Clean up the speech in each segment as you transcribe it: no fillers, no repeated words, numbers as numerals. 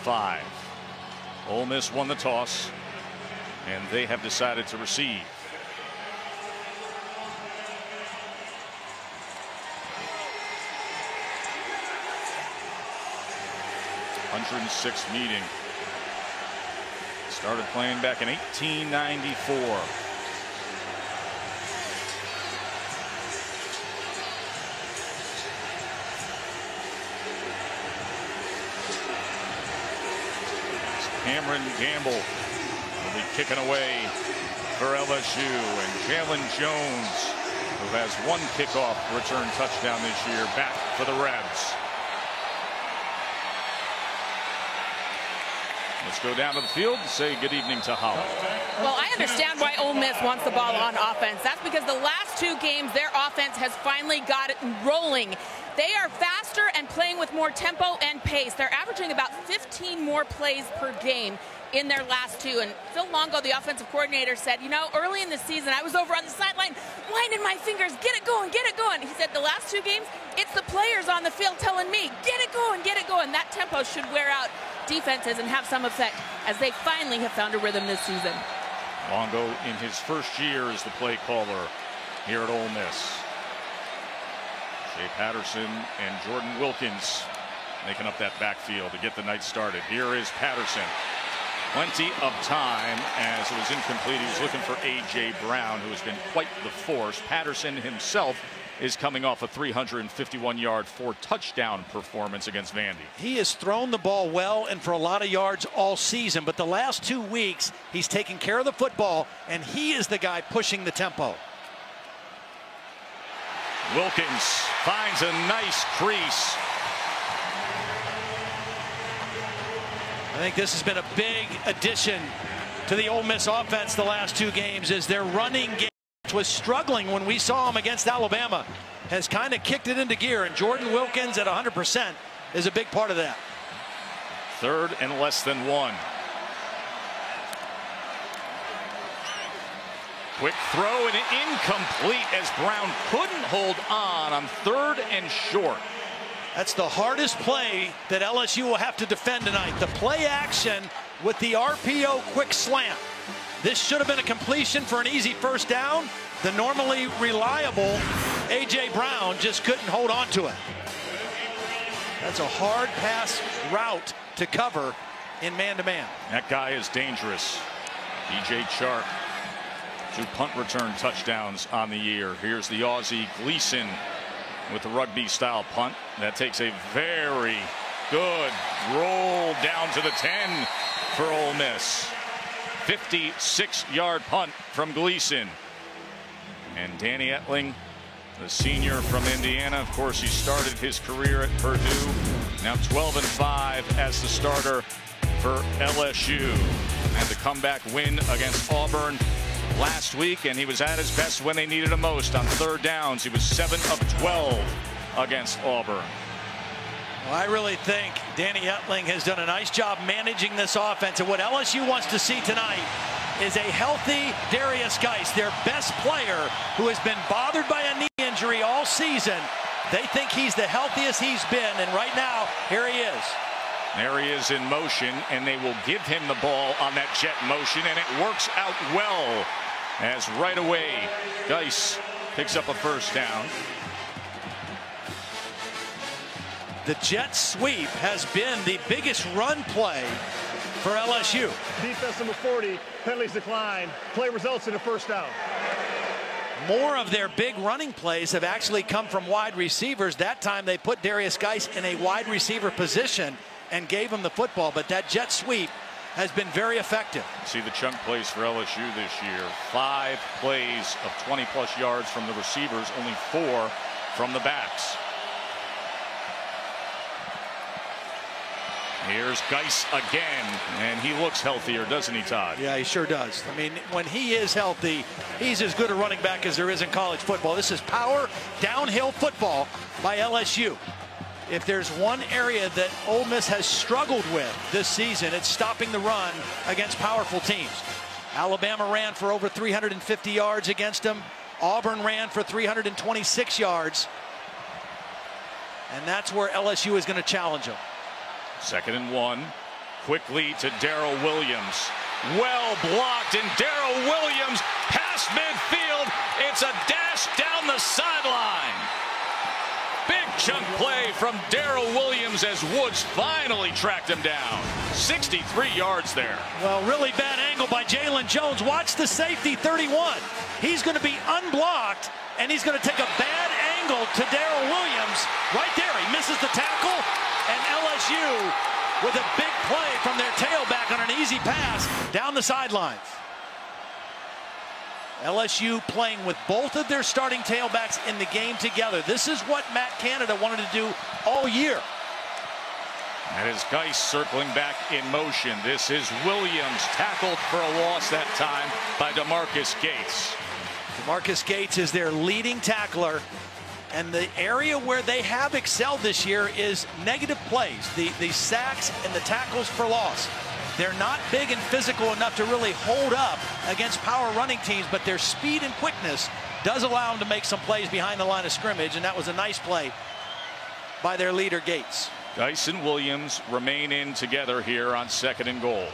5. Ole Miss won the toss, and they have decided to receive. #106th meeting. Started playing back in 1894. Cameron Gamble will be kicking away for LSU, and Jalen Jones, who has 1 kickoff return touchdown this year, back for the Rebs. Let's go down to the field and say good evening to Holly. Well, I understand why Ole Miss wants the ball on offense. That's because the last 2 games, their offense has finally got it rolling. They are faster and playing with more tempo and pace. They're averaging about 15 more plays per game in their last 2. And Phil Longo, the offensive coordinator, said, you know, early in the season, I was over on the sideline, winding my fingers, get it going, get it going. He said the last 2 games, it's the players on the field telling me, get it going, get it going. That tempo should wear out defenses and have some effect as they finally have found a rhythm this season. Longo in his first year as the play caller here at Ole Miss. Shea Patterson and Jordan Wilkins making up that backfield to get the night started. Here is Patterson. Plenty of time as it was incomplete. He was looking for A.J. Brown, who has been quite the force. Patterson himself is coming off a 351-yard 4-touchdown performance against Vandy. He has thrown the ball well and for a lot of yards all season, but the last 2 weeks he's taken care of the football, and he is the guy pushing the tempo. Wilkins finds a nice crease. I think this has been a big addition to the Ole Miss offense the last 2 games, as their running game, which was struggling when we saw them against Alabama, has kind of kicked it into gear, and Jordan Wilkins at 100% is a big part of that. 3rd and less than 1. Quick throw and incomplete as Brown couldn't hold on 3rd and short. That's the hardest play that LSU will have to defend tonight. The play action with the RPO quick slant. This should have been a completion for an easy first down. The normally reliable A.J. Brown just couldn't hold on to it. That's a hard pass route to cover in man-to-man. That guy is dangerous. DJ Chark. 2 punt return touchdowns on the year. Here's the Aussie Gleason with the rugby-style punt. That takes a very good roll down to the 10 for Ole Miss. 56-yard punt from Gleason. And Danny Etling, the senior from Indiana, of course, he started his career at Purdue. Now 12-5 as the starter for LSU. And the comeback win against Auburn last week, and he was at his best when they needed him most on 3rd downs. He was 7 of 12 against Auburn. Well, I really think Danny Etling has done a nice job managing this offense, and what LSU wants to see tonight is a healthy Darius Geis, their best player, who has been bothered by a knee injury all season. They think he's the healthiest he's been, and right now, here he is. There he is in motion, and they will give him the ball on that jet motion, and it works out well as right away Geis picks up a first down. The jet sweep has been the biggest run play for LSU. Defense number 40, penalties decline. Play results in a first down. More of their big running plays have actually come from wide receivers. That time they put Darius Geis in a wide receiver position and gave him the football, but that jet sweep has been very effective. See the chunk plays for LSU this year. 5 plays of 20-plus yards from the receivers, only 4 from the backs. Here's Geis again, and he looks healthier, doesn't he, Todd? Yeah, he sure does. I mean, when he is healthy, he's as good a running back as there is in college football. This is power downhill football by LSU. If there's one area that Ole Miss has struggled with this season, it's stopping the run against powerful teams. Alabama ran for over 350 yards against them. Auburn ran for 326 yards. And that's where LSU is going to challenge them. 2nd and 1. quickly to Darrell Williams. Well blocked, and Darrell Williams past midfield. It's a dash down the sideline. Big chunk play from Darrell Williams as Woods finally tracked him down. 63 yards there. Well, really bad angle by Jalen Jones. Watch the safety, 31. He's going to be unblocked, and he's going to take a bad angle to Darrell Williams. Right there, he misses the tackle, and LSU with a big play from their tailback on an easy pass down the sidelines. LSU playing with both of their starting tailbacks in the game together. This is what Matt Canada wanted to do all year. That is Geis circling back in motion. This is Williams, tackled for a loss that time by DeMarcus Gates. DeMarcus Gates is their leading tackler. And the area where they have excelled this year is negative plays, the sacks and the tackles for loss. They're not big and physical enough to really hold up against power running teams, but their speed and quickness does allow them to make some plays behind the line of scrimmage, and that was a nice play by their leader, Gates. Geis and Williams remain in together here on 2nd and goal.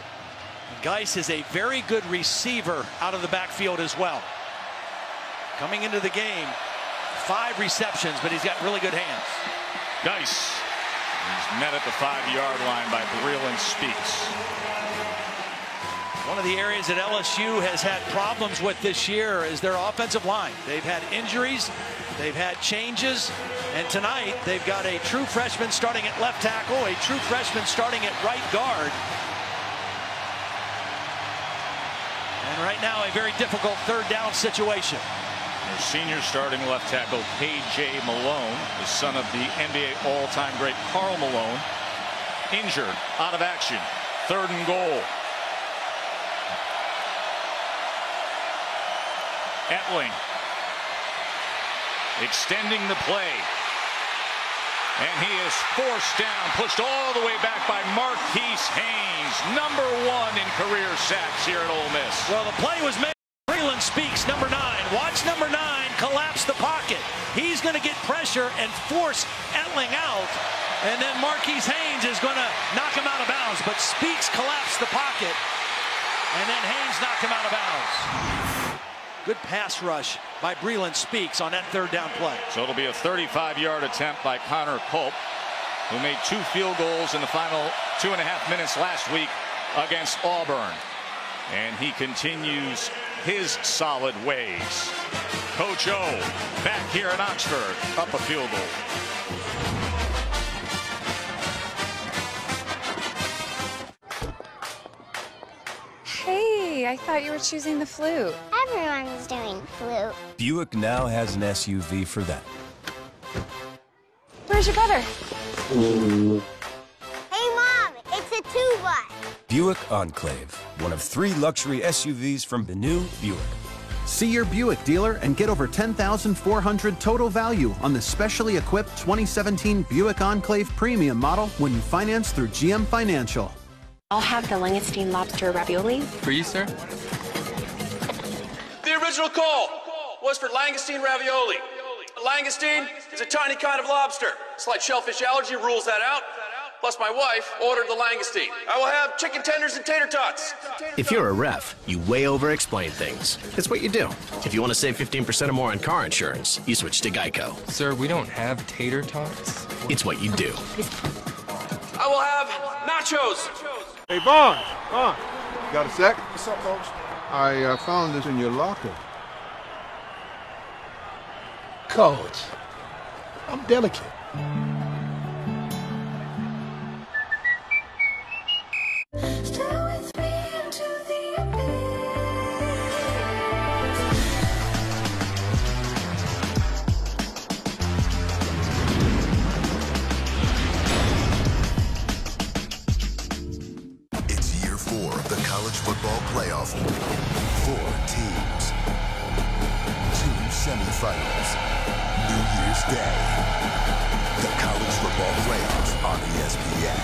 Geis is a very good receiver out of the backfield as well. Coming into the game, 5 receptions, but he's got really good hands. Geis, he's met at the 5-yard line by Breland Speaks. One of the areas that LSU has had problems with this year is their offensive line. They've had injuries, they've had changes, and tonight they've got a true freshman starting at left tackle, a true freshman starting at right guard. And right now a very difficult 3rd down situation. Their senior starting left tackle, K.J. Malone, the son of the NBA all-time great Karl Malone, injured, out of action. 3rd and goal. Etling extending the play. And he is forced down, pushed all the way back by Marquise Haynes, #1 in career sacks here at Ole Miss. Well, the play was made. Breland Speaks, #9. Watch #9 collapse the pocket. He's going to get pressure and force Etling out. And then Marquise Haynes is going to knock him out of bounds. But Speaks collapsed the pocket. And then Haynes knocked him out of bounds. Good pass rush by Breland Speaks on that 3rd down play. So it'll be a 35-yard attempt by Connor Culp, who made 2 field goals in the final 2.5 minutes last week against Auburn. And he continues his solid ways. Coach O back here in Oxford, up a field goal. Hey, I thought you were choosing the flute. Everyone's doing flute. Buick now has an SUV for that. Where's your brother? Hey, Mom, it's a tuba. Buick Enclave, one of 3 luxury SUVs from the new Buick. See your Buick dealer and get over $10,400 total value on the specially equipped 2017 Buick Enclave Premium model when you finance through GM Financial. I'll have the langoustine lobster ravioli. For you, sir? The original call was for langoustine ravioli. Langoustine is a tiny kind of lobster. Slight shellfish allergy rules that out. Plus, my wife ordered the langoustine. I will have chicken tenders and tater tots. If you're a ref, you way over-explain things. It's what you do. If you want to save 15% or more on car insurance, you switch to Geico. Sir, we don't have tater tots. It's what you do. I will have nachos. Hey, Vaughn, you got a sec? What's up, folks? I found this in your locker. Coach, I'm delicate. Football playoff. 4 teams. 2 semifinals. New Year's Day. The college football playoff on ESPN.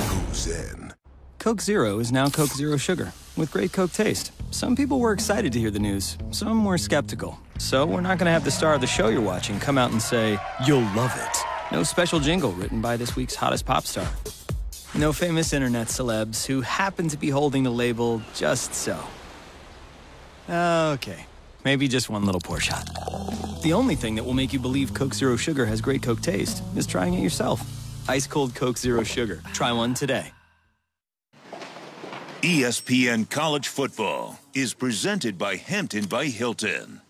Who's in? Coke Zero is now Coke Zero Sugar, with great Coke taste. Some people were excited to hear the news. Some were skeptical. So we're not going to have the star of the show you're watching come out and say, "You'll love it." No special jingle written by this week's hottest pop star. No famous internet celebs who happen to be holding the label just so. Okay, maybe just one little pour shot. The only thing that will make you believe Coke Zero Sugar has great Coke taste is trying it yourself. Ice cold Coke Zero Sugar. Try one today. ESPN College Football is presented by Hampton by Hilton.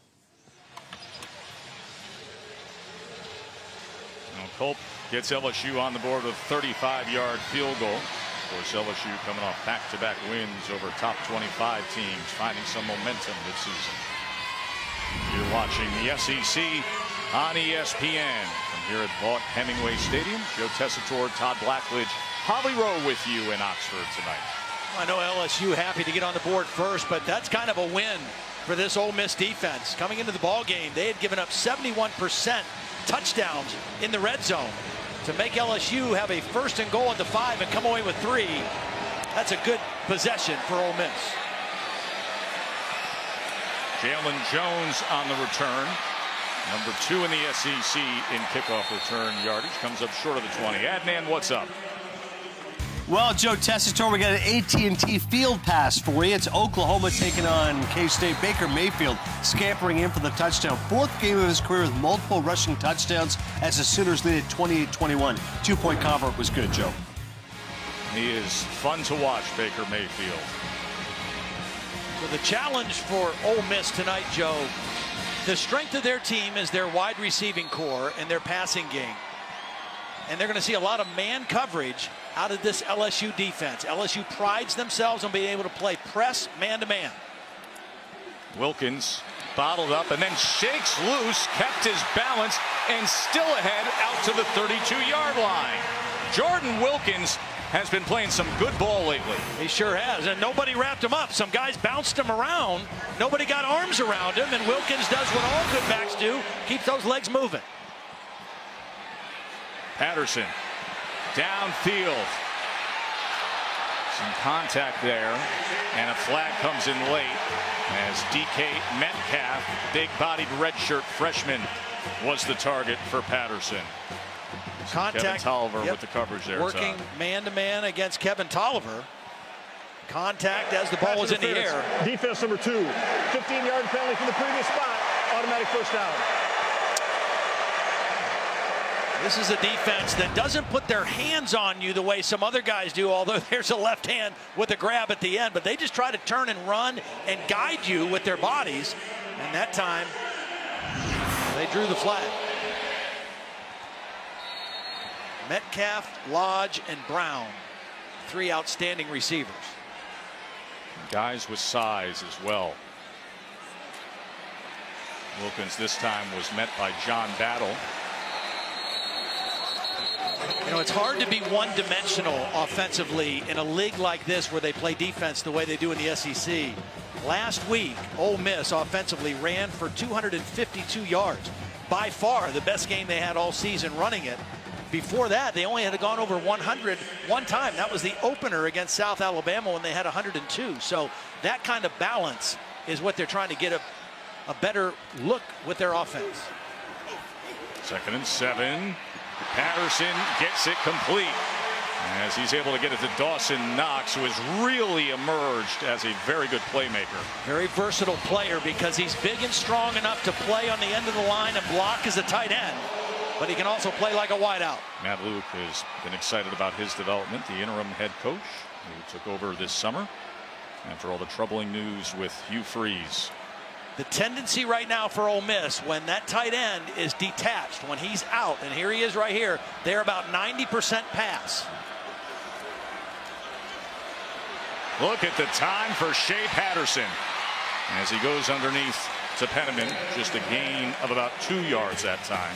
Now Culp gets LSU on the board with a 35-yard field goal. Of course, LSU coming off back-to-back wins over top 25 teams, finding some momentum this season. You're watching the SEC on ESPN. From here at Vaught Hemingway Stadium, Joe Tessitore, Todd Blackledge, Holly Rowe with you in Oxford tonight. I know LSU happy to get on the board first, but that's kind of a win for this Ole Miss defense. Coming into the ball game, they had given up 71% touchdowns in the red zone. To make LSU have a 1st and goal at the 5 and come away with 3, that's a good possession for Ole Miss. Jalen Jones on the return. Number 2 in the SEC in kickoff return yardage. Comes up short of the 20. Adnan, what's up? Well, Joe Tessitore, we got an AT&T field pass for you. It's Oklahoma taking on K-State. Baker Mayfield scampering in for the touchdown. 4th game of his career with multiple rushing touchdowns as the Sooners lead at 28-21. 2-point convert was good, Joe. He is fun to watch, Baker Mayfield. So the challenge for Ole Miss tonight, Joe, the strength of their team is their wide receiving core and their passing game. And they're going to see a lot of man coverage out of this LSU defense. LSU prides themselves on being able to play press man-to-man. Wilkins bottled up and then shakes loose, kept his balance, and still ahead out to the 32-yard line. Jordan Wilkins has been playing some good ball lately. He sure has, and nobody wrapped him up. Some guys bounced him around. Nobody got arms around him, and Wilkins does what all good backs do, keeps those legs moving. Patterson downfield. Some contact there, and a flag comes in late as DK Metcalf, big-bodied redshirt freshman, was the target for Patterson. Contact. Kevin Tolliver with the coverage there. Working man-to-man against Kevin Tolliver. Contact as the ball was in the air. Defense number 2. 15-yard penalty from the previous spot. Automatic first down. This is a defense that doesn't put their hands on you the way some other guys do, although there's a left hand with a grab at the end. But they just try to turn and run and guide you with their bodies. And that time, they drew the flag. Metcalf, Lodge, and Brown, 3 outstanding receivers. Guys with size as well. Wilkins this time was met by John Battle. You know, it's hard to be one-dimensional offensively in a league like this where they play defense the way they do in the SEC. Last week, Ole Miss offensively ran for 252 yards. By far the best game they had all season running it. Before that, they only had gone over 100 one time. That was the opener against South Alabama when they had 102. So that kind of balance is what they're trying to get a better look with their offense. 2nd and 7. Patterson gets it complete as he's able to get it to Dawson Knox, who has really emerged as a very good playmaker. Very versatile player because he's big and strong enough to play on the end of the line and block as a tight end, but he can also play like a wideout. Matt Luke has been excited about his development, the interim head coach who took over this summer after all the troubling news with Hugh Freeze. The tendency right now for Ole Miss, when that tight end is detached, when he's out, and here he is right here, they're about 90% pass. Look at the time for Shea Patterson as he goes underneath to Penniman. Just a gain of about 2 yards that time.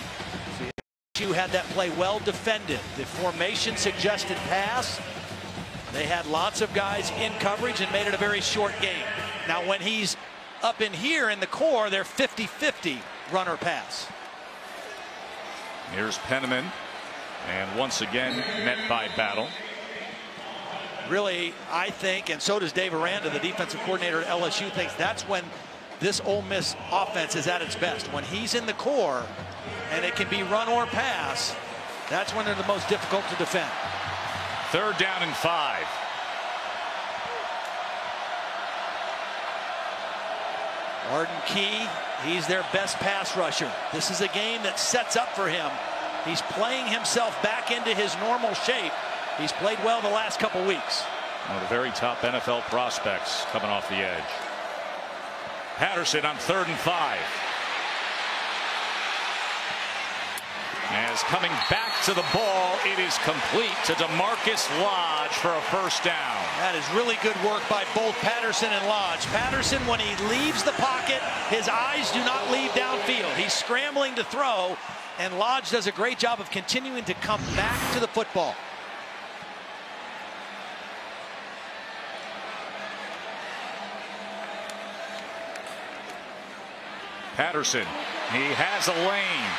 You had that play well defended. The formation suggested pass. They had lots of guys in coverage and made it a very short game. Now when he's up in here in the core, they're 50-50 runner pass. Here's Penniman, and once again met by Battle. Really, I think, and so does Dave Aranda, the defensive coordinator at LSU, thinks that's when this Ole Miss offense is at its best. When he's in the core and it can be run or pass, that's when they're the most difficult to defend. 3rd down and 5. Arden Key, he's their best pass rusher. This is a game that sets up for him. He's playing himself back into his normal shape. He's played well the last couple weeks. One of the very top NFL prospects coming off the edge. Patterson on 3rd and 5. As coming back to the ball, it is complete to DeMarcus Lodge for a 1st down. That is really good work by both Patterson and Lodge. Patterson, when he leaves the pocket, his eyes do not leave downfield. He's scrambling to throw, and Lodge does a great job of continuing to come back to the football. Patterson, he has a lane.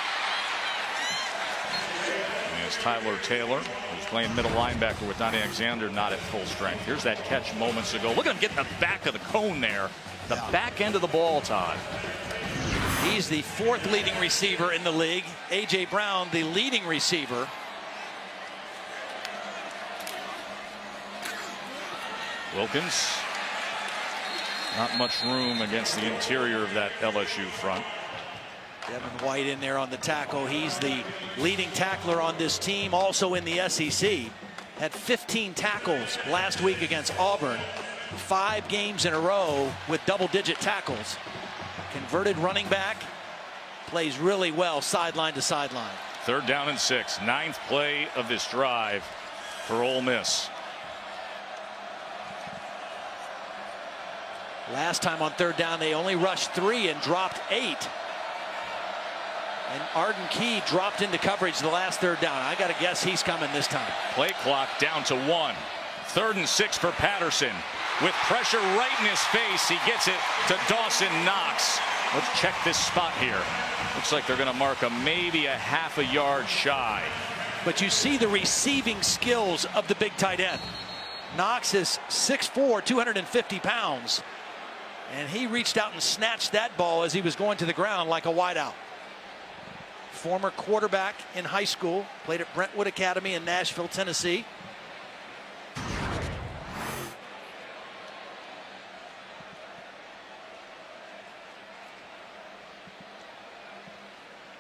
There's Tyler Taylor, who's playing middle linebacker with Donnie Alexander, not at full strength. Here's that catch moments ago. Look at him getting the back of the cone there. The back end of the ball, Todd. He's the 4th leading receiver in the league. A.J. Brown, the leading receiver. Wilkins. Not much room against the interior of that LSU front. Devin White in there on the tackle. He's the leading tackler on this team, also in the SEC. Had 15 tackles last week against Auburn. 5 games in a row with double-digit tackles. Converted running back. Plays really well sideline to sideline. 3rd down and 6. 9th play of this drive for Ole Miss. Last time on 3rd down, they only rushed 3 and dropped 8. And Arden Key dropped into coverage the last 3rd down. I got to guess he's coming this time. Play clock down to 1. 3rd and 6 for Patterson. With pressure right in his face, he gets it to Dawson Knox. Let's check this spot here. Looks like they're going to mark him maybe a half a yard shy. But you see the receiving skills of the big tight end. Knox is 6'4", 250 pounds. And he reached out and snatched that ball as he was going to the ground like a wideout. Former quarterback in high school, played at Brentwood Academy in Nashville, Tennessee.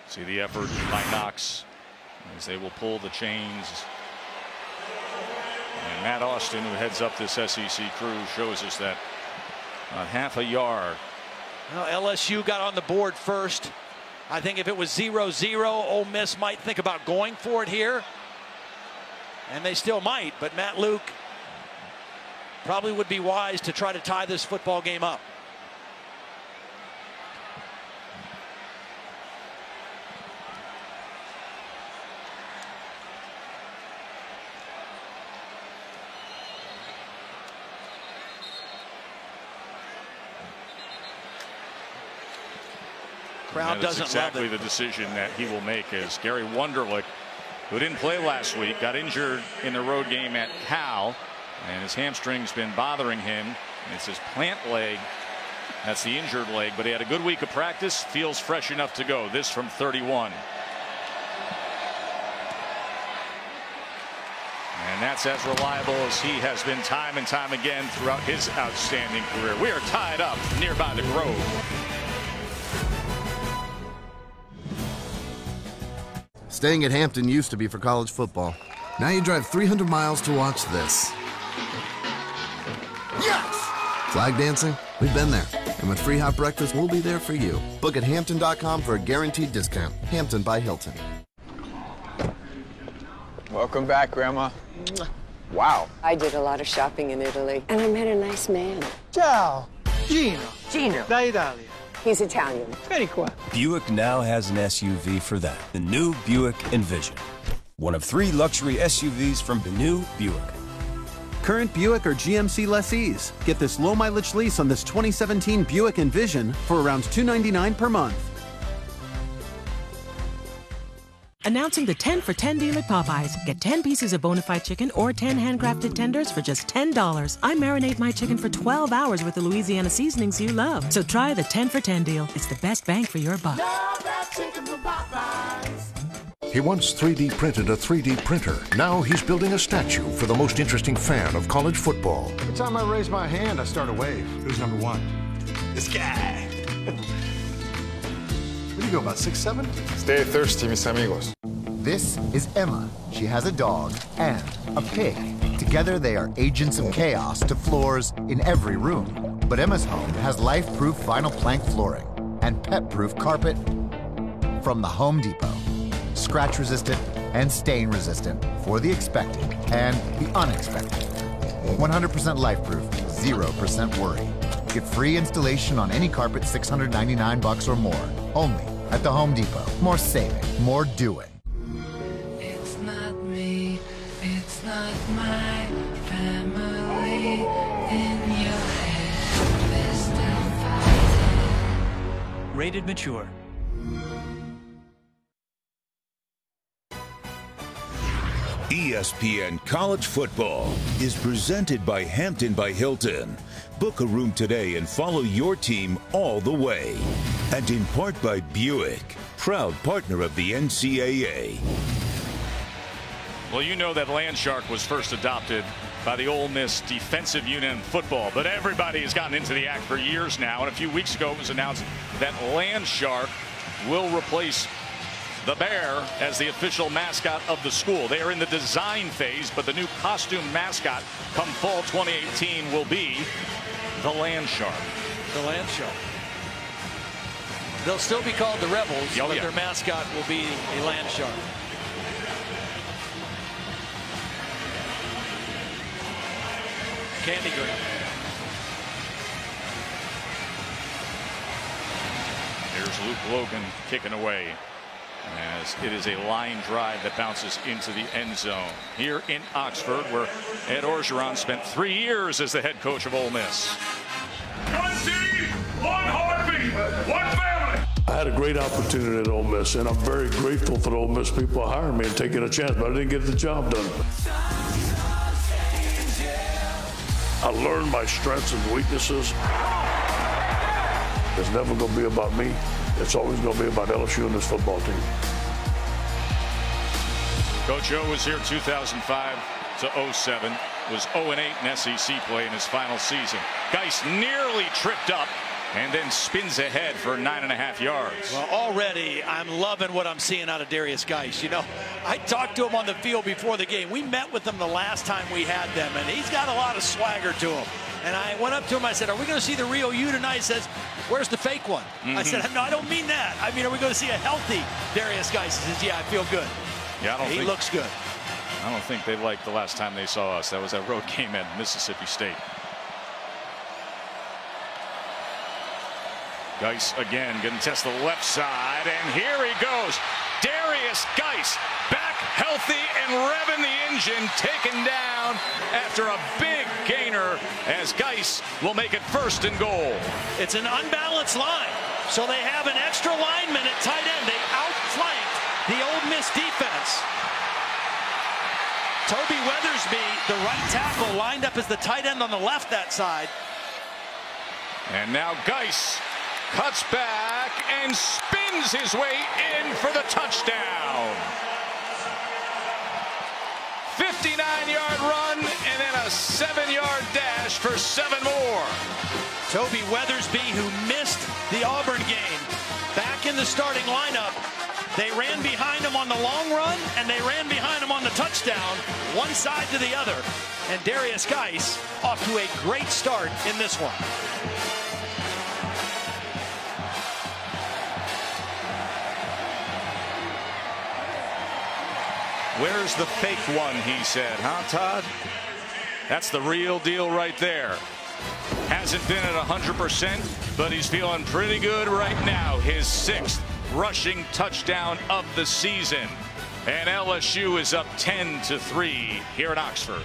See the effort by Knox as they will pull the chains. And Matt Austin, who heads up this SEC crew, shows us that half a yard. Well, LSU got on the board first. I think if it was 0-0, Ole Miss might think about going for it here. And they still might, but Matt Luke probably would be wise to try to tie this football game up. Crowd doesn't exactly love it. The decision that he will make, as Gary Wunderlich, who didn't play last week, got injured in the road game at Cal, and his hamstring's been bothering him. It's his plant leg. That's the injured leg, but he had a good week of practice, feels fresh enough to go. This from 31. And that's as reliable as he has been time and time again throughout his outstanding career. We are tied up nearby the Grove. Staying at Hampton used to be for college football. Now you drive 300 miles to watch this. Yes! Flag dancing? We've been there. And with free hot breakfast, we'll be there for you. Book at Hampton.com for a guaranteed discount. Hampton by Hilton. Welcome back, Grandma. Wow. I did a lot of shopping in Italy, and I met a nice man. Ciao. Gino. Gino. Da Italia. He's Italian. Vieni qua. Buick now has an SUV for that. The new Buick Envision. One of 3 luxury SUVs from the new Buick. Current Buick or GMC lessees. Get this low mileage lease on this 2017 Buick Envision for around $299 per month. Announcing the 10 for 10 deal at Popeyes. Get 10 pieces of bona fide chicken or 10 handcrafted tenders for just $10. I marinate my chicken for 12 hours with the Louisiana seasonings you love. So try the 10 for 10 deal. It's the best bang for your buck. Love that chicken from Popeyes. He once 3D printed a 3D printer. Now he's building a statue for the most interesting fan of college football. Every time I raise my hand, I start a wave. Who's number one? This guy. What do you go, about 6'7"? Stay thirsty, mis amigos. This is Emma. She has a dog and a pig. Together, they are agents of chaos to floors in every room. But Emma's home has life-proof vinyl plank flooring and pet-proof carpet from the Home Depot. Scratch-resistant and stain-resistant for the expected and the unexpected. 100% life-proof, 0% worry. Get free installation on any carpet, $699 or more. Only at the Home Depot. More saving, more doing. It's not me, it's not my family in your head. They're still fighting. Rated mature. ESPN College Football is presented by Hampton by Hilton. Book a room today and follow your team all the way. And in part by Buick, proud partner of the NCAA. Well, you know that Landshark was first adopted by the Ole Miss defensive unit in football, but everybody has gotten into the act for years now. And a few weeks ago, it was announced that Landshark will replace the bear as the official mascot of the school. They are in the design phase, but the new costume mascot come fall 2018 will be the Landshark. The Landshark. They'll still be called the Rebels, but their mascot will be a Landshark. Candy green. Here's Luke Logan kicking away, as it is a line drive that bounces into the end zone here in Oxford, where Ed Orgeron spent 3 years as the head coach of Ole Miss. One team, one heartbeat, one family. I had a great opportunity at Ole Miss, and I'm very grateful for the Ole Miss people hiring me and taking a chance, but I didn't get the job done. I learned my strengths and weaknesses. It's never going to be about me. It's always going to be about LSU and this football team. Coach O was here 2005 to 07, was 0-8 in SEC play in his final season. Geis nearly tripped up and then spins ahead for 9.5 yards. Well, already I'm loving what I'm seeing out of Darius Geis. You know, I talked to him on the field before the game. We met with him the last time we had them, and he's got a lot of swagger to him. And I went up to him, I said, are we going to see the real you tonight? He says, where's the fake one? I said, no, I don't mean that. I mean, are we going to see a healthy Darius Geis? He says, yeah, I feel good. Yeah, he looks good. I don't think they liked the last time they saw us. That was that road game at Mississippi State. Geis again going to test the left side, and here he goes. Darius Geis back healthy and revving the engine, taken down after a big gainer as Geis will make it 1st and goal. It's an unbalanced line, so they have an extra lineman at tight end. They outflanked the Ole Miss defense. Toby Weathersby, the right tackle, lined up as the tight end on the left that side. And now Geis cuts back and spins his way in for the touchdown. 59-yard run and then a 7-yard dash for 7 more. Toby Weathersby, who missed the Auburn game, back in the starting lineup. They ran behind him on the long run, and they ran behind him on the touchdown, one side to the other. And Darius Geis off to a great start in this one. Where's the fake one, he said, huh, Todd? That's the real deal right there. Hasn't been at 100%, but he's feeling pretty good right now. His 6th rushing touchdown of the season. And LSU is up 10-3 here in Oxford.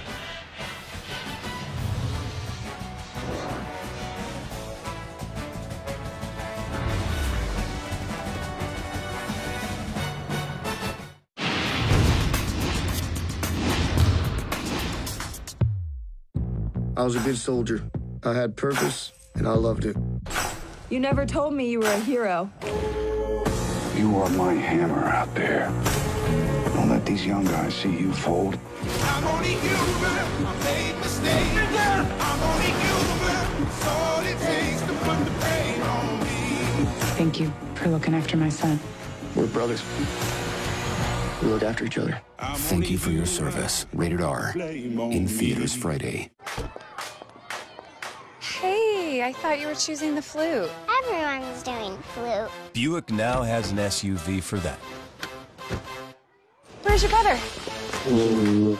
I was a good soldier. I had purpose, and I loved it. You never told me you were a hero. You are my hammer out there. these young guys see you fold. I'm only human, I made mistakes. I'm only human, it's all it takes to put the pain on me. Thank you for looking after my son. We're brothers. We look after each other. Thank you for your service. Rated R. In theaters Friday. Hey, I thought you were choosing the flute. Everyone's doing flute. Buick now has an SUV for that. Where's your brother? Hey,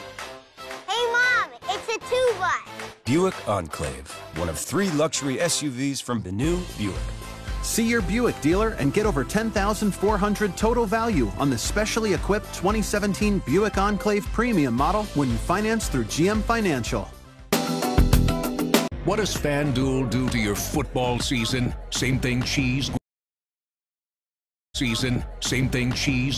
Mom, it's a tuba. Buick Enclave, one of 3 luxury SUVs from the new Buick. See your Buick dealer and get over $10,400 total value on the specially equipped 2017 Buick Enclave Premium model when you finance through GM Financial. What does FanDuel do to your football season? Same thing cheese,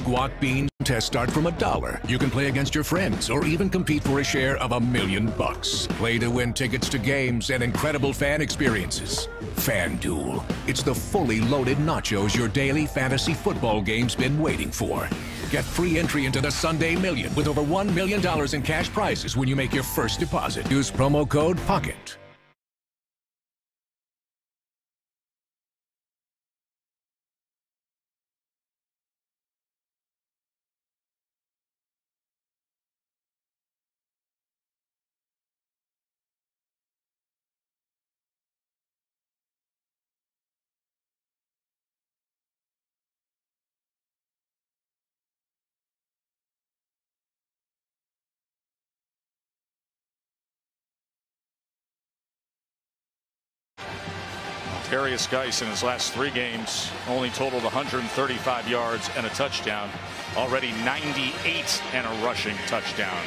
guac, beans. Tests start from $1. You can play against your friends or even compete for a share of $1 million. Play to win tickets to games and incredible fan experiences. FanDuel. It's the fully loaded nachos your daily fantasy football game's been waiting for. Get free entry into the Sunday Million with over $1 million in cash prizes when you make your first deposit. Use promo code POCKET. Darius Geis in his last 3 games only totaled 135 yards and a touchdown. Already 98 and a rushing touchdown.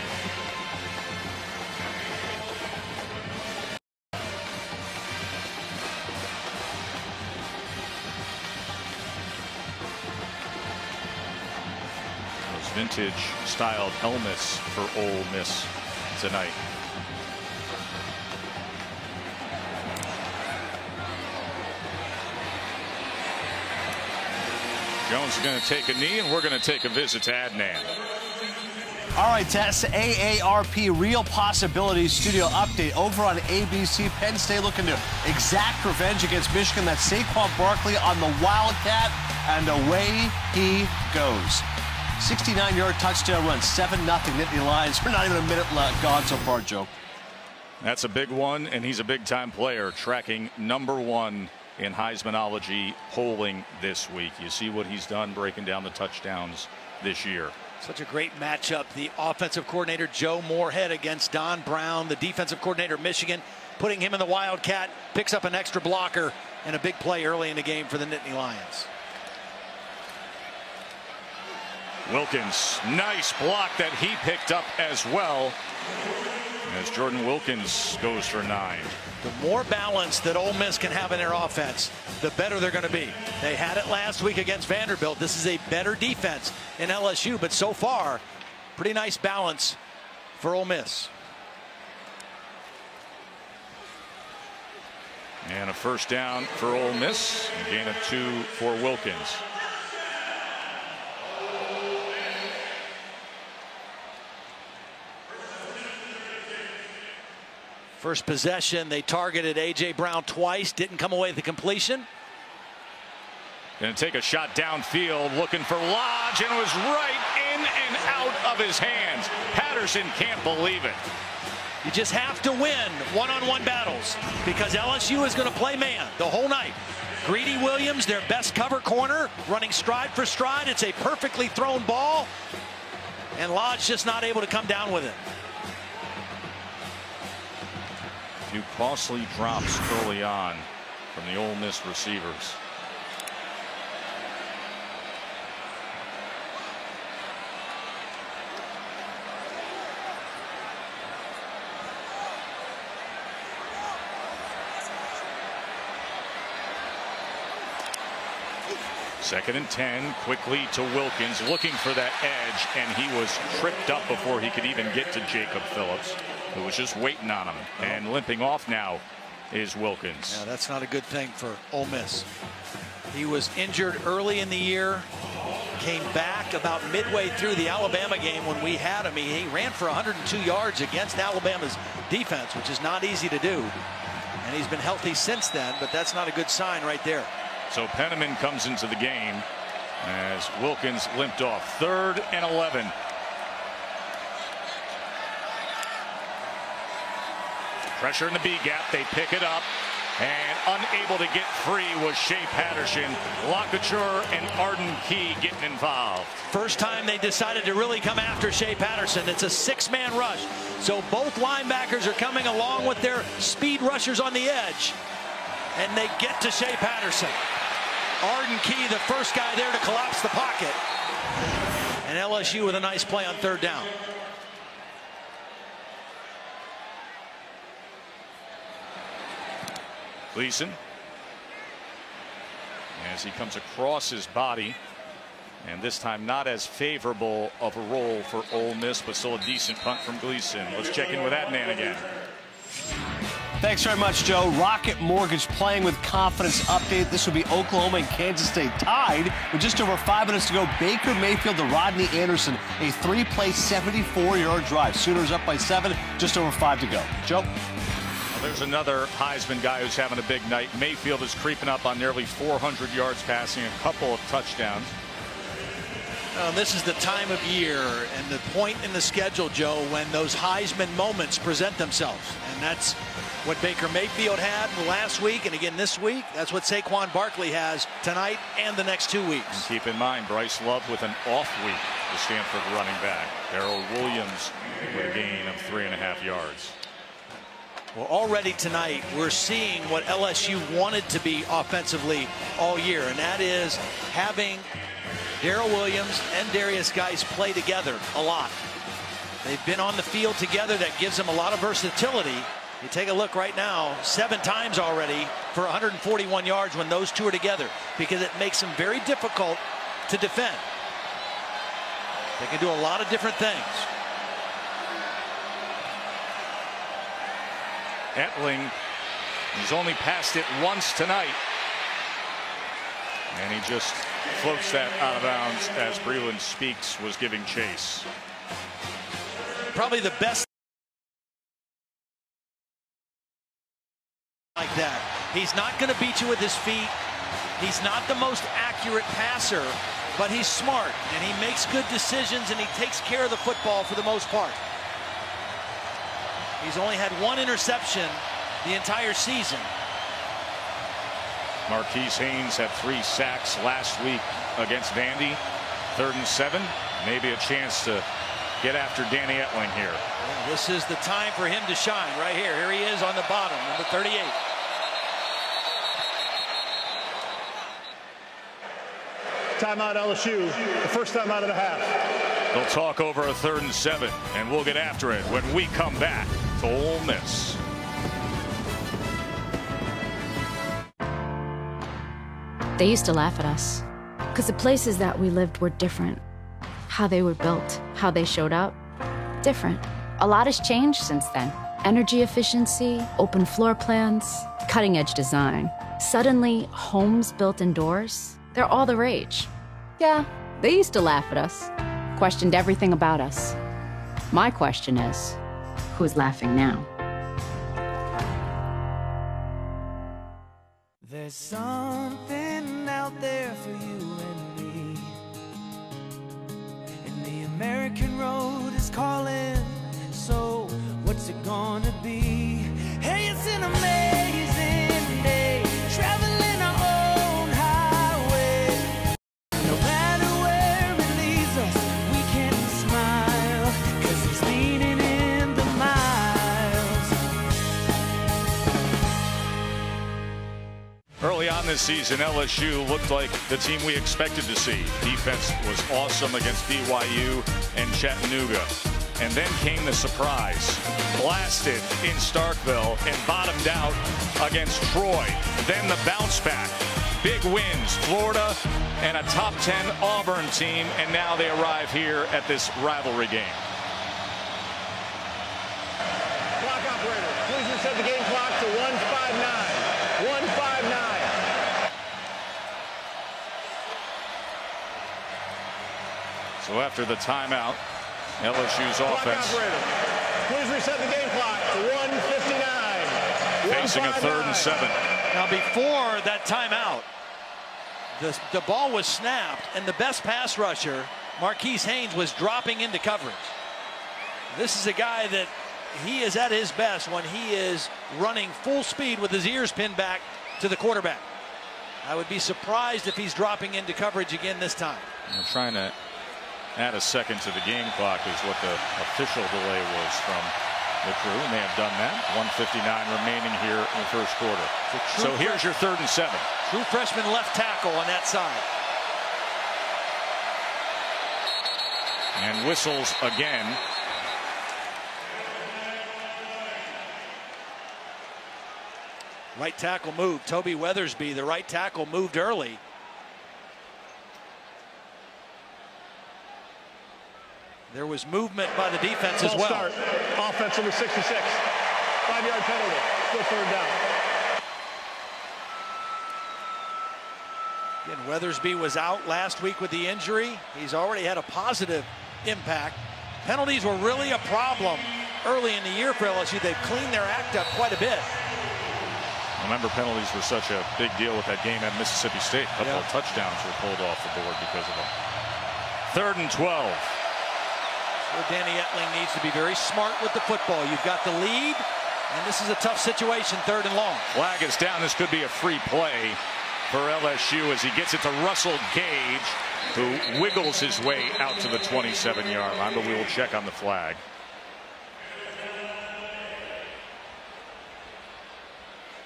Those vintage styled helmets for Ole Miss tonight. Jones is going to take a knee, and we're going to take a visit to Adnan. All right, Tess, AARP Real Possibilities Studio update over on ABC. Penn State looking to exact revenge against Michigan. That's Saquon Barkley on the Wildcat, and away he goes. 69-yard touchdown run, 7-0 Nittany Lions. We're not even a minute gone so far, Joe. That's a big one, and he's a big-time player, tracking #1 in Heismanology polling this week. You see what he's done breaking down the touchdowns this year. Such a great matchup. The offensive coordinator Joe Moorhead against Don Brown, the defensive coordinator Michigan, putting him in the Wildcat, picks up an extra blocker and a big play early in the game for the Nittany Lions. Wilkins, nice block that he picked up as well, as Jordan Wilkins goes for 9. The more balance that Ole Miss can have in their offense, the better they're going to be. They had it last week against Vanderbilt. This is a better defense in LSU, but so far, pretty nice balance for Ole Miss. And a first down for Ole Miss. A gain of 2 for Wilkins. First possession, they targeted A.J. Brown twice, didn't come away with the completion. Going to take a shot downfield, looking for Lodge, and it was right in and out of his hands. Patterson can't believe it. You just have to win one-on-one battles because LSU is going to play man the whole night. Greedy Williams, their best cover corner, running stride for stride. It's a perfectly thrown ball, and Lodge just not able to come down with it. Few costly drops early on from the Ole Miss receivers. Second and 10, quickly to Wilkins, looking for that edge, and he was tripped up before he could even get to Jacob Phillips, who was just waiting on him. And limping off now is Wilkins. Yeah, that's not a good thing for Ole Miss. He was injured early in the year, came back about midway through the Alabama game when we had him. He ran for 102 yards against Alabama's defense, which is not easy to do. And he's been healthy since then, but that's not a good sign right there. So Penniman comes into the game as Wilkins limped off. 3rd and 11. Pressure in the B gap. They pick it up. And unable to get free was Shea Patterson. Lockature and Arden Key getting involved. First time they decided to really come after Shea Patterson. It's a 6-man rush. So both linebackers are coming along with their speed rushers on the edge. And they get to Shea Patterson. Arden Key, the first guy there to collapse the pocket. And LSU with a nice play on 3rd down. Gleason, as he comes across his body, and this time not as favorable of a roll for Ole Miss, but still a decent punt from Gleason. Let's check in with Adnan again. Thanks very much, Joe. Rocket Mortgage playing with confidence update. This will be Oklahoma and Kansas State tied with just over 5 minutes to go. Baker Mayfield to Rodney Anderson, a 3-play, 74-yard drive. Sooners up by 7, just over 5 to go. Joe? There's another Heisman guy who's having a big night. Mayfield is creeping up on nearly 400 yards passing, a couple of touchdowns. This is the time of year and the point in the schedule, Joe, when those Heisman moments present themselves. And that's what Baker Mayfield had last week and again this week. That's what Saquon Barkley has tonight and the next 2 weeks. And keep in mind, Bryce Love with an off week, the Stanford running back. Darrell Williams with a gain of 3.5 yards. Well, already tonight, we're seeing what LSU wanted to be offensively all year, and that is having Darrell Williams and Darius Geis play together a lot. They've been on the field together. That gives them a lot of versatility. You take a look right now, 7 times already for 141 yards when those two are together, because it makes them very difficult to defend. They can do a lot of different things. Etling, he's only passed it once tonight. And he just floats that out of bounds as Breland Speaks was giving chase. Probably the best like that. He's not going to beat you with his feet. He's not the most accurate passer, but he's smart and he makes good decisions and he takes care of the football for the most part. He's only had 1 interception the entire season. Marquise Haynes had 3 sacks last week against Vandy. 3rd and 7. Maybe a chance to get after Danny Etling here. Yeah, this is the time for him to shine right here. Here he is on the bottom, number 38. Timeout LSU, the first timeout of the half. They'll talk over a 3rd and 7, and we'll get after it when we come back to Ole Miss. They used to laugh at us because the places that we lived were different. How they were built, how they showed up, different. A lot has changed since then. Energy efficiency, open floor plans, cutting-edge design. Suddenly, homes built indoors, they're all the rage. Yeah, they used to laugh at us, questioned everything about us. My question is, who's laughing now? There's something out there for you and me, and the American road is calling, so what's it gonna be? Hey, it's an amazing day, traveling our own highway. No matter where it leads us, we can smile, 'cause it's meaning in the miles. Early on this season, LSU looked like the team we expected to see. Defense was awesome against BYU and Chattanooga. And then came the surprise. Blasted in Starkville and bottomed out against Troy. Then the bounce back. Big wins, Florida and a top 10 Auburn team. And now they arrive here at this rivalry game. Clock operator, please reset the game clock to 1:59. 1:59. So after the timeout, LSU's offense please reset the game clock to 1:59. facing a 3rd and 7. Now before that timeout, the ball was snapped, and the best pass rusher, Marquise Haynes, was dropping into coverage. This is a guy that he is at his best when he is running full speed with his ears pinned back to the quarterback. I would be surprised if he's dropping into coverage again this time. They're trying to add a second to the game clock is what the official delay was from the crew, and they have done that. 1:59 remaining here in the first quarter. So here's your 3rd and 7. True freshman left tackle on that side. And whistles again. Right tackle moved. Toby Weathersby, the right tackle, moved early. There was movement by the defense as well. Start. Offense number 66. 5-yard penalty. Still 3rd down. Again, Weathersby was out last week with the injury. He's already had a positive impact. Penalties were really a problem early in the year for LSU. They've cleaned their act up quite a bit. Remember, penalties were such a big deal with that game at Mississippi State. A couple of touchdowns were pulled off the board because of them. 3rd and 12. So Danny Etling needs to be very smart with the football. You've got the lead, and this is a tough situation, 3rd and long. Flag is down. This could be a free play for LSU as he gets it to Russell Gage, who wiggles his way out to the 27-yard line, but we will check on the flag.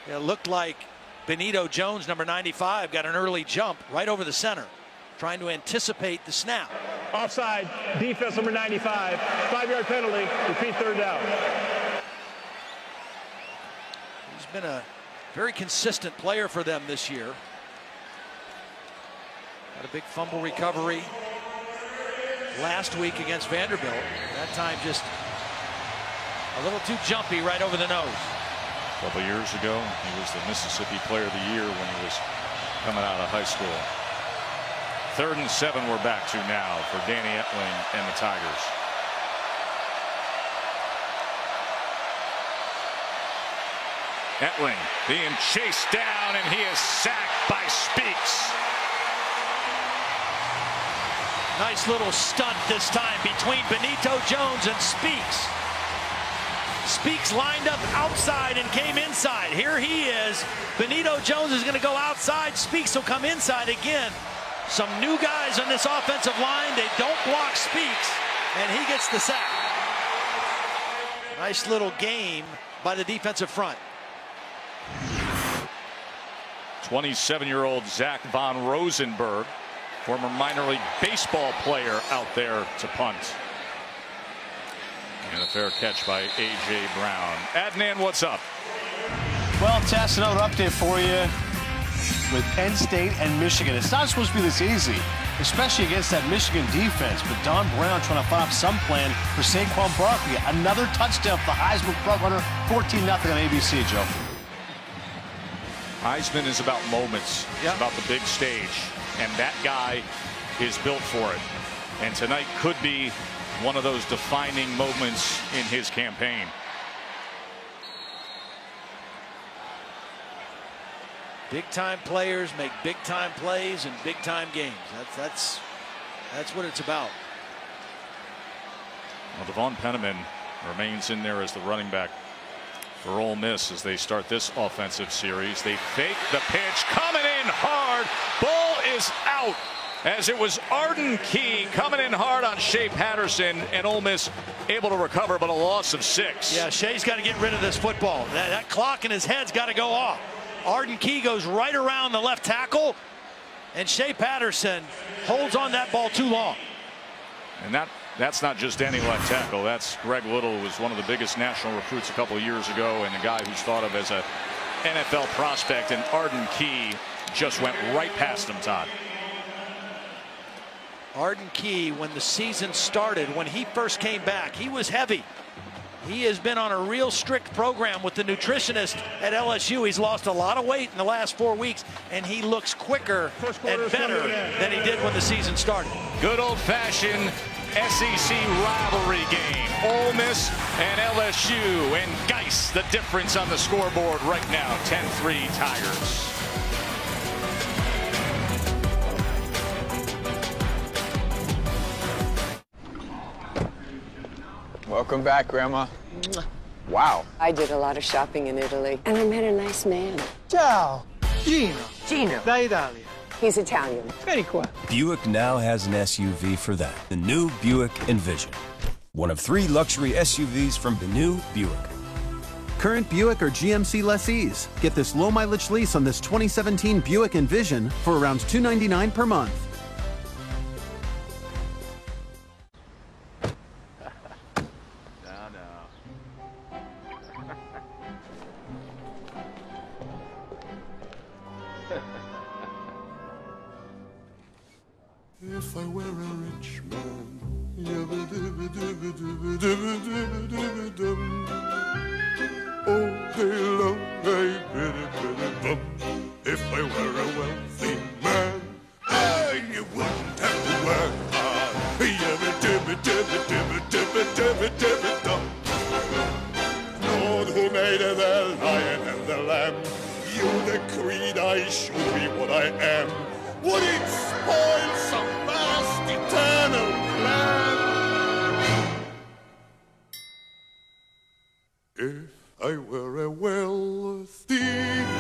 It looked like Benito Jones, number 95, got an early jump right over the center, trying to anticipate the snap. Offside, defense number 95, 5-yard penalty, repeat 3rd down. He's been a very consistent player for them this year. Had a big fumble recovery last week against Vanderbilt. That time just a little too jumpy right over the nose. A couple years ago, he was the Mississippi Player of the Year when he was coming out of high school. 3rd and 7 we're back to now for Danny Etling and the Tigers. Etling being chased down, and he is sacked by Speaks. Nice little stunt this time between Benito Jones and Speaks. Speaks lined up outside and came inside. Here he is. Benito Jones is going to go outside. Speaks will come inside again. Some new guys on this offensive line. They don't block Speaks, and he gets the sack. Nice little game by the defensive front. 27-year-old Zach Von Rosenberg, former minor league baseball player, out there to punt. And a fair catch by A.J. Brown. Adnan, what's up? Well, Tess, another update for you with Penn State and Michigan. It's not supposed to be this easy, especially against that Michigan defense. But Don Brown trying to find out some plan for Saquon Barkley. Another touchdown for the Heisman frontrunner, 14-0 on ABC, Joe. Heisman is about moments. It's about the big stage. And that guy is built for it. And tonight could be one of those defining moments in his campaign. Big time players make big time plays in big time games. That's what it's about. Well, Devon Penniman remains in there as the running back for Ole Miss as they start this offensive series. They fake the pitch, coming in hard. Ball is out, as it was Arden Key coming in hard on Shea Patterson, and Ole Miss able to recover, but a loss of 6. Yeah, Shea's got to get rid of this football. That clock in his head's got to go off. Arden Key goes right around the left tackle, and Shea Patterson holds on that ball too long. And that's not just any left tackle. That's Greg Little, who was one of the biggest national recruits a couple of years ago, and a guy who's thought of as an NFL prospect. And Arden Key just went right past him, Todd. Arden Key, when the season started, when he first came back, he was heavy. He has been on a real strict program with the nutritionist at LSU. He's lost a lot of weight in the last 4 weeks, and he looks quicker and better than he did when the season started. Good old-fashioned SEC rivalry game. Ole Miss and LSU, and Geis, the difference on the scoreboard right now, 10-3 Tigers. Welcome back, Grandma. Wow. I did a lot of shopping in Italy, and I met a nice man. Ciao. Gino. Gino. Da Italia. He's Italian. Vieni qua. Buick now has an SUV for that. The new Buick Envision. One of 3 luxury SUVs from the new Buick. Current Buick or GMC lessees, get this low-mileage lease on this 2017 Buick Envision for around $299 per month. If I were a rich man, all day long, if I were a wealthy man, I wouldn't have to work hard. Lord, who made the lion and the lamb, you decreed I should be what I am. Would it spoil some vast eternal plan? If I were a wealthy man.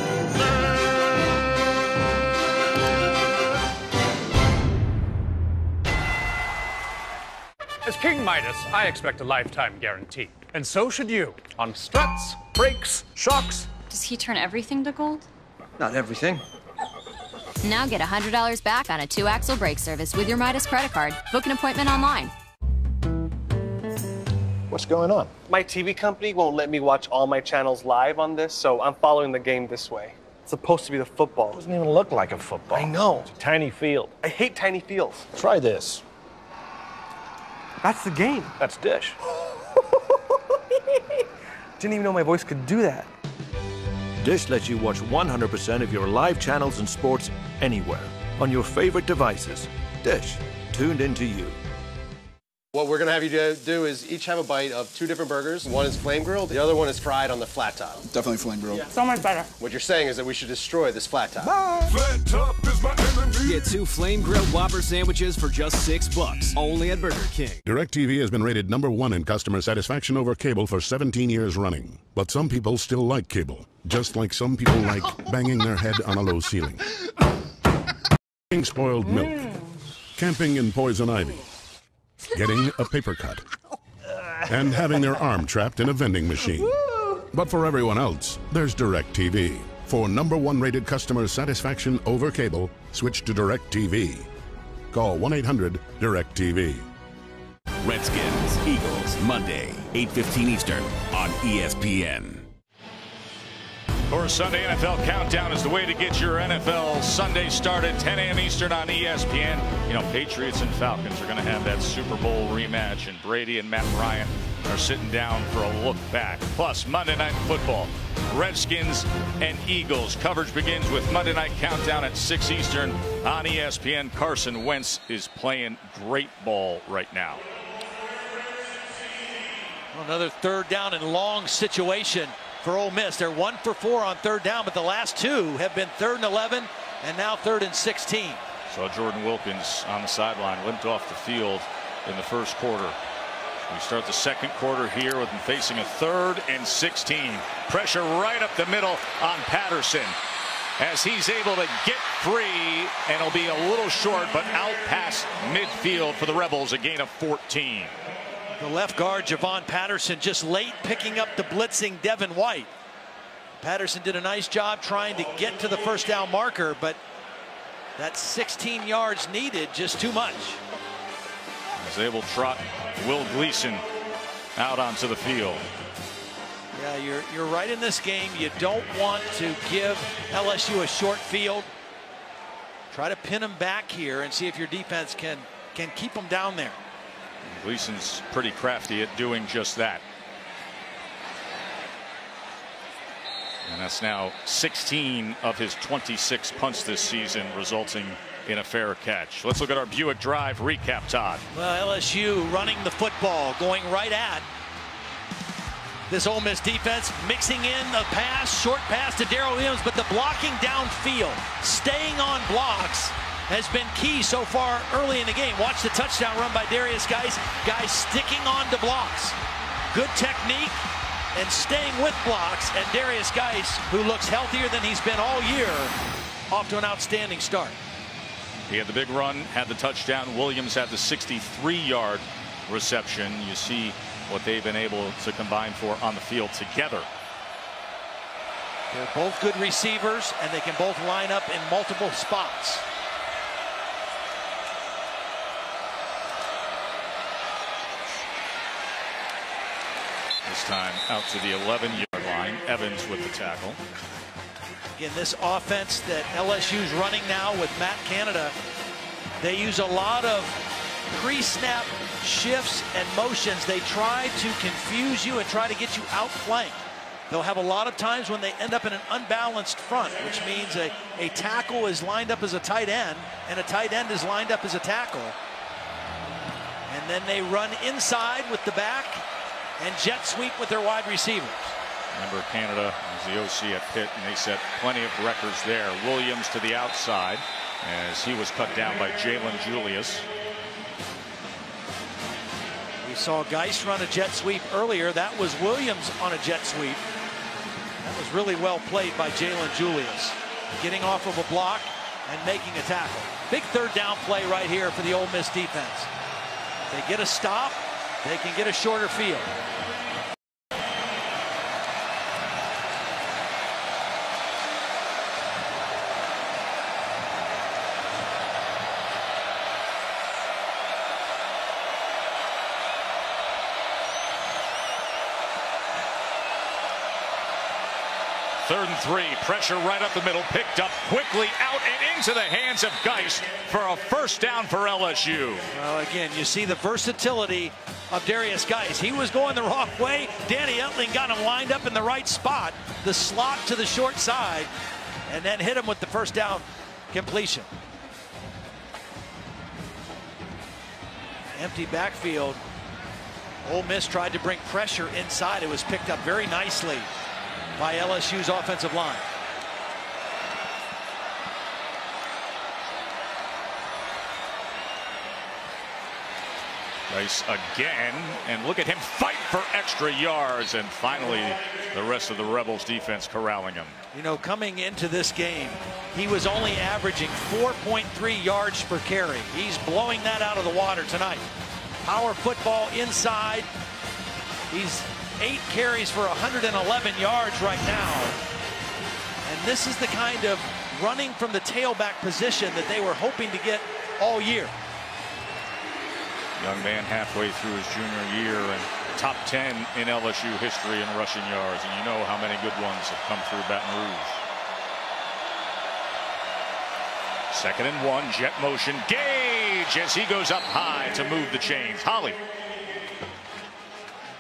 As King Midas, I expect a lifetime guarantee. And so should you. On struts, brakes, shocks. Does he turn everything to gold? Not everything. Now get $100 back on a 2-axle brake service with your Midas credit card. Book an appointment online. What's going on? My TV company won't let me watch all my channels live on this, so I'm following the game this way. It's supposed to be the football. It doesn't even look like a football. I know. It's a tiny field. I hate tiny fields. Try this. That's the game. That's Dish. Didn't even know my voice could do that. Dish lets you watch 100% of your live channels and sports anywhere on your favorite devices. Dish, tuned into you. What we're gonna have you do is each have a bite of 2 different burgers. One is flame grilled, the other one is fried on the flat top. Definitely flame grilled. So much better. What you're saying is that we should destroy this flat top. Flat top is my enemy. Get 2 flame grilled Whopper sandwiches for just $6, only at Burger King. DirecTV has been rated #1 in customer satisfaction over cable for 17 years running. But some people still like cable, just like some people like banging their head on a low ceiling. Eating spoiled milk, camping in poison ivy, getting a paper cut, and having their arm trapped in a vending machine. But for everyone else, there's DirecTV. For #1 rated customer satisfaction over cable, switch to DirecTV. Call 1-800-DirecTV. Redskins, Eagles, Monday, 8:15 Eastern on ESPN. Of course, Sunday NFL Countdown is the way to get your NFL Sunday started, 10 a.m. Eastern on ESPN. You know, Patriots and Falcons are going to have that Super Bowl rematch, and Brady and Matt Ryan are sitting down for a look back. Plus, Monday Night Football, Redskins and Eagles. Coverage begins with Monday Night Countdown at 6 Eastern on ESPN. Carson Wentz is playing great ball right now. Another 3rd down and long situation for Ole Miss. They're 1 for 4 on 3rd down, but the last 2 have been 3rd and 11 and now 3rd and 16. Saw Jordan Wilkins on the sideline, limped off the field in the first quarter. We start the second quarter here with him facing a 3rd and 16. Pressure right up the middle on Patterson as he's able to get free, and he'll be a little short, but out past midfield for the Rebels, a gain of 14. The left guard, Javon Patterson, just late picking up the blitzing Devin White. Patterson did a nice job trying to get to the first down marker, but that 16 yards needed, just too much. As they will trot Will Gleason out onto the field. Yeah, you're right in this game. You don't want to give LSU a short field. Try to pin them back here and see if your defense can keep them down there. Gleason's pretty crafty at doing just that. And that's now 16 of his 26 punts this season, resulting in a fair catch. Let's look at our Buick Drive recap, Todd. Well, LSU running the football, going right at this Ole Miss defense, mixing in a pass, short pass to Darrell Williams, but the blocking downfield, staying on blocks, has been key so far early in the game. Watch the touchdown run by Darius Geis. Guys sticking on to blocks. Good technique and staying with blocks. And Darius Geis, who looks healthier than he's been all year, off to an outstanding start. He had the big run, had the touchdown. Williams had the 63-yard reception. You see what they've been able to combine for on the field together. They're both good receivers, and they can both line up in multiple spots. This time out to the 11-yard line. Evans with the tackle. Again, this offense that LSU's running now with Matt Canada, they use a lot of pre-snap shifts and motions. They try to confuse you and try to get you outflanked. They'll have a lot of times when they end up in an unbalanced front, which means a tackle is lined up as a tight end and a tight end is lined up as a tackle. And then they run inside with the back and jet sweep with their wide receivers. Remember, Canada was the OC at Pitt, and they set plenty of records there. Williams to the outside as he was cut down by Jalen Julius. We saw Geis run a jet sweep earlier. That was Williams on a jet sweep. That was really well played by Jalen Julius, getting off of a block and making a tackle. Big third down play right here for the Ole Miss defense. They get a stop, they can get a shorter field. Third and 3, pressure right up the middle, picked up quickly out and into the hands of Geis for a first down for LSU. Well, again, you see the versatility of Darius Geis. He was going the wrong way. Danny Etling got him lined up in the right spot, the slot to the short side, and then hit him with the first down completion. Empty backfield. Ole Miss tried to bring pressure inside. It was picked up very nicely by LSU's offensive line. Geis again, and look at him fight for extra yards, and finally the rest of the Rebels defense corralling him. You know, coming into this game, he was only averaging 4.3 yards per carry. He's blowing that out of the water tonight. Power football inside. He's 8 carries for 111 yards right now. And this is the kind of running from the tailback position that they were hoping to get all year. Young man halfway through his junior year and top 10 in LSU history in rushing yards. And you know how many good ones have come through Baton Rouge. 2nd and 1, jet motion. Gage as he goes up high to move the chains. Holly.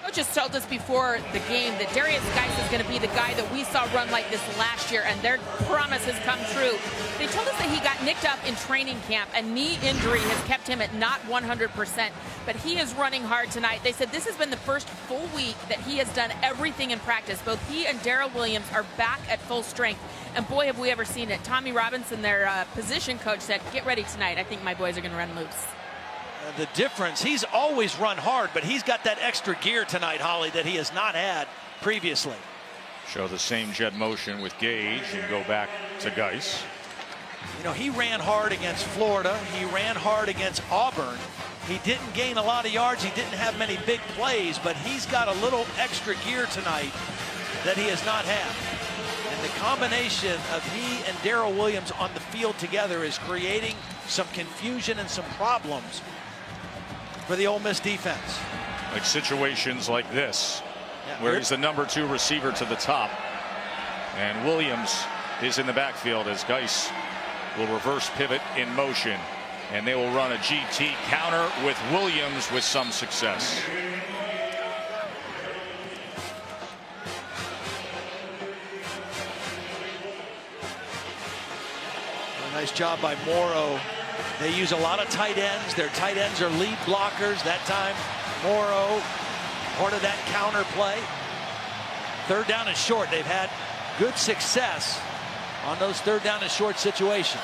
Coaches told us before the game that Darius Geis is going to be the guy that we saw run like this last year, and their promise has come true. They told us that he got nicked up in training camp. A knee injury has kept him at not 100%, but he is running hard tonight. They said this has been the first full week that he has done everything in practice. Both he and Darrell Williams are back at full strength, and boy, have we ever seen it. Tommy Robinson, their position coach, said, "Get ready tonight. I think my boys are going to run loose." The difference, he's always run hard, but he's got that extra gear tonight, Holly, that he has not had previously. Show the same jet motion with Gage and go back to Geis. You know, he ran hard against Florida. He ran hard against Auburn. He didn't gain a lot of yards. He didn't have many big plays, but he's got a little extra gear tonight that he has not had. And the combination of he and Darrell Williams on the field together is creating some confusion and some problems for the Ole Miss defense. Like situations like this, where he's the number 2 receiver to the top, and Williams is in the backfield as Geis will reverse pivot in motion, and they will run a GT counter with Williams with some success. Nice job by Morrow. They use a lot of tight ends. Their tight ends are lead blockers. That time, Morrow, part of that counter play. Third down and short. They've had good success on those third down and short situations.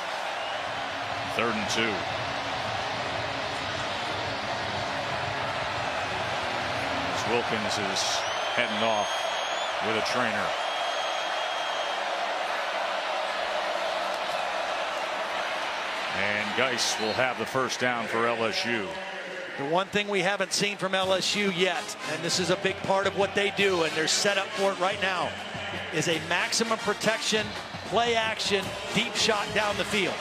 3rd and 2. As Wilkins is heading off with a trainer. And Geis will have the first down for LSU. The one thing we haven't seen from LSU yet, and this is a big part of what they do, and they're set up for it right now, is a maximum protection, play action, deep shot down the field.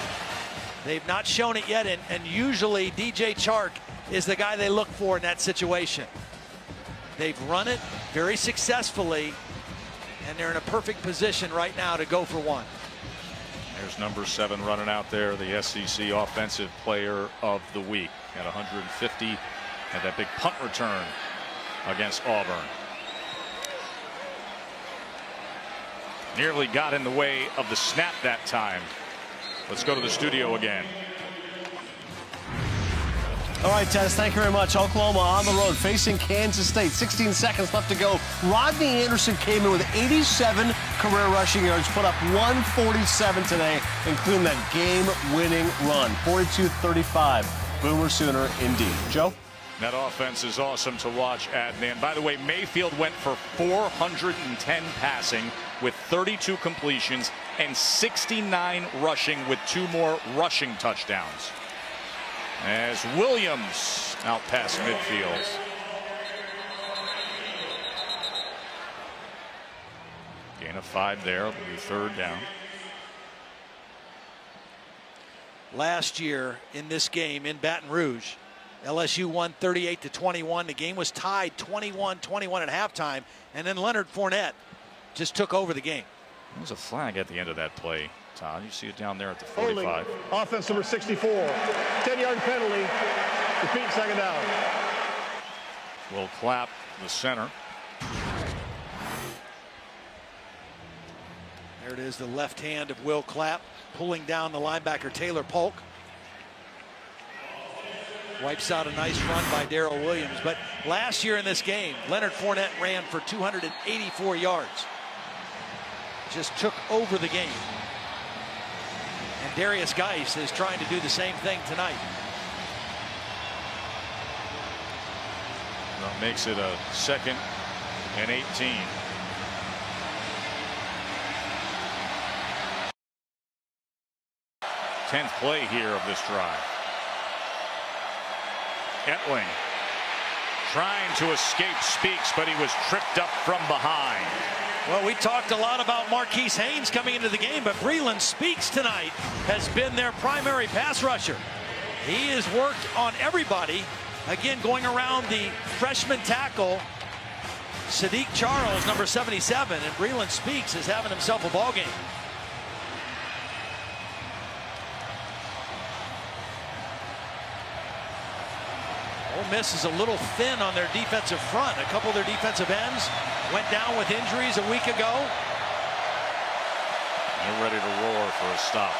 They've not shown it yet, and usually DJ Chark is the guy they look for in that situation. They've run it very successfully, and they're in a perfect position right now to go for one. There's number 7 running out there, the SEC Offensive Player of the Week at 150, and that big punt return against Auburn. Nearly got in the way of the snap that time. Let's go to the studio again. All right, Tess, thank you very much. Oklahoma on the road facing Kansas State. 16 seconds left to go. Rodney Anderson came in with 87 career rushing yards, put up 147 today, including that game-winning run. 42-35. Boomer Sooner indeed. Joe? That offense is awesome to watch, Adnan. By the way, Mayfield went for 410 passing with 32 completions and 69 rushing with 2 more rushing touchdowns. As Williams out past midfield. Gain of 5 there. It'll be 3rd down. Last year in this game in Baton Rouge, LSU won 38-21. The game was tied 21-21 at halftime, and then Leonard Fournette just took over the game. There was a flag at the end of that play, Todd. You see it down there at the 45. Holding, offense number 64. 10-yard penalty. Repeat, 2nd down. Will Clapp, the center. There it is, the left hand of Will Clapp pulling down the linebacker Taylor Polk. Wipes out a nice run by Darrell Williams. But last year in this game, Leonard Fournette ran for 284 yards. Just took over the game. And Darius Geis is trying to do the same thing tonight. That makes it a 2nd and 18. Tenth play here of this drive. Etling trying to escape Speaks, but he was tripped up from behind. Well, we talked a lot about Marquise Haynes coming into the game, but Breland Speaks tonight has been their primary pass rusher. He has worked on everybody. Again, going around the freshman tackle, Sadiq Charles, number 77, and Breland Speaks is having himself a ball game. Ole Miss is a little thin on their defensive front. A couple of their defensive ends went down with injuries a week ago. They're ready to roar for a stop.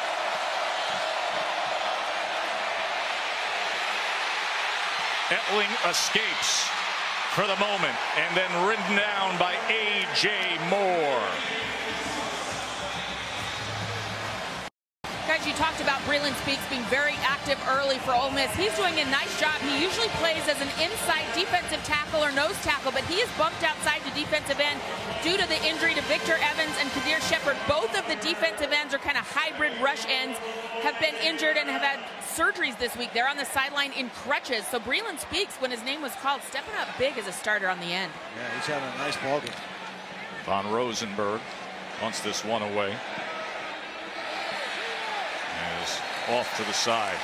Etling escapes for the moment and then ridden down by A.J. Moore. Guys, you talked about Breland Speaks being very active early for Ole Miss. He's doing a nice job. He usually plays as an inside defensive tackle or nose tackle, but he is bumped outside the defensive end due to the injury to Victor Evans and Kadir Shepard. Both of the defensive ends are kind of hybrid rush ends, have been injured and have had surgeries this week. They're on the sideline in crutches. So Breland Speaks, when his name was called, stepping up big as a starter on the end. Yeah, he's having a nice ball game. Von Rosenberg wants this one away. Off to the side.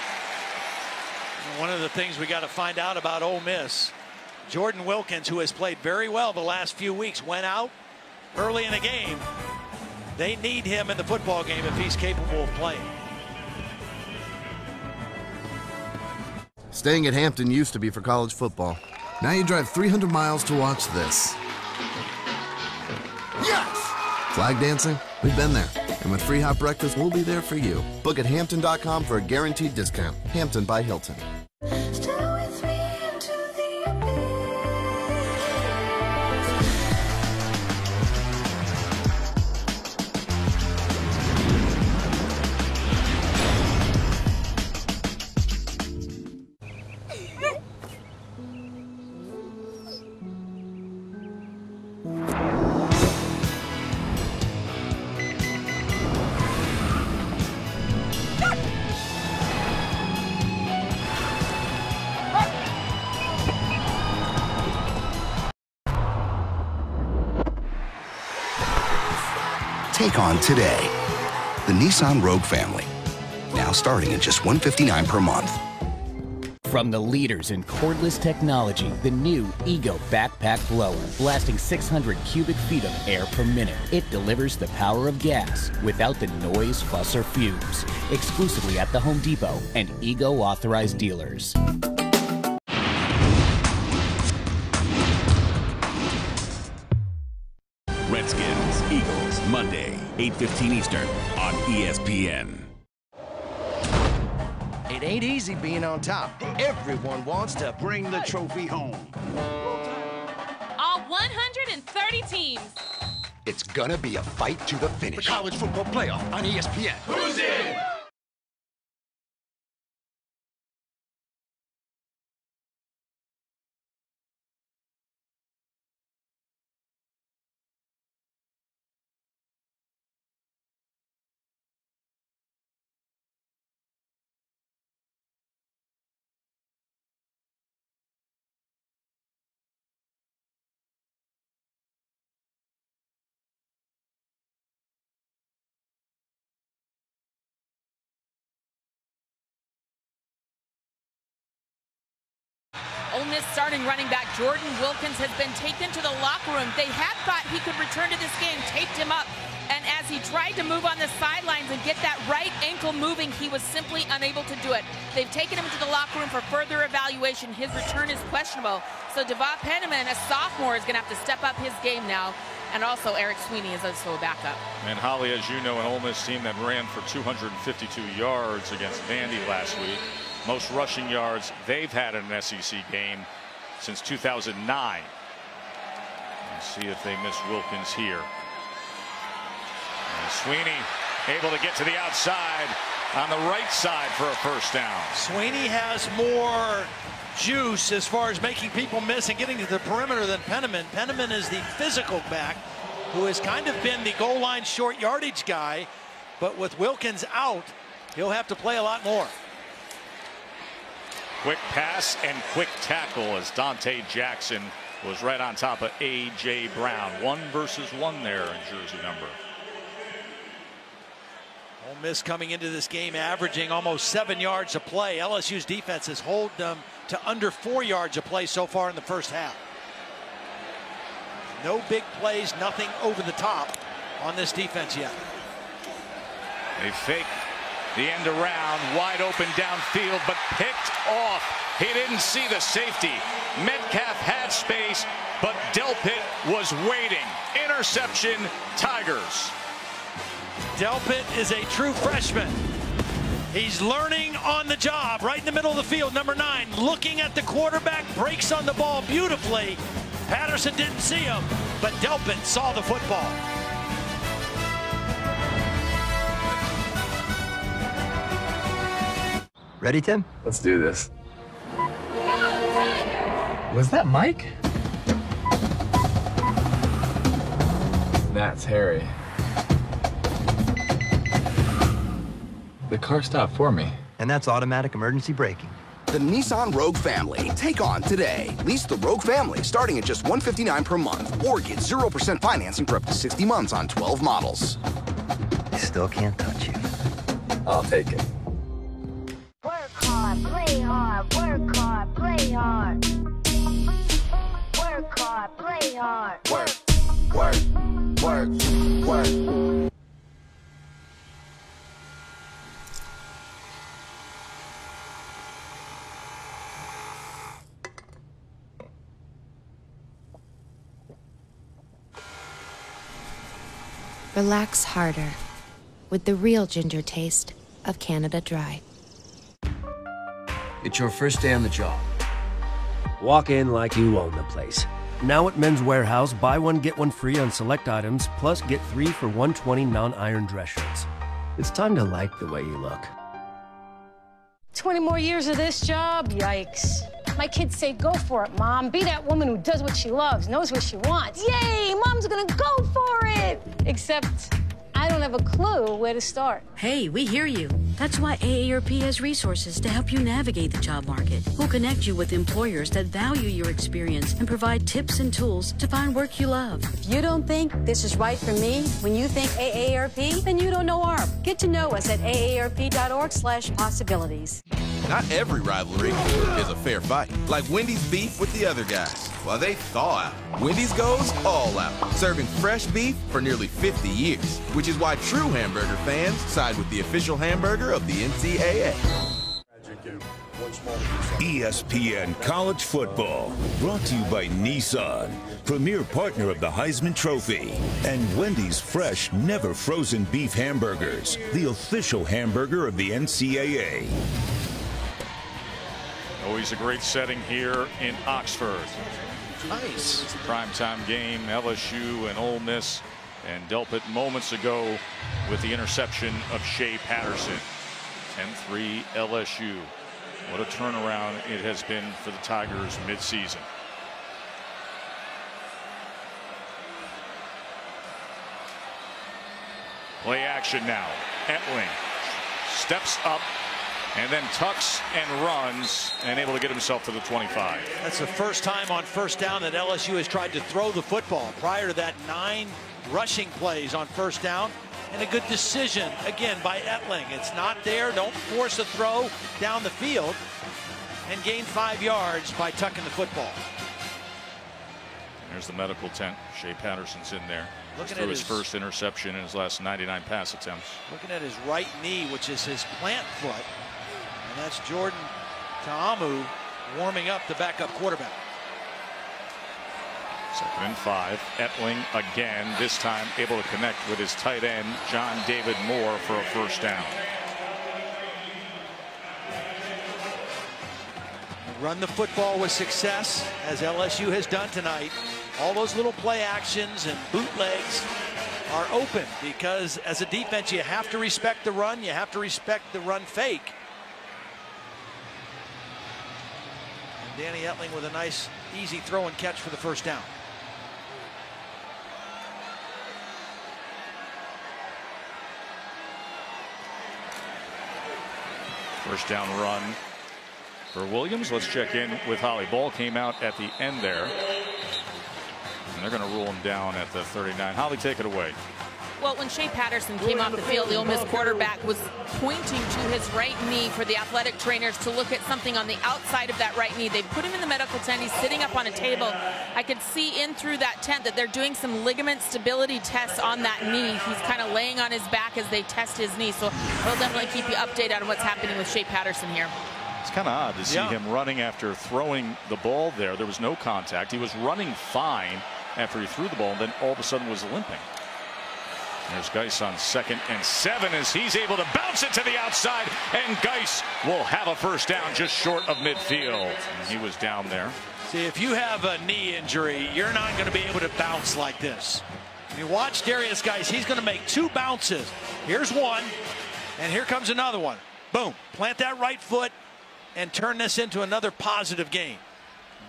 One of the things we got to find out about Ole Miss, Jordan Wilkins, who has played very well the last few weeks, went out early in the game. They need him in the football game if he's capable of playing. Staying at Hampton used to be for college football. Now you drive 300 miles to watch this. Yes! Flag dancing? We've been there. And with free hot breakfast, we'll be there for you. Book at Hampton.com for a guaranteed discount. Hampton by Hilton. Take on today the Nissan Rogue family. Now starting at just $159 per month. From the leaders in cordless technology, the new Ego Backpack Blower, blasting 600 cubic feet of air per minute. It delivers the power of gas without the noise, fuss, or fumes. Exclusively at the Home Depot and Ego authorized dealers. Redskins, Eagles, Monday, 8:15 Eastern on ESPN. It ain't easy being on top. Everyone wants to bring the trophy home. All 130 teams. It's gonna be a fight to the finish. The college football playoff on ESPN. Who's in? Ole Miss starting running back Jordan Wilkins has been taken to the locker room. They had thought he could return to this game, taped him up, and as he tried to move on the sidelines and get that right ankle moving, he was simply unable to do it. They've taken him to the locker room for further evaluation. His return is questionable. So Devon Penniman, a sophomore, is going to have to step up his game now. And also Eric Sweeney is also a backup. And Holly, as you know, an Ole Miss team that ran for 252 yards against Vandy last week. Most rushing yards they've had in an SEC game since 2009. Let's see if they miss Wilkins here. And Sweeney able to get to the outside on the right side for a first down. Sweeney has more juice as far as making people miss and getting to the perimeter than Penniman. Penniman is the physical back who has kind of been the goal line short yardage guy, but with Wilkins out, he'll have to play a lot more. Quick pass and quick tackle as Dante Jackson was right on top of A.J. Brown. 1 versus 1 there in jersey number. Ole Miss coming into this game averaging almost 7 yards a play. LSU's defense has held them to under 4 yards a play so far in the first half. No big plays, nothing over the top on this defense yet. They fake the end around, wide open downfield, but picked off. He didn't see the safety. Metcalf had space, but Delpit was waiting. Interception, Tigers. Delpit is a true freshman. He's learning on the job, right in the middle of the field. Number 9, looking at the quarterback, breaks on the ball beautifully. Patterson didn't see him, but Delpit saw the football. Ready, Tim? Let's do this. Was that Mike? That's Harry. The car stopped for me. And that's automatic emergency braking. The Nissan Rogue family. Take on today. Lease the Rogue family starting at just $159 per month or get 0% financing for up to 60 months on 12 models. I still can't touch you. I'll take it. Work hard, play hard, work hard, play hard. Work hard, play hard. Work, work, work, work. Relax harder with the real ginger taste of Canada Dry. It's your first day on the job. Walk in like you own the place. Now at Men's Warehouse, buy one, get one free on select items, plus get 3 for $120 non-iron dress shirts. It's time to like the way you look. 20 more years of this job? Yikes. My kids say, go for it, Mom. Be that woman who does what she loves, knows what she wants. Yay, Mom's gonna go for it! Except I don't have a clue where to start. Hey, we hear you. That's why AARP has resources to help you navigate the job market. We'll connect you with employers that value your experience and provide tips and tools to find work you love. If you don't think this is right for me when you think AARP, then you don't know ARP. Get to know us at aarp.org/possibilities. Not every rivalry is a fair fight. Like Wendy's beef with the other guys. While they thaw out, Wendy's goes all out, serving fresh beef for nearly 50 years, which is why true hamburger fans side with the official hamburger of the NCAA. ESPN College Football, brought to you by Nissan, premier partner of the Heisman Trophy, and Wendy's fresh, never frozen beef hamburgers, the official hamburger of the NCAA. Always a great setting here in Oxford. Nice. It's a primetime game, LSU and Ole Miss, and Delpit moments ago with the interception of Shea Patterson. 10-3 LSU. What a turnaround it has been for the Tigers midseason. Play action now. Etling steps up and then tucks and runs and able to get himself to the 25. That's the first time on first down that LSU has tried to throw the football. Prior to that, 9 rushing plays on first down, and a good decision again by Etling. It's not there. Don't force a throw down the field, and gain 5 yards by tucking the football. There's the medical tent. Shea Patterson's in there. Looking threw at his first interception in his last 99 pass attempts. Looking at his right knee, which is his plant foot. And that's Jordan Ta'amu warming up the backup quarterback. 2nd and 5. Etling again, this time able to connect with his tight end, John David Moore, for a first down. Run the football with success, as LSU has done tonight. All those little play actions and bootlegs are open because as a defense you have to respect the run, you have to respect the run fake. And Danny Etling with a nice easy throw and catch for the first down. First down run for Williams. Let's check in with Holly. Ball came out at the end there. And they're going to rule him down at the 39. Holly, take it away. Well, when Shea Patterson came off the field, the Ole Miss quarterback was pointing to his right knee for the athletic trainers to look at something on the outside of that right knee. They put him in the medical tent. He's sitting up on a table. I could see in through that tent that they're doing some ligament stability tests on that knee. He's kind of laying on his back as they test his knee. So we'll definitely keep you updated on what's happening with Shea Patterson here. It's kind of odd to see him running after throwing the ball there. There was no contact. He was running fine after he threw the ball, and then all of a sudden was limping. There's Geis on 2nd and 7 as he's able to bounce it to the outside, and Geis will have a first down just short of midfield. And he was down there. See, if you have a knee injury, you're not going to be able to bounce like this. You watch Darius Geis, he's going to make 2 bounces. Here's one, and here comes another one. Boom, plant that right foot and turn this into another positive gain.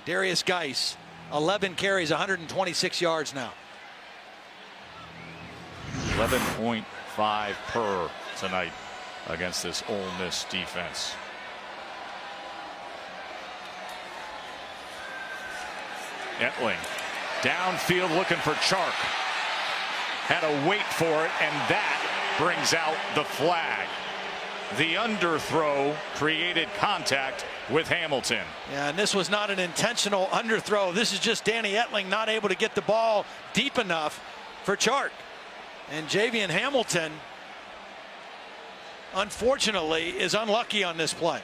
Darius Geis, 11 carries, 126 yards now. 11.5 per tonight against this Ole Miss defense. Etling downfield looking for Chark. Had to wait for it, and that brings out the flag. The underthrow created contact with Hamilton. Yeah, and this was not an intentional underthrow. This is just Danny Etling not able to get the ball deep enough for Chark. And Javian Hamilton, unfortunately, is unlucky on this play.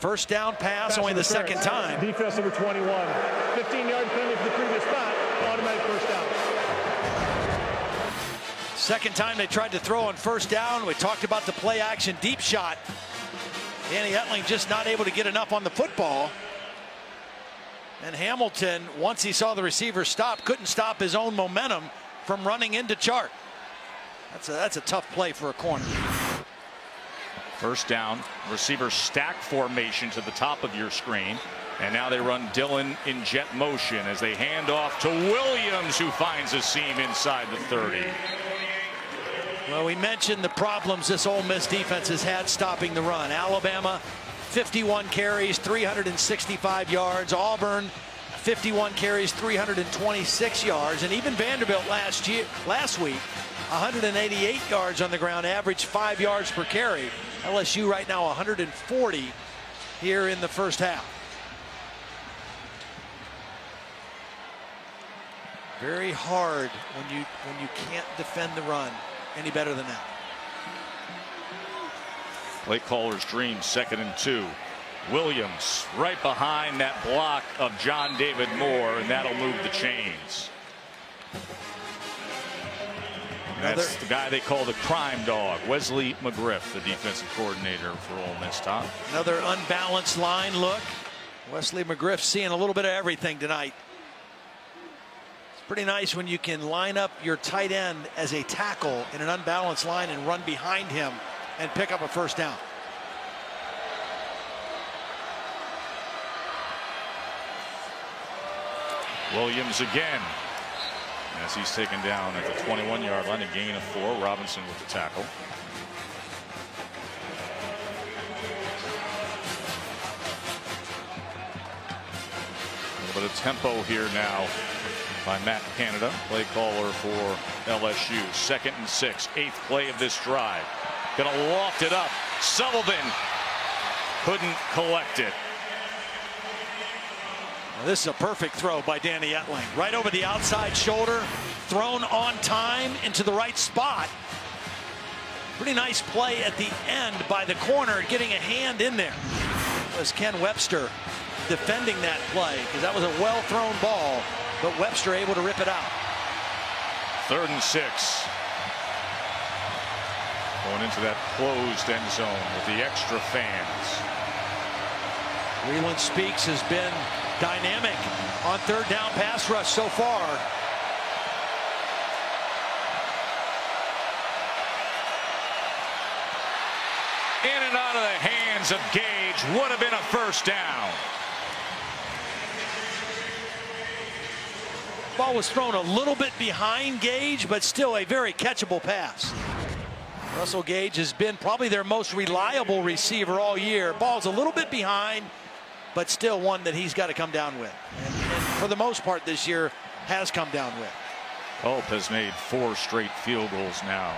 First down pass, only the second time. Defense number 21. 15-yard penalty for the previous spot. Automatic first down. Second time they tried to throw on first down. We talked about the play action deep shot. Danny Etling just not able to get enough on the football. And Hamilton, once he saw the receiver stop, couldn't stop his own momentum from running into Chart. That's a tough play for a corner. First down, receiver stack formation to the top of your screen. And now they run Dillon in jet motion as they hand off to Williams, who finds a seam inside the 30. Well, we mentioned the problems this Ole Miss defense has had stopping the run. Alabama, 51 carries, 365 yards. Auburn, 51 carries, 326 yards. And even Vanderbilt last week, 188 yards on the ground, average 5 yards per carry. LSU right now 140 here in the first half. Very hard when you can't defend the run any better than that. Play caller's dream, 2nd and 2. Williams right behind that block of John David Moore, and that'll move the chains. That's the guy they call the crime dog, Wesley McGriff, the defensive coordinator for Ole Miss. Tom. Another unbalanced line look. Wesley McGriff seeing a little bit of everything tonight. Pretty nice when you can line up your tight end as a tackle in an unbalanced line and run behind him and pick up a first down. Williams again as he's taken down at the 21-yard line, a gain of 4. Robinson with the tackle. A little bit of tempo here now by Matt Canada, play caller for LSU. 2nd and 6, 8th play of this drive. Gonna loft it up. Sullivan couldn't collect it. Well, this is a perfect throw by Danny Etling. Right over the outside shoulder, thrown on time into the right spot. Pretty nice play at the end by the corner, getting a hand in there. It was Ken Webster defending that play because that was a well-thrown ball. But Webster able to rip it out. 3rd and 6. Going into that closed end zone with the extra fans. Reland Speaks has been dynamic on 3rd down pass rush so far. In and out of the hands of Gage. Would have been a first down. Ball was thrown a little bit behind Gage, but still a very catchable pass. Russell Gage has been probably their most reliable receiver all year. Ball's a little bit behind, but still one that he's got to come down with. And for the most part this year has come down with. Culp has made 4 straight field goals now.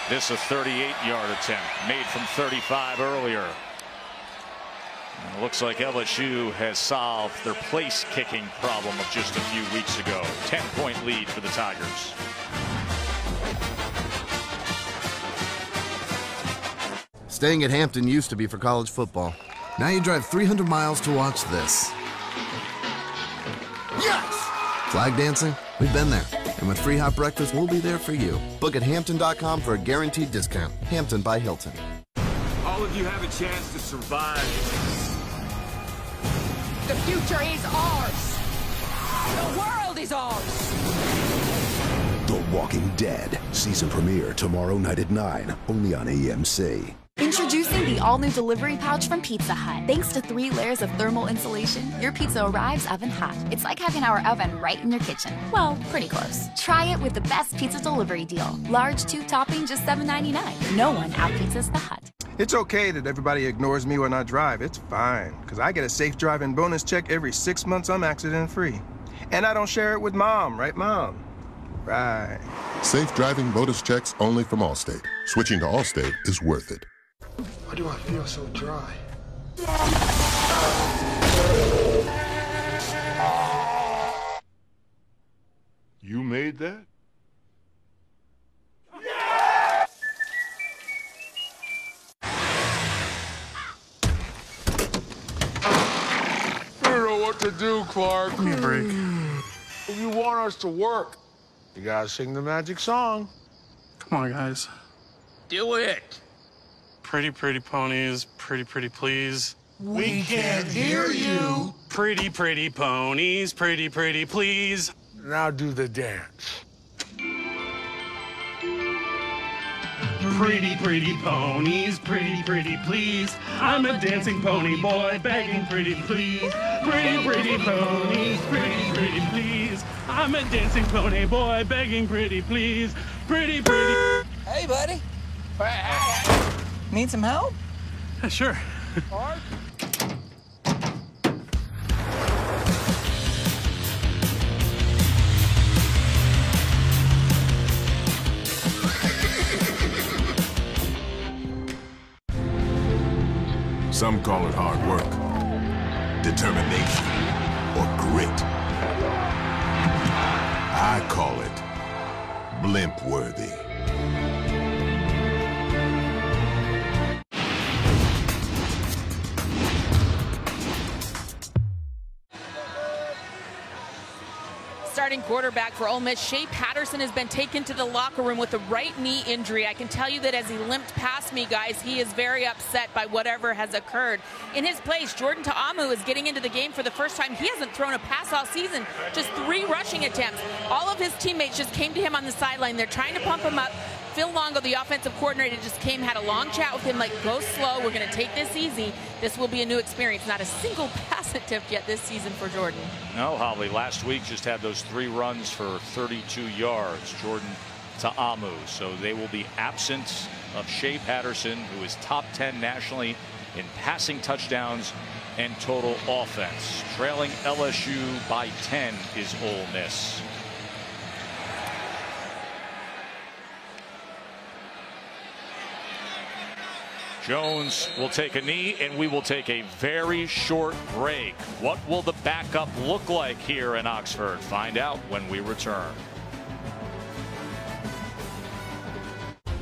This a 38-yard attempt made from 35 earlier. And it looks like LSU has solved their place kicking problem of just a few weeks ago. 10-point lead for the Tigers. Staying at Hampton used to be for college football. Now you drive 300 miles to watch this. Yes! Flag dancing? We've been there. And with free hot breakfast, we'll be there for you. Book at Hampton.com for a guaranteed discount. Hampton by Hilton. All of you have a chance to survive. The future is ours. The world is ours. The Walking Dead. Season premiere tomorrow night at 9, only on AMC. Introducing the all-new delivery pouch from Pizza Hut. Thanks to 3 layers of thermal insulation, your pizza arrives oven hot. It's like having our oven right in your kitchen. Well, pretty close. Try it with the best pizza delivery deal. Large 2 topping, just $7.99. No one out-pizzas the Hut. It's okay that everybody ignores me when I drive. It's fine, because I get a safe driving bonus check every 6 months I'm accident-free. And I don't share it with Mom, right, Mom? Right. Safe driving bonus checks only from Allstate. Switching to Allstate is worth it. Why do I feel so dry? You made that? I don't know what to do, Clark. Give me a break. You want us to work. You gotta sing the magic song. Come on, guys. Do it. Pretty, pretty ponies, pretty, pretty please. We can't hear you. Pretty, pretty ponies, pretty, pretty please. Now do the dance. Pretty, pretty ponies, pretty, pretty please. I'm a dancing pony boy, begging pretty please. Pretty, pretty ponies, pretty, pretty please. I'm a dancing pony boy, begging pretty please. Pretty, pretty. Hey, buddy. Need some help? Sure. Some call it hard work, determination, or grit. I call it blimp-worthy. Starting quarterback for Ole Miss, Shea Patterson has been taken to the locker room with a right knee injury. I can tell you that as he limped past me, guys, he is very upset by whatever has occurred. In his place, Jordan Ta'amu is getting into the game for the first time. He hasn't thrown a pass all season, just 3 rushing attempts. All of his teammates just came to him on the sideline. They're trying to pump him up. Phil Longo, the offensive coordinator, just came, had a long chat with him, like, go slow. We're going to take this easy. This will be a new experience. Not a single pass attempt yet this season for Jordan. No, Holly, last week just had those 3 runs for 32 yards. Jordan Ta'amu. So they will be absent of Shea Patterson, who is top 10 nationally in passing touchdowns and total offense. Trailing LSU by 10 is Ole Miss. Jones will take a knee, and we will take a very short break. What will the backup look like here in Oxford? Find out when we return.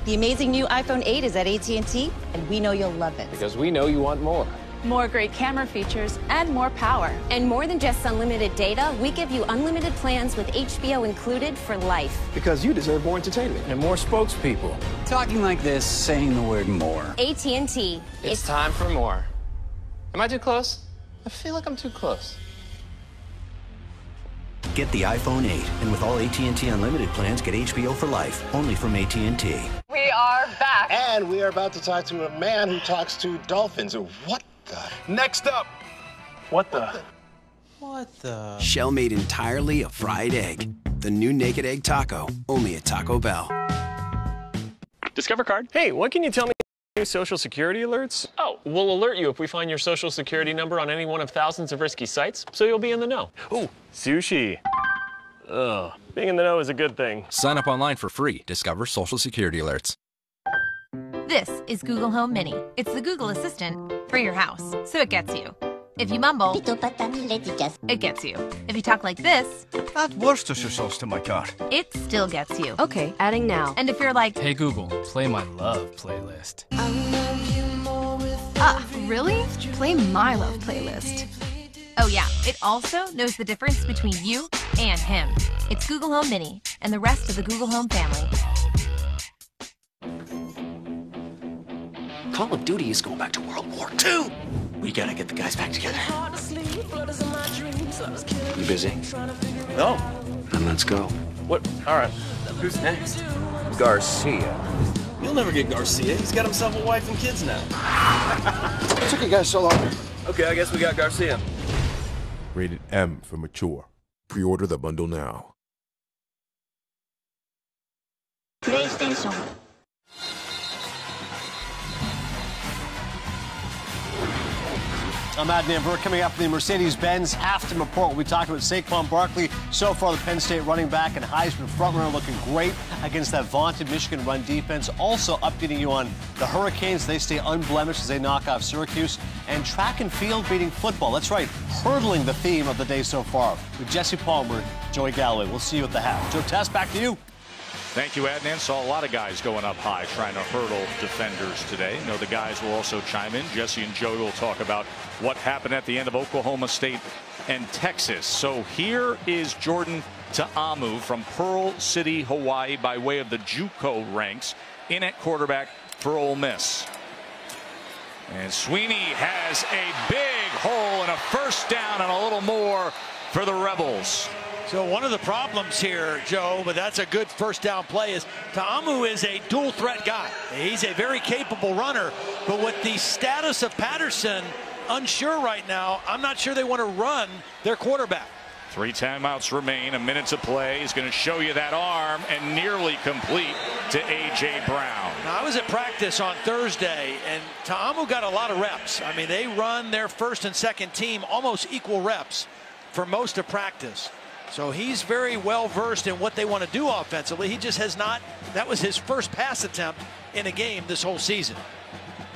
The amazing new iPhone 8 is at AT&T, and we know you'll love it. Because we know you want more. More great camera features and more power. And more than just unlimited data, we give you unlimited plans with HBO included for life. Because you deserve more entertainment. And more spokespeople. Talking like this, saying the word more. AT&T. It's time for more. Am I too close? I feel like I'm too close. Get the iPhone 8, and with all AT&T Unlimited plans, get HBO for life, only from AT&T. We are back. And we are about to talk to a man who talks to dolphins. What the? Next up. What the? What the? Shell made entirely of fried egg. The new Naked Egg Taco, only at Taco Bell. Discover card. Hey, what can you tell me about Social Security alerts? Oh, we'll alert you if we find your Social Security number on any one of thousands of risky sites, so you'll be in the know. Ooh, sushi. Ugh, being in the know is a good thing. Sign up online for free. Discover Social Security alerts. This is Google Home Mini. It's the Google Assistant for your house, so it gets you. If you mumble, it gets you. If you talk like this, add Worcestershire sauce to my car. It still gets you. Okay, adding now. And if you're like, hey Google, play my love playlist. Really? Play my love playlist. Oh yeah, it also knows the difference between you and him. It's Google Home Mini and the rest of the Google Home family. Call of Duty is going back to World War II. We gotta get the guys back together. You busy? No. Then let's go. What? All right. Who's next? Garcia. You'll never get Garcia. He's got himself a wife and kids now. It took you guys so long. Okay, I guess we got Garcia. Rated M for mature. Pre-order the bundle now. PlayStation. I'm Adnan Burke. Coming up, the Mercedes-Benz halftime report. We'll be talking about Saquon Barkley. So far, the Penn State running back and Heisman frontrunner looking great against that vaunted Michigan run defense. Also updating you on the Hurricanes. They stay unblemished as they knock off Syracuse. And track and field beating football. That's right, hurdling the theme of the day so far. With Jesse Palmer, Joey Galloway. We'll see you at the half. Joe Tess, back to you. Thank you, Adnan. Saw a lot of guys going up high trying to hurdle defenders today. I know the guys will also chime in. Jesse and Joe will talk about what happened at the end of Oklahoma State and Texas. So here is Jordan Ta'amu from Pearl City, Hawaii, by way of the JUCO ranks, in at quarterback for Ole Miss. And Sweeney has a big hole and a first down and a little more for the Rebels. So one of the problems here, Joe, but that's a good first down play, is Ta'amu is a dual threat guy. He's a very capable runner, but with the status of Patterson unsure right now, I'm not sure they want to run their quarterback. 3 timeouts remain, a minute to play. He's going to show you that arm, and nearly complete to A.J. Brown. Now, I was at practice on Thursday, and Ta'amu got a lot of reps. I mean, they run their first and second team almost equal reps for most of practice. So he's very well versed in what they want to do offensively. He just has not. That was his first pass attempt in a game this whole season.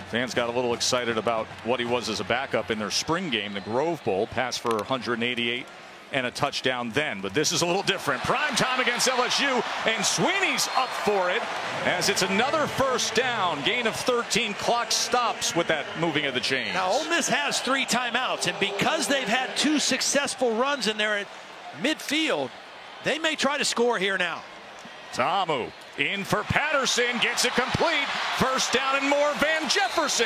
Fans got a little excited about what he was as a backup in their spring game, the Grove Bowl, passed for 188 and a touchdown then. But this is a little different. Prime time against LSU, and Sweeney's up for it as it's another first down. Gain of 13. Clock stops with that moving of the chains. Now, Ole Miss has 3 timeouts, and because they've had 2 successful runs in there at midfield, they may try to score here now. Ta'amu in for Patterson, gets it complete. First down and more. Van Jefferson.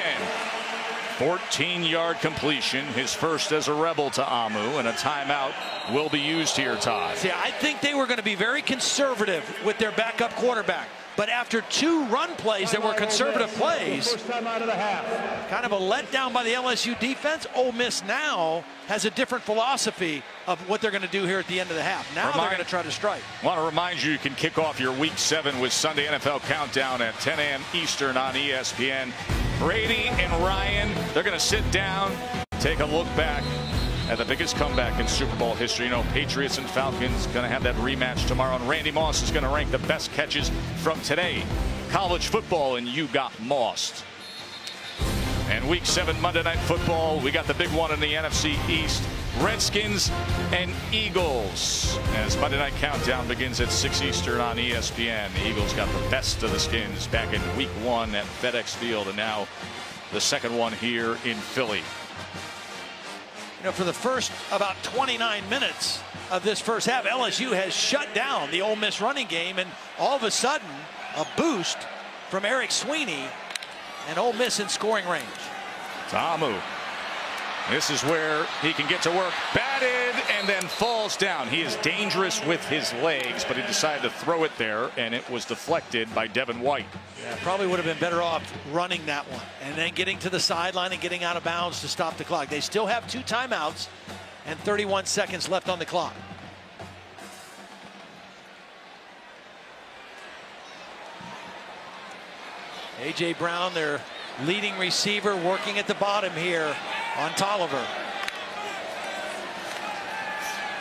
14-yard completion, his first as a Rebel. Ta'amu, and a timeout will be used here, Todd. See, I think they were going to be very conservative with their backup quarterback. But after 2 run plays that were conservative plays, first time out of the half. Kind of a letdown by the LSU defense. Ole Miss now has a different philosophy of what they're going to do here at the end of the half. Now they're going to try to strike. I want to remind you, you can kick off your Week 7 with Sunday NFL Countdown at 10 a.m. Eastern on ESPN. Brady and Ryan, they're going to sit down, take a look back at the biggest comeback in Super Bowl history. You know, Patriots and Falcons going to have that rematch tomorrow, and Randy Moss is going to rank the best catches from today. College football, and you got mossed. And Week 7 Monday Night Football, we got the big one in the NFC East. Redskins and Eagles. As Monday Night Countdown begins at 6 Eastern on ESPN. The Eagles got the best of the Skins back in Week 1 at FedEx Field, and now the second one here in Philly. You know, for the first about 29 minutes of this first half, LSU has shut down the Ole Miss running game, and all of a sudden, a boost from Eric Sweeney, and Ole Miss in scoring range. Ta'amu. This is where he can get to work. Batted and then falls down. He is dangerous with his legs, but he decided to throw it there, and it was deflected by Devin White. Yeah, probably would have been better off running that one and then getting to the sideline and getting out of bounds to stop the clock. They still have 2 timeouts and 31 seconds left on the clock. A.J. Brown, their leading receiver, working at the bottom here on Tolliver.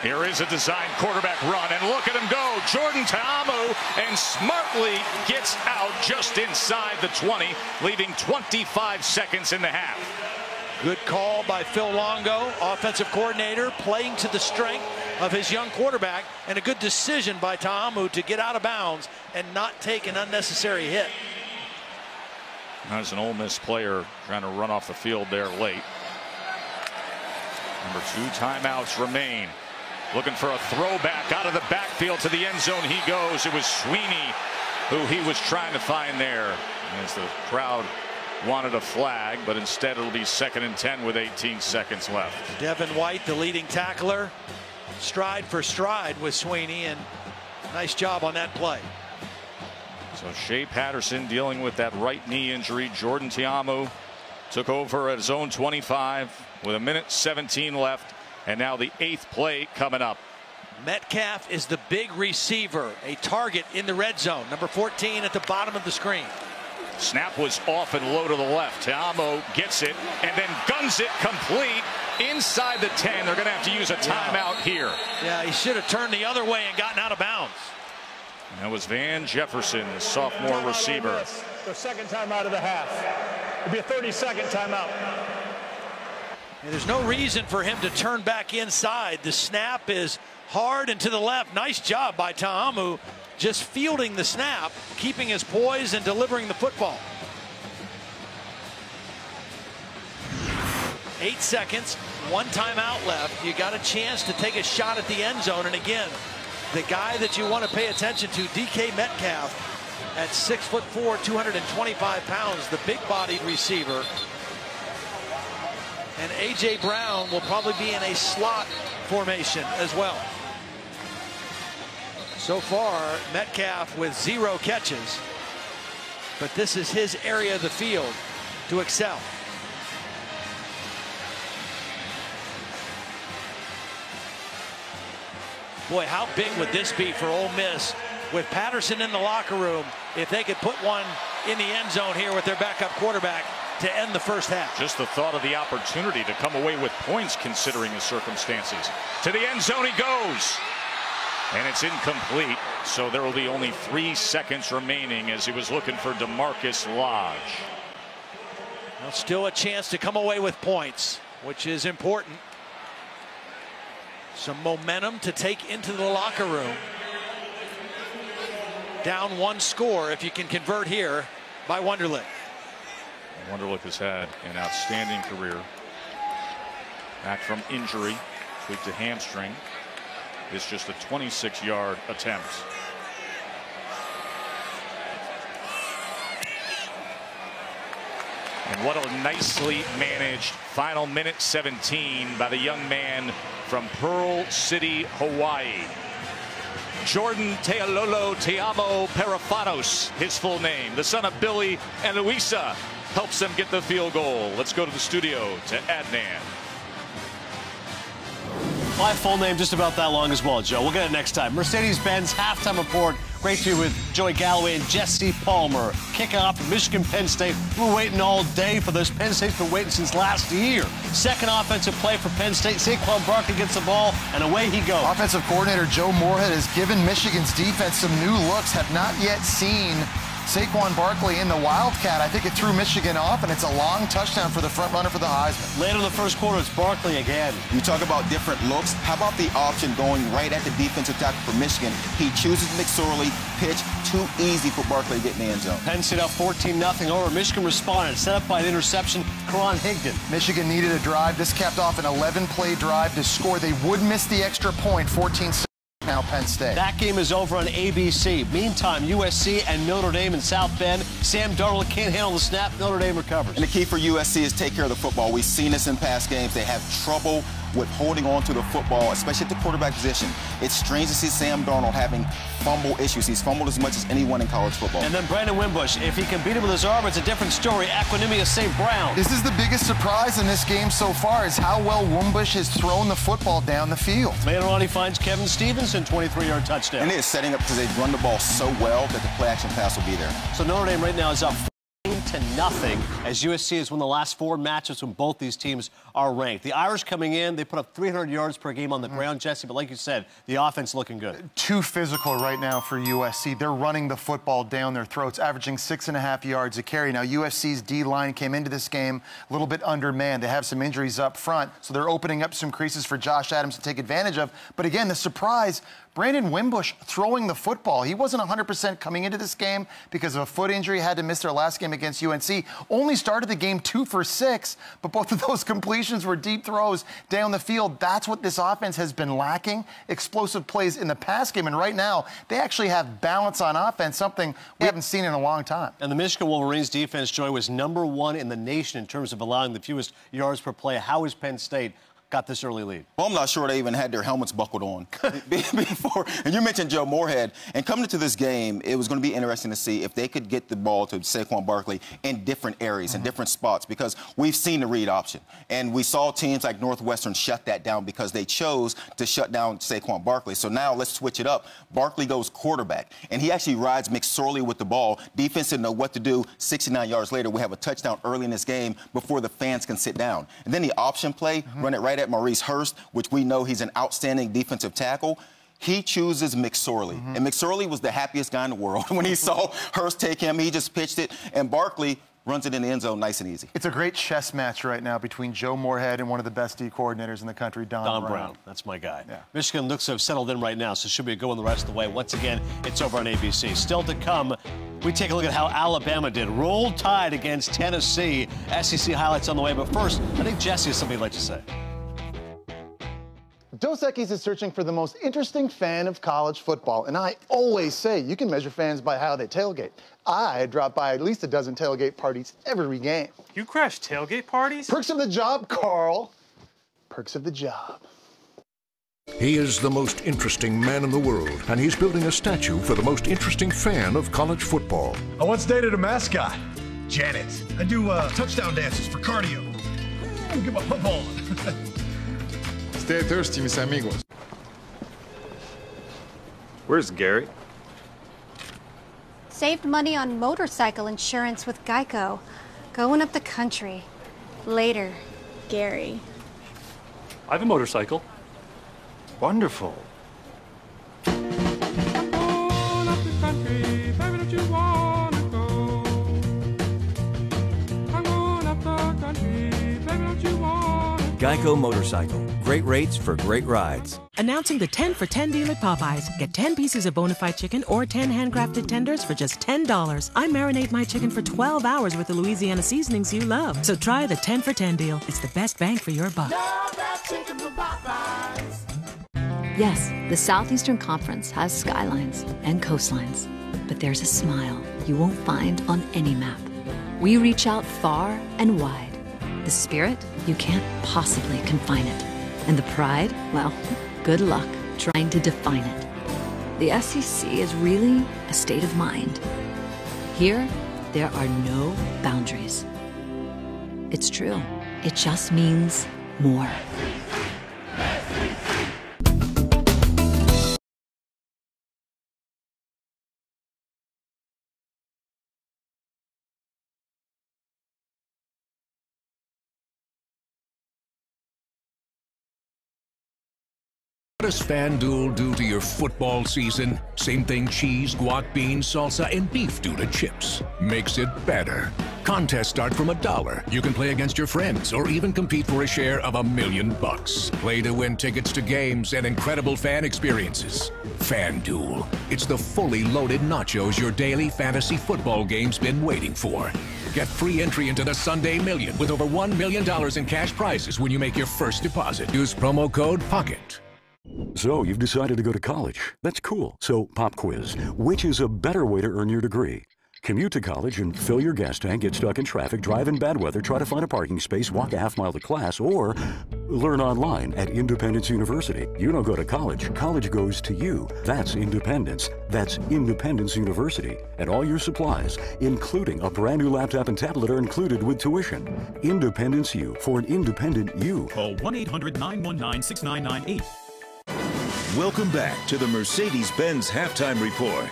Here is a design quarterback run, and look at him go. Jordan Ta'amu, and smartly gets out just inside the 20, leaving 25 seconds in the half. Good call by Phil Longo, offensive coordinator, playing to the strength of his young quarterback, and a good decision by Ta'amu to get out of bounds and not take an unnecessary hit. As an Ole Miss player trying to run off the field there late. Number 2 timeouts remain. Looking for a throwback out of the backfield to the end zone. He goes. It was Sweeney who he was trying to find there. As the crowd wanted a flag, but instead it'll be 2nd and 10 with 18 seconds left. Devin White, the leading tackler, stride for stride with Sweeney, and nice job on that play. So Shea Patterson dealing with that right knee injury. Jordan Ta'amu took over at his own 25 with 1:17 left, and now the 8th play coming up. Metcalf is the big receiver, a target in the red zone. Number 14 at the bottom of the screen. Snap was off and low to the left. Ta'amu gets it and then guns it complete inside the 10. They're going to have to use a timeout here. Yeah, he should have turned the other way and gotten out of bounds. That was Van Jefferson, the sophomore receiver. The second time out of the half. It'll be a 30-second timeout. And there's no reason for him to turn back inside. The snap is hard and to the left. Nice job by Ta'amu, just fielding the snap, keeping his poise and delivering the football. 8 seconds, 1 timeout left. You got a chance to take a shot at the end zone, and again, the guy that you want to pay attention to, DK Metcalf, at 6'4", 225 pounds, the big-bodied receiver. And A.J. Brown will probably be in a slot formation as well. So far, Metcalf with 0 catches, but this is his area of the field to excel. Boy, how big would this be for Ole Miss with Patterson in the locker room if they could put one in the end zone here with their backup quarterback to end the first half. Just the thought of the opportunity to come away with points considering the circumstances. To the end zone he goes. And it's incomplete, so there will be only 3 seconds remaining as he was looking for DeMarcus Lodge. Well, still a chance to come away with points, which is important. Some momentum to take into the locker room. Down 1 score if you can convert here by Wunderlich. Wunderlich has had an outstanding career. Back from injury, tweaked a hamstring. It's just a 26-yard attempt. And what a nicely managed final minute 17 by the young man from Pearl City, Hawaii. Jordan Tealolo Teamo Perifanos, his full name, the son of Billy and Luisa, helps them get the field goal. Let's go to the studio to Adnan. My full name just about that long as well, Joe. We'll get it next time. Mercedes-Benz halftime report. Great to be with Joey Galloway and Jesse Palmer. Kicking off from Michigan-Penn State. We're waiting all day for this. Penn State's been waiting since last year. Second offensive play for Penn State. Saquon Barkley gets the ball, and away he goes. Offensive coordinator Joe Moorhead has given Michigan's defense some new looks. Have not yet seen Saquon Barkley in the Wildcat. I think it threw Michigan off, and it's a long touchdown for the front runner for the Heisman. Later in the first quarter, it's Barkley again. You talk about different looks. How about the option going right at the defensive tackle for Michigan? He chooses McSorley. Pitch too easy for Barkley to get in the end zone. Penn State up 14-0 over. Michigan responded. Set up by an interception. Karan Higdon. Michigan needed a drive. This capped off an 11-play drive to score. They would miss the extra point. 14-6. Now Penn State. That game is over on ABC. Meantime, USC and Notre Dame in South Bend. Sam Darnold can't handle the snap. Notre Dame recovers. And the key for USC is take care of the football. We've seen this in past games. They have trouble with holding on to the football, especially at the quarterback position. It's strange to see Sam Darnold having fumble issues. He's fumbled as much as anyone in college football. And then Brandon Wimbush. If he can beat him with his arm, it's a different story. Equanimous St. Brown. This is the biggest surprise in this game so far, is how well Wimbush has thrown the football down the field. Later on, he finds Kevin Stevenson, 23-yard touchdown. And it is setting up because they've run the ball so well that the play-action pass will be there. So Notre Dame right now is up 14-0 as USC has won the last 4 matches when both these teams are ranked. The Irish coming in, they put up 300 yards per game on the ground, Jesse, but like you said, the offense looking good. Too physical right now for USC. They're running the football down their throats, averaging 6.5 yards a carry. Now, USC's D-line came into this game a little bit undermanned. They have some injuries up front, so they're opening up some creases for Josh Adams to take advantage of. But again, the surprise, Brandon Wimbush throwing the football. He wasn't 100% coming into this game because of a foot injury. Had to miss their last game against UNC. Only started the game 2 for 6, but both of those completions were deep throws down the field. That's what this offense has been lacking. Explosive plays in the pass game, and right now they actually have balance on offense, something we haven't seen in a long time. And the Michigan Wolverines defense, Joy, was #1 in the nation in terms of allowing the fewest yards per play. How is Penn State got this early lead? Well, I'm not sure they even had their helmets buckled on before. And you mentioned Joe Moorhead. And coming into this game, it was going to be interesting to see if they could get the ball to Saquon Barkley in different areas, in different spots, because we've seen the read option. And we saw teams like Northwestern shut that down because they chose to shut down Saquon Barkley. So now let's switch it up. Barkley goes quarterback, and he actually rides McSorley with the ball. Defense didn't know what to do. 69 yards later, we have a touchdown early in this game before the fans can sit down. And then the option play, run it right at Maurice Hurst, which we know he's an outstanding defensive tackle. He chooses McSorley. And McSorley was the happiest guy in the world when he saw Hurst take him. He just pitched it, and Barkley runs it in the end zone nice and easy. It's a great chess match right now between Joe Moorhead and one of the best D coordinators in the country, Don Brown. That's my guy. Yeah. Michigan looks to have settled in right now, so should be a good one the rest of the way. Once again, it's over on ABC. Still to come, we take a look at how Alabama did. Rolled Tide against Tennessee. SEC highlights on the way, but first, I think Jesse has something he'd like to say. Dos Equis is searching for the most interesting fan of college football, and I always say you can measure fans by how they tailgate. I drop by at least a dozen tailgate parties every game. You crash tailgate parties? Perks of the job, Carl. Perks of the job. He is the most interesting man in the world, and he's building a statue for the most interesting fan of college football. I once dated a mascot, Janet. I do touchdown dances for cardio. Get my pump on. Stay thirsty, mis amigos. Where's Gary? Saved money on motorcycle insurance with Geico. Going up the country. Later, Gary. I have a motorcycle. Wonderful. Geico Motorcycle. Great rates for great rides. Announcing the 10 for 10 deal at Popeyes. Get 10 pieces of bona fide chicken or 10 handcrafted tenders for just $10. I marinate my chicken for 12 hours with the Louisiana seasonings you love. So try the 10 for 10 deal. It's the best bang for your buck. Love that chicken from Popeyes. Yes, the Southeastern Conference has skylines and coastlines, but there's a smile you won't find on any map. We reach out far and wide. The spirit, you can't possibly confine it. And the pride, well, good luck trying to define it. The SEC is really a state of mind. Here, there are no boundaries. It's true. It just means more. What does FanDuel do to your football season? Same thing cheese, guac, beans, salsa, and beef do to chips. Makes it better. Contests start from $1. You can play against your friends or even compete for a share of $1 million. Play to win tickets to games and incredible fan experiences. FanDuel. It's the fully loaded nachos your daily fantasy football game's been waiting for. Get free entry into the Sunday Million with over $1 million in cash prizes when you make your first deposit. Use promo code POCKET. So, you've decided to go to college. That's cool. So, pop quiz. Which is a better way to earn your degree? Commute to college and fill your gas tank, get stuck in traffic, drive in bad weather, try to find a parking space, walk a half-mile to class, or learn online at Independence University. You don't go to college. College goes to you. That's independence. That's Independence University. And all your supplies, including a brand new laptop and tablet, are included with tuition. Independence U for an independent you. Call 1-800-919-6998. Welcome back to the Mercedes-Benz Halftime Report.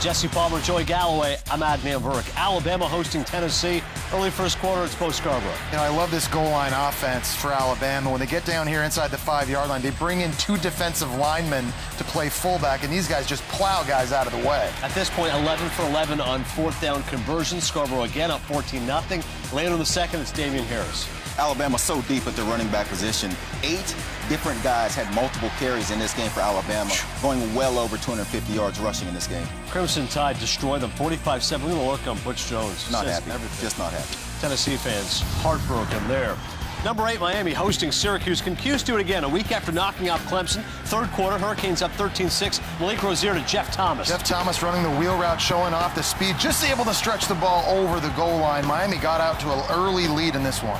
Jesse Palmer, Joey Galloway, I'm Adnan Burke. Alabama hosting Tennessee. Early first quarter, it's Bo Scarborough. You know, I love this goal line offense for Alabama. When they get down here inside the 5-yard line, they bring in 2 defensive linemen to play fullback, and these guys just plow guys out of the way. At this point, 11 for 11 on 4th down conversion. Scarborough again up 14-0. Later in the second, it's Damian Harris. Alabama so deep at the running back position. 8 different guys had multiple carries in this game for Alabama, going well over 250 yards rushing in this game. Crimson Tide destroyed them 45-7. We're going to work on Butch Jones. Not happy. Just not happy. Tennessee fans heartbroken there. Number 8, Miami hosting Syracuse. Can Cuse do it again? A week after knocking out Clemson. Third quarter, Hurricanes up 13-6. Malik Rozier to Jeff Thomas. Jeff Thomas running the wheel route, showing off the speed, just able to stretch the ball over the goal line. Miami got out to an early lead in this one.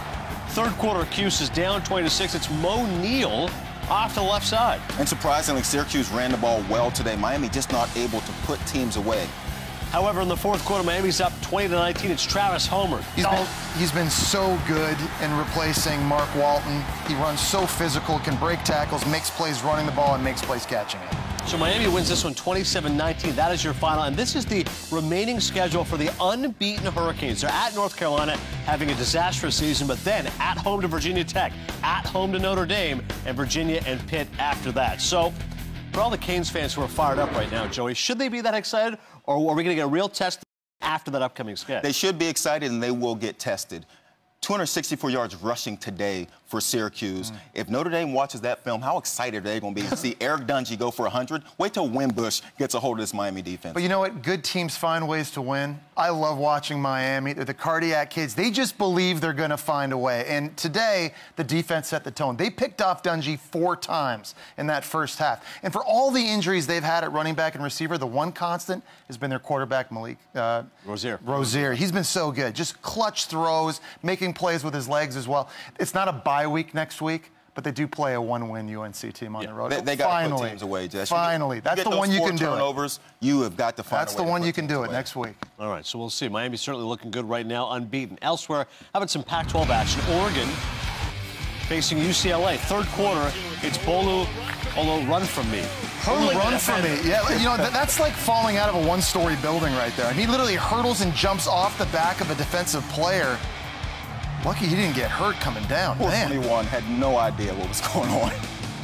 Third quarter, Cuse is down 20-6. It's Mo Neal off to the left side. And surprisingly, Syracuse ran the ball well today. Miami just not able to put teams away. However, in the fourth quarter, Miami's up 20-19. It's Travis Homer. He's been so good in replacing Mark Walton. He runs so physical, can break tackles, makes plays running the ball, and makes plays catching it. So Miami wins this one 27-19. That is your final. And this is the remaining schedule for the unbeaten Hurricanes. They're at North Carolina, having a disastrous season, but then at home to Virginia Tech, at home to Notre Dame, and Virginia and Pitt after that. So for all the Canes fans who are fired up right now, Joey, should they be that excited, or are we going to get a real test after that upcoming schedule? They should be excited, and they will get tested. 264 yards rushing today for Syracuse. If Notre Dame watches that film, how excited are they going to be to see Eric Dungy go for 100? Wait till Wimbush gets a hold of this Miami defense. But you know what? Good teams find ways to win. I love watching Miami. They're the cardiac kids. They just believe they're going to find a way. And today, the defense set the tone. They picked off Dungy 4 times in that first half. And for all the injuries they've had at running back and receiver, the one constant has been their quarterback, Malik Rozier. He's been so good. Just clutch throws, making plays with his legs as well. It's not a bye week next week, but they do play a 1-win UNC team on the road. They got to put teams away, Jess. Finally. That's the one you can do turnovers, you have got to find That's the one you can do it next week. All right, so we'll see. Miami's certainly looking good right now, unbeaten. Elsewhere, how about some Pac-12 action? Oregon facing UCLA. Third quarter, it's Bolu run from me. Run from me. Yeah, you know, that's like falling out of a one-story building right there. And he literally hurdles and jumps off the back of a defensive player. Lucky he didn't get hurt coming down. Poor 21 had no idea what was going on.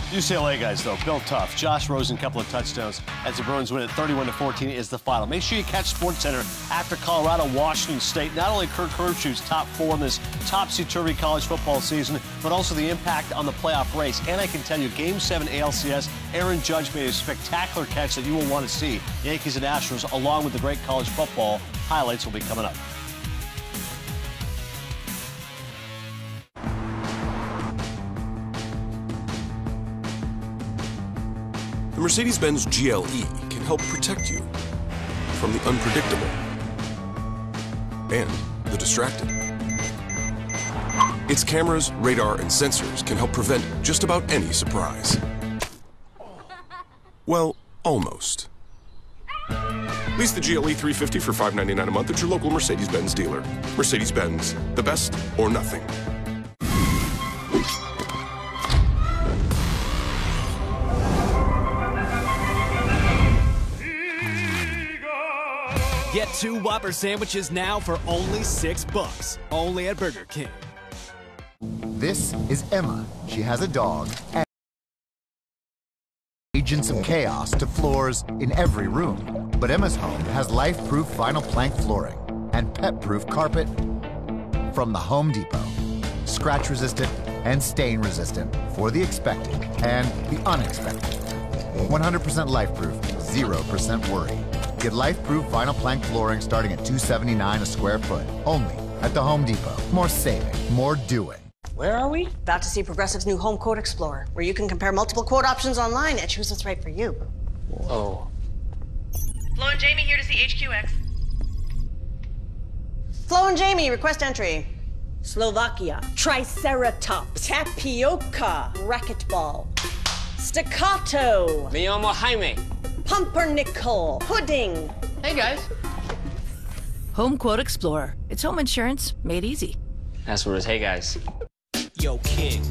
UCLA guys, though, built tough. Josh Rosen, a couple of touchdowns as the Bruins win at 31-14 is the final. Make sure you catch SportsCenter after Colorado, Washington State. Not only Kirk Herbstreit's top 4 in this topsy-turvy college football season, but also the impact on the playoff race. And I can tell you, Game 7 ALCS, Aaron Judge made a spectacular catch that you will want to see. Yankees and Astros, along with the great college football highlights, will be coming up. The Mercedes-Benz GLE can help protect you from the unpredictable and the distracted. Its cameras, radar, and sensors can help prevent just about any surprise. Well, almost. Lease the GLE 350 for $599 a month at your local Mercedes-Benz dealer. Mercedes-Benz, the best or nothing. Get 2 Whopper sandwiches now for only $6. Only at Burger King. This is Emma. She has a dog and agents of chaos to floors in every room. But Emma's home has life-proof vinyl plank flooring and pet-proof carpet from the Home Depot. Scratch-resistant and stain-resistant for the expected and the unexpected. 100% life-proof, 0% worry. Get life-proof vinyl plank flooring starting at $279 a square foot. Only at the Home Depot. More saving, more doing. Where are we? About to see Progressive's new Home Quote Explorer, where you can compare multiple quote options online and choose what's right for you. Whoa. Flo and Jamie here to see HQX. Flo and Jamie, request entry. Slovakia. Triceratops. Tapioca. Racquetball. Staccato. Me llamo Jaime. Pumpernickel. Pudding. Hey, guys. Home Quote Explorer. It's home insurance made easy. That's what it is. Hey, guys. Yo, King,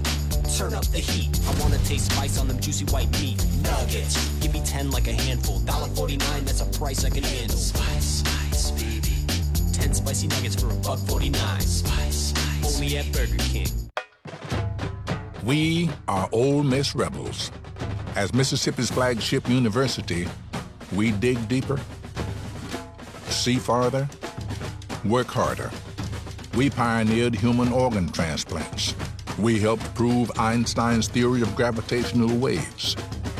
turn up the heat. I wanna taste spice on them juicy white meat nuggets. Give me 10 like a handful. $1.49, that's a price I can handle. Spice, spice, baby. 10 spicy nuggets for $1.49. Spice, spice. Only at Burger King. We are Ole Miss Rebels. As Mississippi's flagship university, we dig deeper, see farther, work harder. We pioneered human organ transplants. We helped prove Einstein's theory of gravitational waves.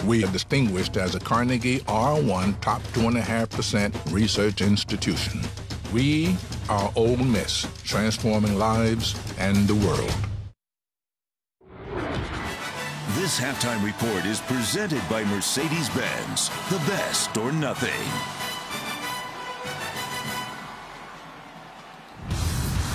We are distinguished as a Carnegie R1 top 2.5% research institution. We are Ole Miss, transforming lives and the world. This halftime report is presented by Mercedes-Benz, the best or nothing.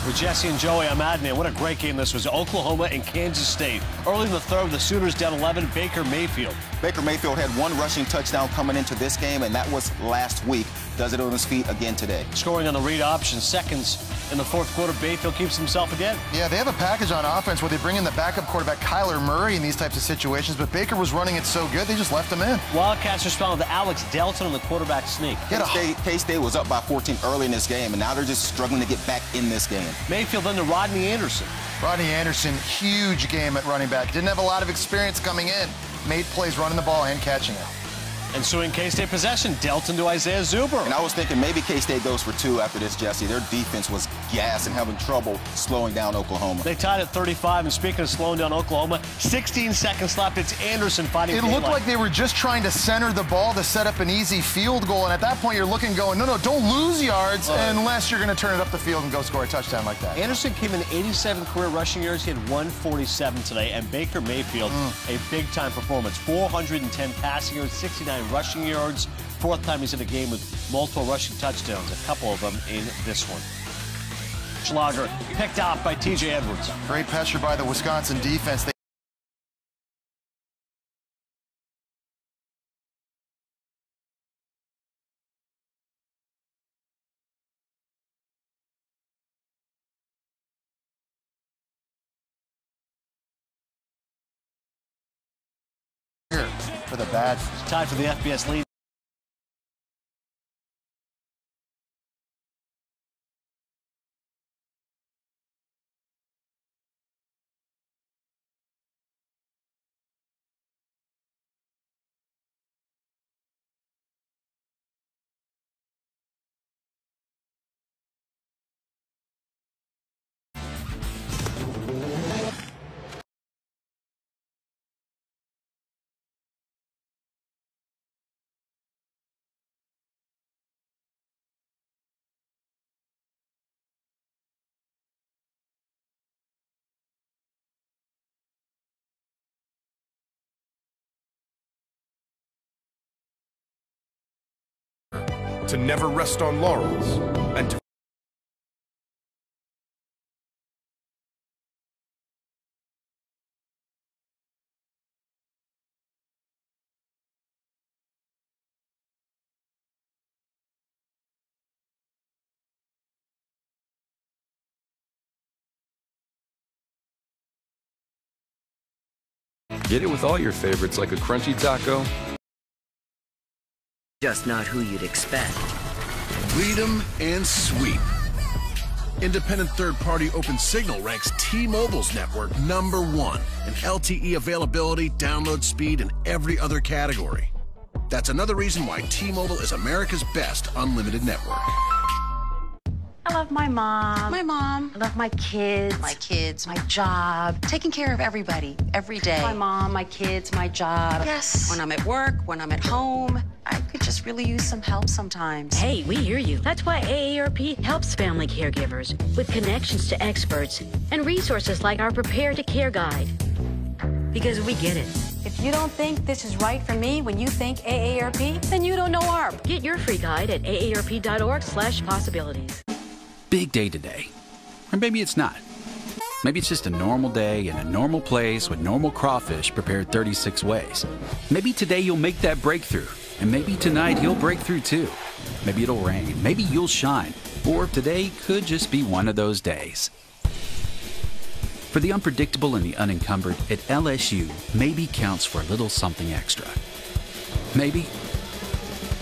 With Jesse and Joey, I'm Adnan. What a great game this was. Oklahoma and Kansas State. Early in the third, the Sooners down 11. Baker Mayfield. Baker Mayfield had 1 rushing touchdown coming into this game, and that was last week. Does it on his feet again today. Scoring on the read option. Seconds in the fourth quarter. Mayfield keeps himself again. Yeah, they have a package on offense where they bring in the backup quarterback Kyler Murray in these types of situations, but Baker was running it so good, they just left him in. Wildcats responded to Alex Delton on the quarterback sneak. K-State was up by 14 early in this game, and now they're just struggling to get back in this game. Mayfield then to Rodney Anderson. Rodney Anderson, huge game at running back. Didn't have a lot of experience coming in. Made plays running the ball and catching it. Ensuing K-State possession dealt into Isaiah Zuber. And I was thinking maybe K-State goes for 2 after this, Jesse. Their defense was gassed and having trouble slowing down Oklahoma. They tied at 35, and speaking of slowing down Oklahoma, 16 seconds left. It's Anderson fighting. It looked like they were just trying to center the ball to set up an easy field goal, and at that point you're looking going, no, don't lose yards unless you're going to turn it up the field and go score a touchdown like that. Anderson came in 87 career rushing yards. He had 147 today, and Baker Mayfield, a big-time performance. 410 passing yards, 69 rushing yards. 4th time he's in a game with multiple rushing touchdowns, a couple of them in this one. Schlager picked out by T.J. Edwards. Great pressure by the Wisconsin defense. For the bad. Tied for the FBS lead. To never rest on laurels and to get it with all your favorites like a crunchy taco. Just not who you'd expect. Lead 'em and sweep. Independent third-party Open Signal ranks T-Mobile's network #1 in LTE availability, download speed, and every other category. That's another reason why T-Mobile is America's best unlimited network. I love my mom. My mom. I love my kids. My kids. My job. Taking care of everybody, every day. My mom, my kids, my job. Yes. When I'm at work, when I'm at home. I could just really use some help sometimes. Hey, we hear you. That's why AARP helps family caregivers with connections to experts and resources like our Prepare to Care guide. Because we get it. If you don't think this is right for me when you think AARP, then you don't know ARP. Get your free guide at aarp.org/possibilities. Big day today. Or maybe it's not. Maybe it's just a normal day in a normal place with normal crawfish prepared 36 ways. Maybe today you'll make that breakthrough. And maybe tonight he'll break through too. Maybe it'll rain. Maybe you'll shine. Or today could just be one of those days. For the unpredictable and the unencumbered, at LSU, maybe counts for a little something extra. Maybe?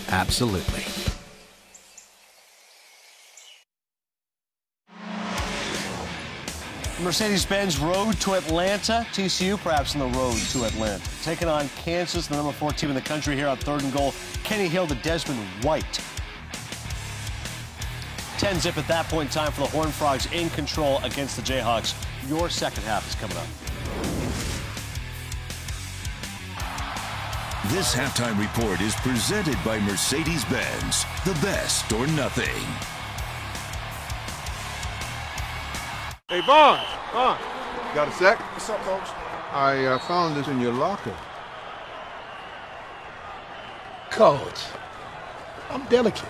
Absolutely. Mercedes-Benz road to Atlanta. TCU perhaps on the road to Atlanta. Taking on Kansas, the #4 team in the country here on 3rd and goal. Kenny Hill to Desmond White. 10-zip at that point in time for the Horned Frogs in control against the Jayhawks. Your second half is coming up. This halftime report is presented by Mercedes-Benz, the best or nothing. Hey, Vaughn. Got a sec? What's up, Coach? I found this in your locker. Coach, I'm delicate.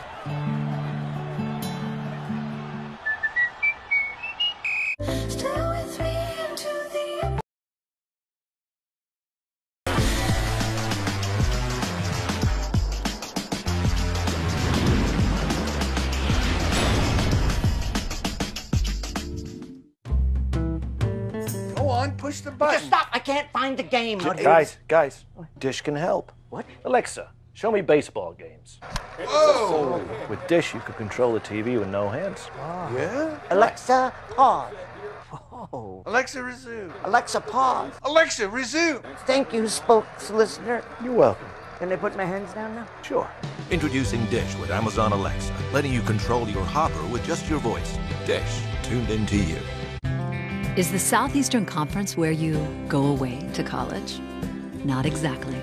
Push the button. Just stop. I can't find the game. Guys, Dish can help. What? Alexa, show me baseball games. Whoa! With Dish, you can control the TV with no hands. Wow. Yeah? Alexa, pause. Whoa. Alexa, resume. Alexa, pause. Alexa, resume. Thank you, spokes listener. You're welcome. Can they put my hands down now? Sure. Introducing Dish with Amazon Alexa, letting you control your hopper with just your voice. Dish, tuned into you. Is the Southeastern Conference where you go away to college? Not exactly.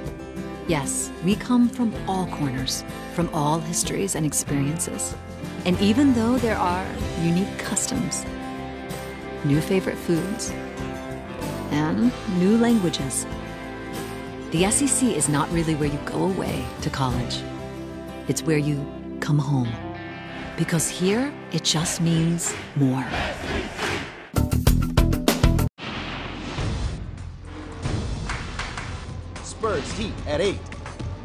Yes, we come from all corners, from all histories and experiences. And even though there are unique customs, new favorite foods, and new languages, the SEC is not really where you go away to college. It's where you come home. Because here, it just means more. Spurs Heat at 8.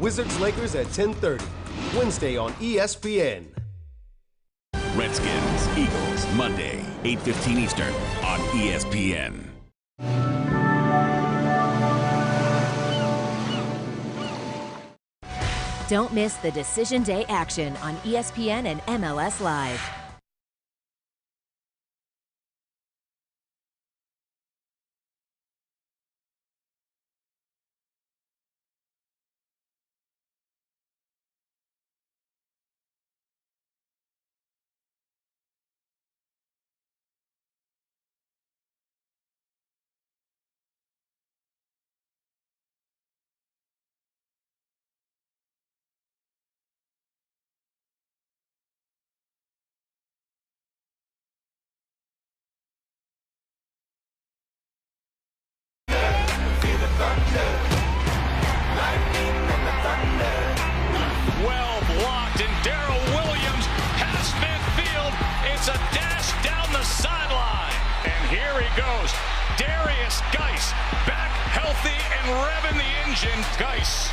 Wizards Lakers at 10:30. Wednesday on ESPN. Redskins, Eagles, Monday, 8:15 Eastern on ESPN. Don't miss the Decision Day action on ESPN and MLS Live. Well blocked, and Darrell Williams past midfield. It's a dash down the sideline. And here he goes. Darius Geis back healthy and revving the engine. Geis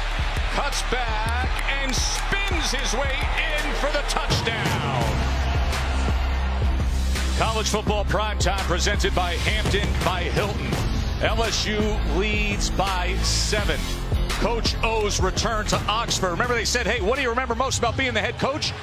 cuts back and spins his way in for the touchdown. College football primetime presented by Hampton by Hilton. LSU leads by 7. Coach O's return to Oxford. Remember they said, hey, what do you remember most about being the head coach?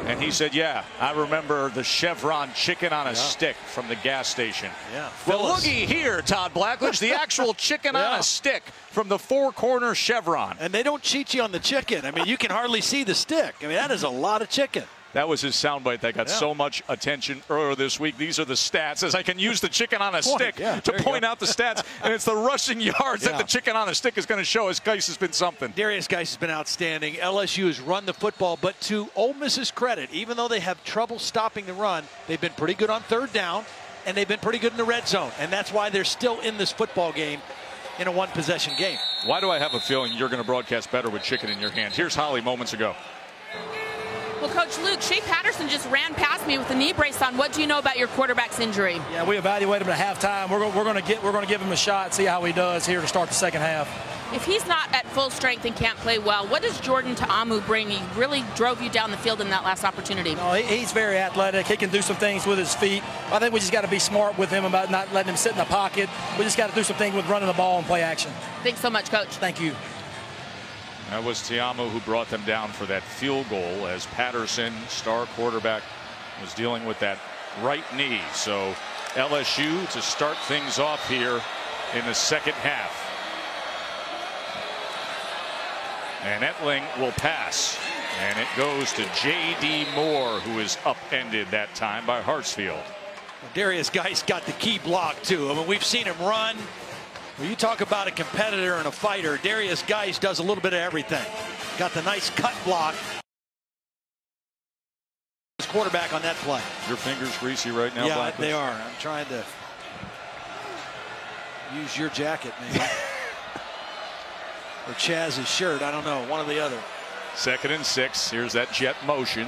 And he said, yeah, I remember the Chevron chicken on a stick from the gas station. Yeah. Well, looky here, Todd Blackledge, the actual chicken on a stick from the four-corner Chevron. And they don't cheat you on the chicken. I mean, you can hardly see the stick. I mean, that is a lot of chicken. That was his soundbite that got so much attention earlier this week. These are the stats, as I can use the chicken on a stick to point out the stats. And it's the rushing yards that the chicken on a stick is going to show us. Geis has been something. Darius Geis has been outstanding. LSU has run the football, but to Ole Miss's credit, even though they have trouble stopping the run, they've been pretty good on third down, and they've been pretty good in the red zone. And that's why they're still in this football game in a one-possession game. Why do I have a feeling you're going to broadcast better with chicken in your hand? Here's Holly moments ago. Well, Coach Luke, Shea Patterson just ran past me with a knee brace on. What do you know about your quarterback's injury? Yeah, we evaluated him at halftime. We're going to give him a shot, see how he does here to start the second half. If he's not at full strength and can't play well, what does Jordan Ta'amu bring? He really drove you down the field in that last opportunity. No, he's very athletic. He can do some things with his feet. I think we just got to be smart with him about not letting him sit in the pocket. We just got to do some things with running the ball and play action. Thanks so much, Coach. Thank you. That was Ta'amu who brought them down for that field goal as Patterson, star quarterback, was dealing with that right knee. So LSU to start things off here in the second half. And Etling will pass. And it goes to J.D. Moore, who is upended that time by Hartsfield. Darius Geis got the key block, too. I mean, we've seen him run. When you talk about a competitor and a fighter, Darius Geis does a little bit of everything. Got the nice cut block. His quarterback on that play. Your fingers greasy right now, Yeah, Blackledge? they are. I'm trying to use your jacket, maybe. Or Chaz's shirt. I don't know. One or the other. 2nd and 6. Here's that jet motion.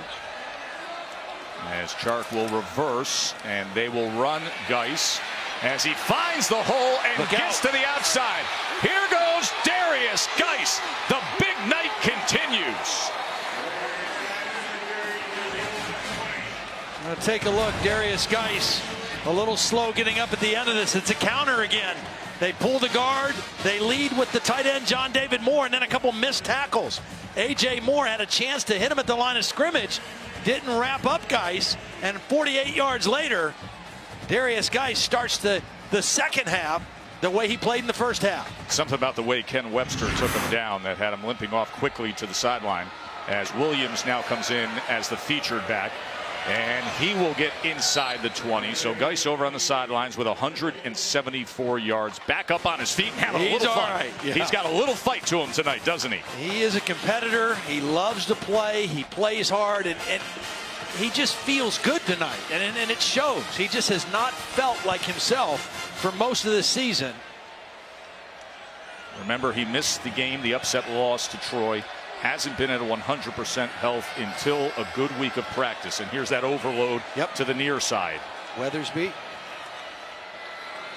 As Chark will reverse, and they will run Geis as he finds the hole and gets to the outside. Here goes Darius Geis. The big night continues. Now take a look. Darius Geis a little slow getting up at the end of this. It's a counter again. They pull the guard. They lead with the tight end, John David Moore, and then a couple missed tackles. A.J. Moore had a chance to hit him at the line of scrimmage. Didn't wrap up Geis. And 48 yards later, Darius Geis starts the second half the way he played in the first half. Something about the way Ken Webster took him down that had him limping off quickly to the sideline, as Williams now comes in as the featured back, and he will get inside the 20. So Geis over on the sidelines with 174 yards, back up on his feet and having a little fun. Right. Yeah. He's got a little fight to him tonight, doesn't he? He is a competitor. He loves to play. He plays hard, and he just feels good tonight, and it shows. He just has not felt like himself for most of this season. Remember, he missed the game, the upset loss to Troy. Hasn't been at 100% health until a good week of practice. And here's that overload to the near side. Weathersby.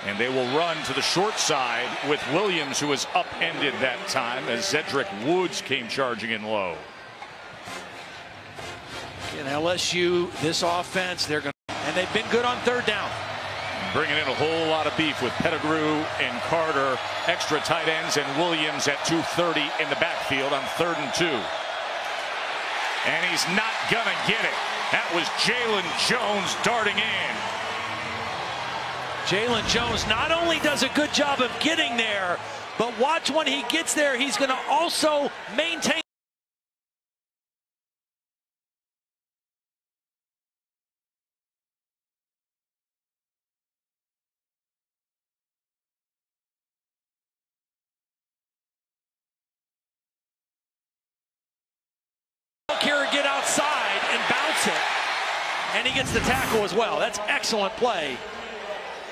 And they will run to the short side with Williams, who was upended that time as Zedrick Woods came charging in low. In LSU, this offense, and they've been good on third down. Bringing in a whole lot of beef with Pettigrew and Carter, extra tight ends, and Williams at 230 in the backfield on 3rd and 2. And he's not gonna get it. That was Jalen Jones darting in. Jalen Jones not only does a good job of getting there, but watch when he gets there, he's gonna also maintain. Here, get outside and bounce it, and he gets the tackle as well. That's excellent play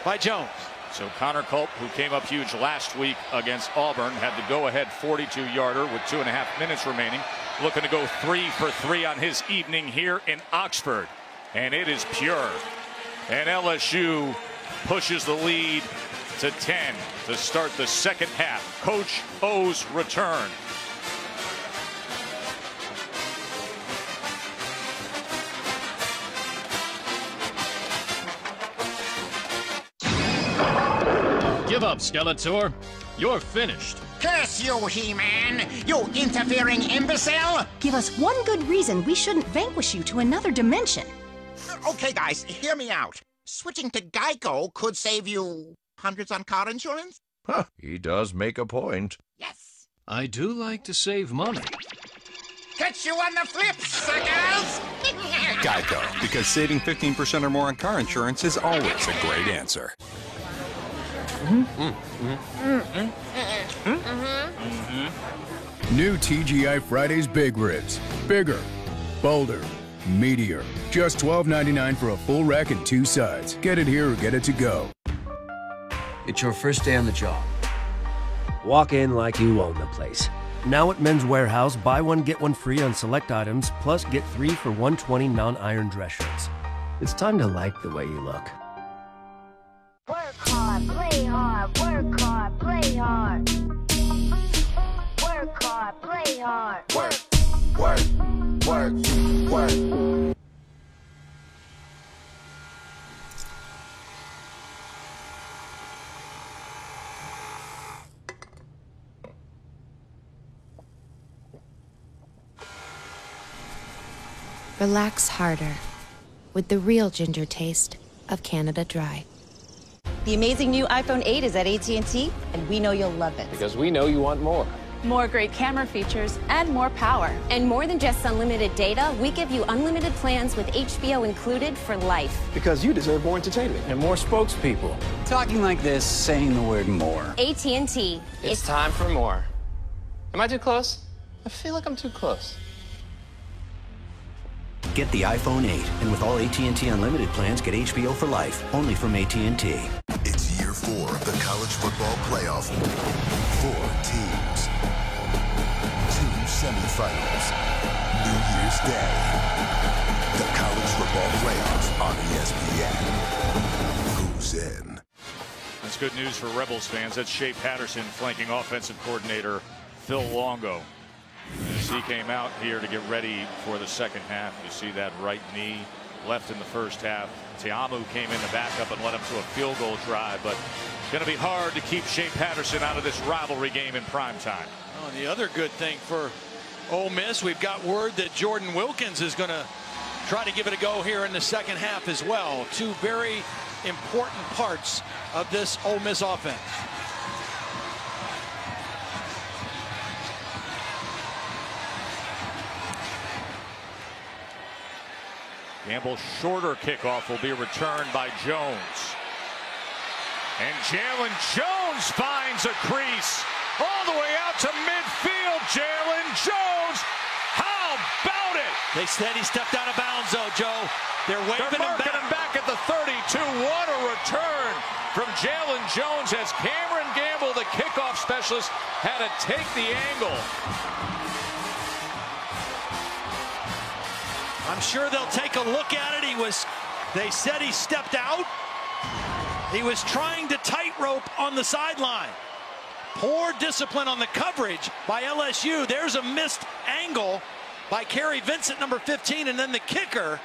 by Jones. So Connor Culp, who came up huge last week against Auburn, had the go-ahead 42-yarder with 2.5 minutes remaining, looking to go 3 for 3 on his evening here in Oxford, and it is pure. And LSU pushes the lead to 10 to start the second half. Coach O's return. Give up, Skeletor. You're finished. Curse you, He-Man! You interfering imbecile! Give us one good reason we shouldn't vanquish you to another dimension. Okay, guys, hear me out. Switching to Geico could save you hundreds on car insurance? Huh, he does make a point. Yes. I do like to save money. Catch you on the flip, suckers! Geico, because saving 15% or more on car insurance is always a great answer. New TGI Fridays Big Ribs. Bigger, bolder, meatier. Just $12.99 for a full rack and 2 sides. Get it here or get it to go. It's your first day on the job. Walk in like you own the place. Now at Men's Warehouse, buy one, get one free on select items, plus get 3 for $120 non-iron dress shirts. It's time to like the way you look. Work hard, play hard, work hard, play hard. Work hard, play hard. Work, work, work. Relax harder with the real ginger taste of Canada Dry. The amazing new iPhone 8 is at AT&T, and we know you'll love it. Because we know you want more. More great camera features and more power. And more than just unlimited data, we give you unlimited plans with HBO included for life. Because you deserve more entertainment. And more spokespeople. Talking like this, saying the word more. AT&T. It's time for more. Am I too close? I feel like I'm too close. Get the iPhone 8, and with all AT&T Unlimited plans, get HBO for life, only from AT&T. It's year 4 of the college football playoff. 4 teams. 2 semifinals. New Year's Day. The college football playoff on ESPN. Who's in? That's good news for Rebels fans. That's Shea Patterson flanking offensive coordinator Phil Longo. As he came out here to get ready for the second half, you see that right knee left in the first half. Tiamu came in the backup and led him to a field goal drive, but going to be hard to keep Shea Patterson out of this rivalry game in prime time. Oh, and the other good thing for Ole Miss, we've got word that Jordan Wilkins is going to try to give it a go here in the second half as well. 2 very important parts of this Ole Miss offense. Gamble's shorter kickoff will be returned by Jones. And Jalen Jones finds a crease all the way out to midfield. Jalen Jones, how about it? They said he stepped out of bounds, though, Joe. They're waving him back at the 32. What a return from Jalen Jones as Cameron Gamble, the kickoff specialist, had to take the angle. I'm sure they'll take a look at it. They said he stepped out. He was trying to tightrope on the sideline. Poor discipline on the coverage by LSU. There's a missed angle by Kerry Vincent, number 15, and then the kicker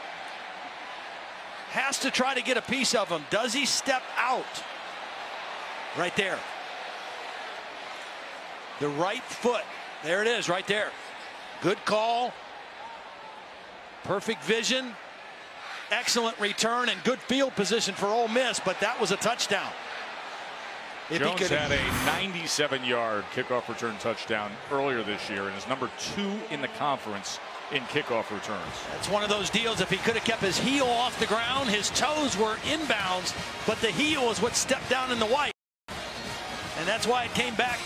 has to try to get a piece of him. Does he step out? Right there. The right foot. There it is, right there. Good call. Perfect vision. Excellent return and good field position for Ole Miss, but that was a touchdown. Jones had a 97-yard kickoff return touchdown earlier this year and is number 2 in the conference in kickoff returns. That's one of those deals. If he could have kept his heel off the ground, his toes were inbounds, but the heel is what stepped down in the white. And that's why it came back.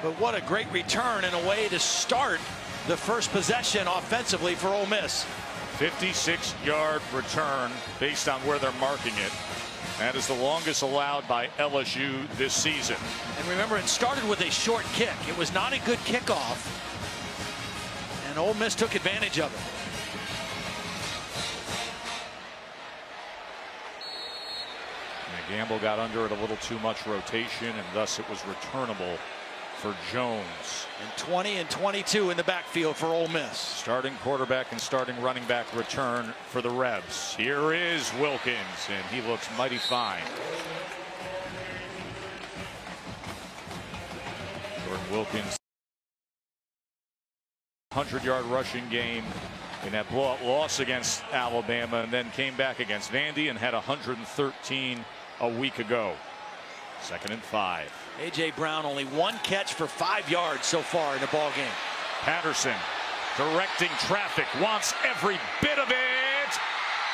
But what a great return and a way to start the first possession offensively for Ole Miss. 56-yard return based on where they're marking it. That is the longest allowed by LSU this season. And remember, it started with a short kick. It was not a good kickoff. And Ole Miss took advantage of it. And Gamble got under it a little too much rotation, and thus it was returnable for Jones. And 20 and 22 in the backfield for Ole Miss. Starting quarterback and starting running back return for the Rebs. Here is Wilkins, and he looks mighty fine. Jordan Wilkins, 100-yard rushing game in that blowout loss against Alabama, and then came back against Vandy and had 113 a week ago. 2nd and 5. A.J. Brown only 1 catch for 5 yards so far in the ball game. Patterson directing traffic, wants every bit of it,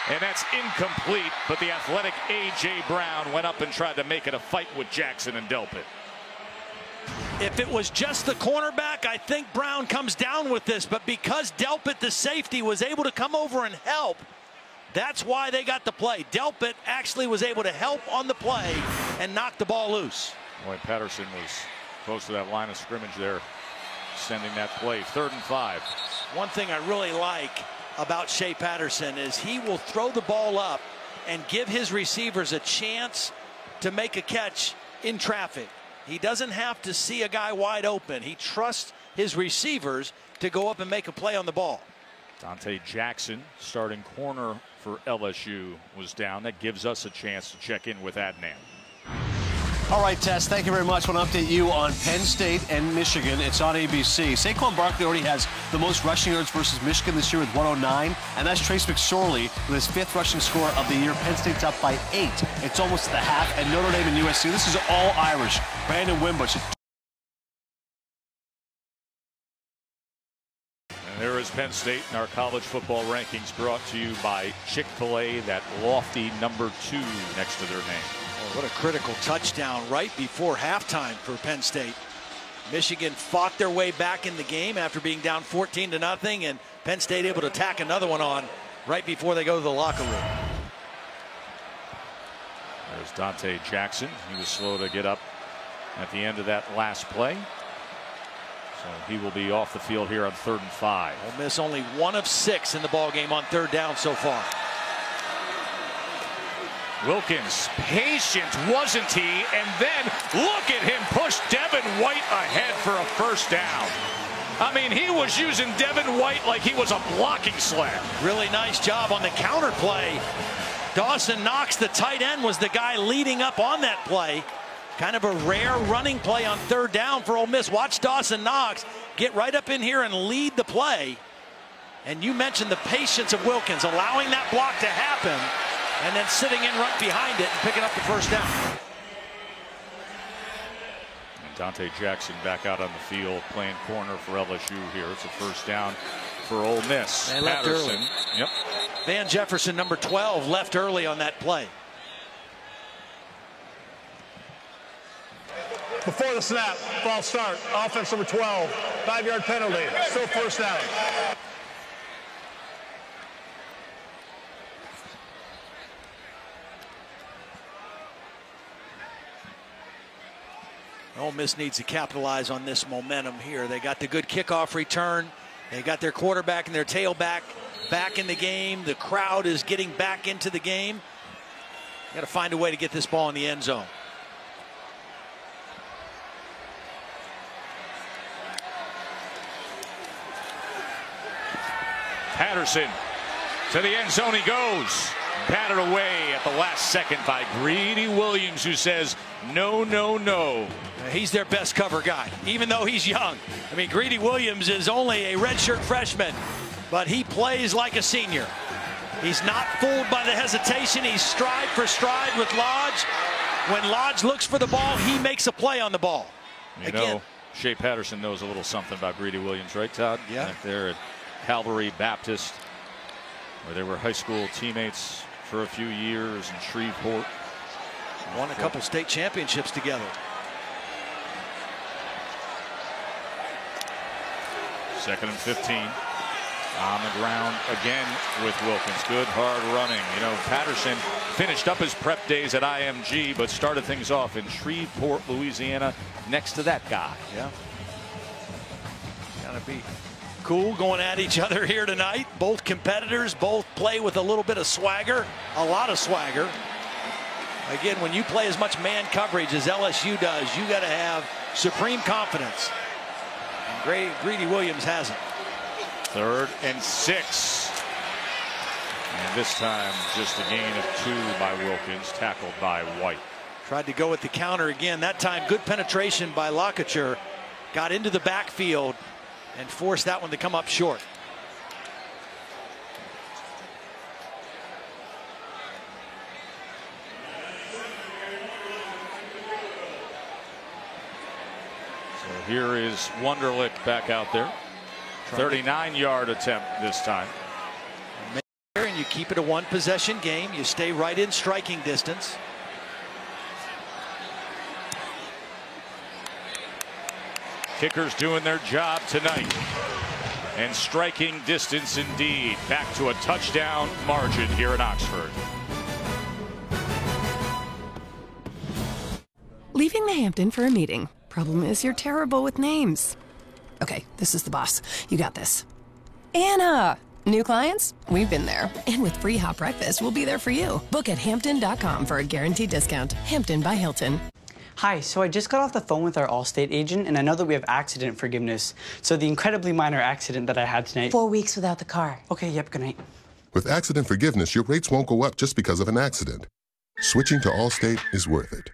and that's incomplete. But the athletic A.J. Brown went up and tried to make it a fight with Jackson and Delpit. If it was just the cornerback, I think Brown comes down with this. But because Delpit, the safety, was able to come over and help, that's why they got the play. Delpit actually was able to help on the play and knock the ball loose. Boy, Patterson was close to that line of scrimmage there, sending that play. 3rd and 5. One thing I really like about Shea Patterson is he will throw the ball up and give his receivers a chance to make a catch in traffic. He doesn't have to see a guy wide open. He trusts his receivers to go up and make a play on the ball. Dante Jackson, starting corner for LSU, was down. That gives us a chance to check in with Adnan. All right, Tess, thank you very much. I want to update you on Penn State and Michigan. It's on ABC. Saquon Barkley already has the most rushing yards versus Michigan this year with 109, and that's Trace McSorley with his 5th rushing score of the year. Penn State's up by 8. It's almost at the half, and Notre Dame and USC. This is all Irish. Brandon Wimbush. And there is Penn State in our college football rankings, brought to you by Chick-fil-A, that lofty number 2 next to their name. What a critical touchdown right before halftime for Penn State. Michigan fought their way back in the game after being down 14-0, and Penn State able to tack another one on right before they go to the locker room. There's Dante Jackson. He was slow to get up at the end of that last play. So he will be off the field here on 3rd and 5. Ole Miss only 1 of 6 in the ball game on 3rd down so far. Wilkins, patient, wasn't he? And then look at him push Devin White ahead for a 1st down. I mean, he was using Devin White like he was a blocking slab. Really nice job on the counter play. Dawson Knox, the tight end, was the guy leading up on that play. Kind of a rare running play on 3rd down for Ole Miss. Watch Dawson Knox get right up in here and lead the play. And you mentioned the patience of Wilkins, allowing that block to happen, and then sitting in right behind it and picking up the 1st down. And Dante Jackson back out on the field playing corner for LSU here. It's a 1st down for Ole Miss. They left early. Yep. Van Jefferson, number 12, left early on that play. Before the snap, false start, offense number 12, 5-yard penalty, still first down. Ole Miss needs to capitalize on this momentum here. They got the good kickoff return. They got their quarterback and their tailback back in the game. The crowd is getting back into the game. Got to find a way to get this ball in the end zone. Patterson to the end zone he goes. Batted away at the last second by Greedy Williams, who says no, no, no. He's their best cover guy, even though he's young. I mean, Greedy Williams is only a redshirt freshman, but he plays like a senior. He's not fooled by the hesitation. He's stride for stride with Lodge. When Lodge looks for the ball, he makes a play on the ball. You know, Shea Patterson knows a little something about Greedy Williams, right, Todd? Yeah. They're at Calvary Baptist, where they were high school teammates for a few years in Shreveport. Won a couple state championships together. Second and 15. On the ground again with Wilkins. Good hard running. You know, Patterson finished up his prep days at IMG, but started things off in Shreveport, Louisiana, next to that guy. Yeah. Gotta be cool going at each other here tonight. Both competitors, both play with a little bit of swagger, a lot of swagger. Again, when you play as much man coverage as LSU does, you got to have supreme confidence. And Greedy Williams has it. 3rd and 6. And this time just a gain of 2 by Wilkins, tackled by White. Tried to go with the counter again. That time good penetration by Locature. Got into the backfield and forced that one to come up short. So here is Wunderlich back out there. 39-yard attempt this time. And you keep it a 1-possession game. You stay right in striking distance. Kickers doing their job tonight. And striking distance indeed. Back to a touchdown margin here in Oxford. Leaving the Hampton for a meeting. Problem is you're terrible with names. Okay, this is the boss. You got this. Anna! New clients? We've been there. And with free hot breakfast, we'll be there for you. Book at Hampton.com for a guaranteed discount. Hampton by Hilton. Hi, so I just got off the phone with our Allstate agent, and I know that we have accident forgiveness. So the incredibly minor accident that I had tonight. 4 weeks without the car. Okay, yep, good night. With accident forgiveness, your rates won't go up just because of an accident. Switching to Allstate is worth it.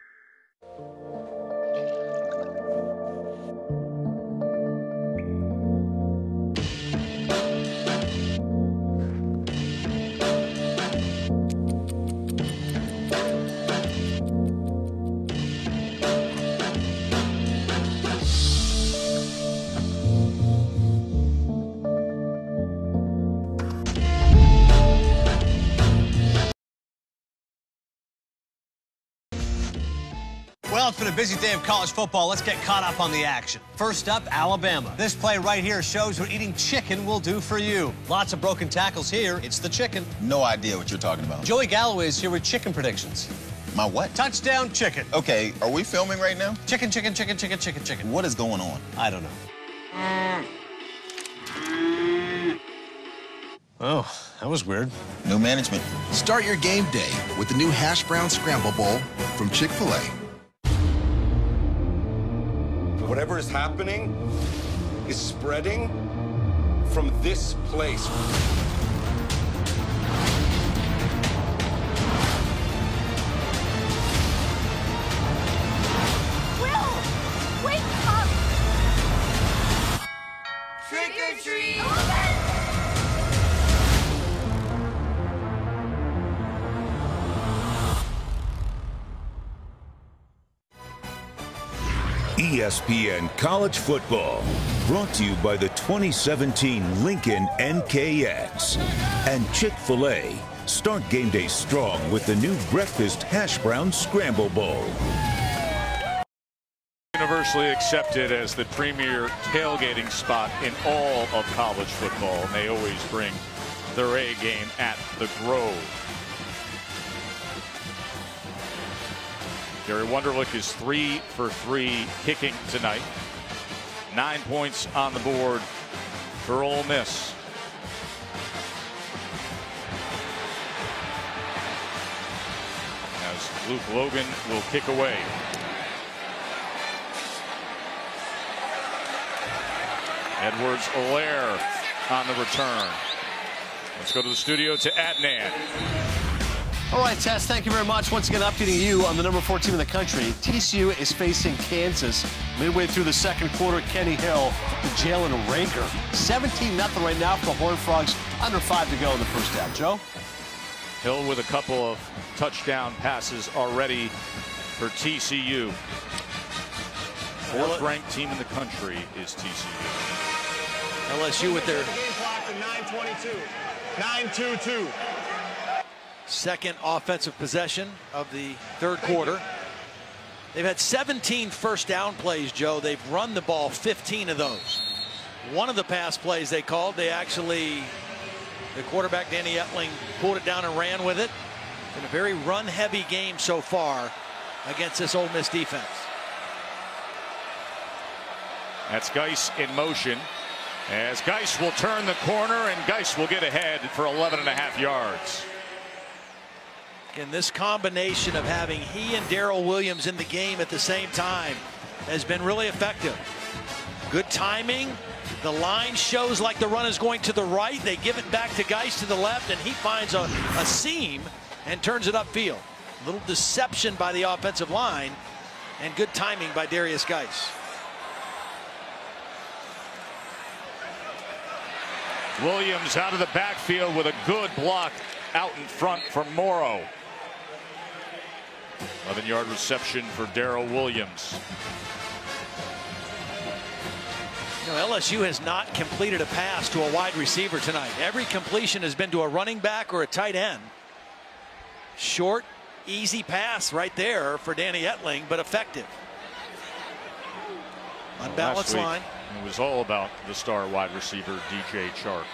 Well, it's been a busy day of college football. Let's get caught up on the action. First up, Alabama. This play right here shows what eating chicken will do for you. Lots of broken tackles here. It's the chicken. No idea what you're talking about. Joey Galloway is here with chicken predictions. My what? Touchdown chicken. Okay, are we filming right now? Chicken, chicken, chicken, chicken, chicken, chicken. What is going on? I don't know. Oh, that was weird. New management. Start your game day with the new Hash Brown Scramble Bowl from Chick-fil-A. Whatever is happening is spreading from this place. Will! Wake up! Trick or treat! ESPN College Football. Brought to you by the 2017 Lincoln NKX. And Chick-fil-A. Start game day strong with the new breakfast hash brown scramble bowl. Universally accepted as the premier tailgating spot in all of college football. And they always bring their A game at the Grove. Gary Wunderlich is 3 for 3 kicking tonight. 9 points on the board for Ole Miss. As Luke Logan will kick away. Edwards-Helaire on the return. Let's go to the studio to Adnan. All right, Tess, thank you very much. Once again, updating you on the number 4 team in the country. TCU is facing Kansas. Midway through the second quarter, Kenny Hill to Jalen Raker. 17-0 right now for the Horned Frogs. Under 5 to go in the first half. Joe? Hill with a couple of touchdown passes already for TCU. 4th ranked team in the country is TCU. LSU with their 9-22. 9-2-2. second offensive possession of the third quarter. They've had 17 first down plays, Joe. They've run the ball 15 of those. One of the pass plays they called, the quarterback, Danny Etling, pulled it down and ran with it. Been a very run-heavy game so far against this Ole Miss defense. That's Geis in motion. As Geis will turn the corner, and Geis will get ahead for 11.5 yards. And this combination of having he and Darrell Williams in the game at the same time has been really effective. Good timing. The line shows like the run is going to the right. They give it back to Geis to the left, and he finds a seam and turns it upfield. A little deception by the offensive line and good timing by Darius Geis. Williams out of the backfield with a good block out in front for Morrow. 11-yard reception for Darrell Williams. You know, LSU has not completed a pass to a wide receiver tonight. Every completion has been to a running back or a tight end. Short, easy pass right there for Danny Etling, but effective. Unbalanced line. It was all about the star wide receiver, DJ Chark.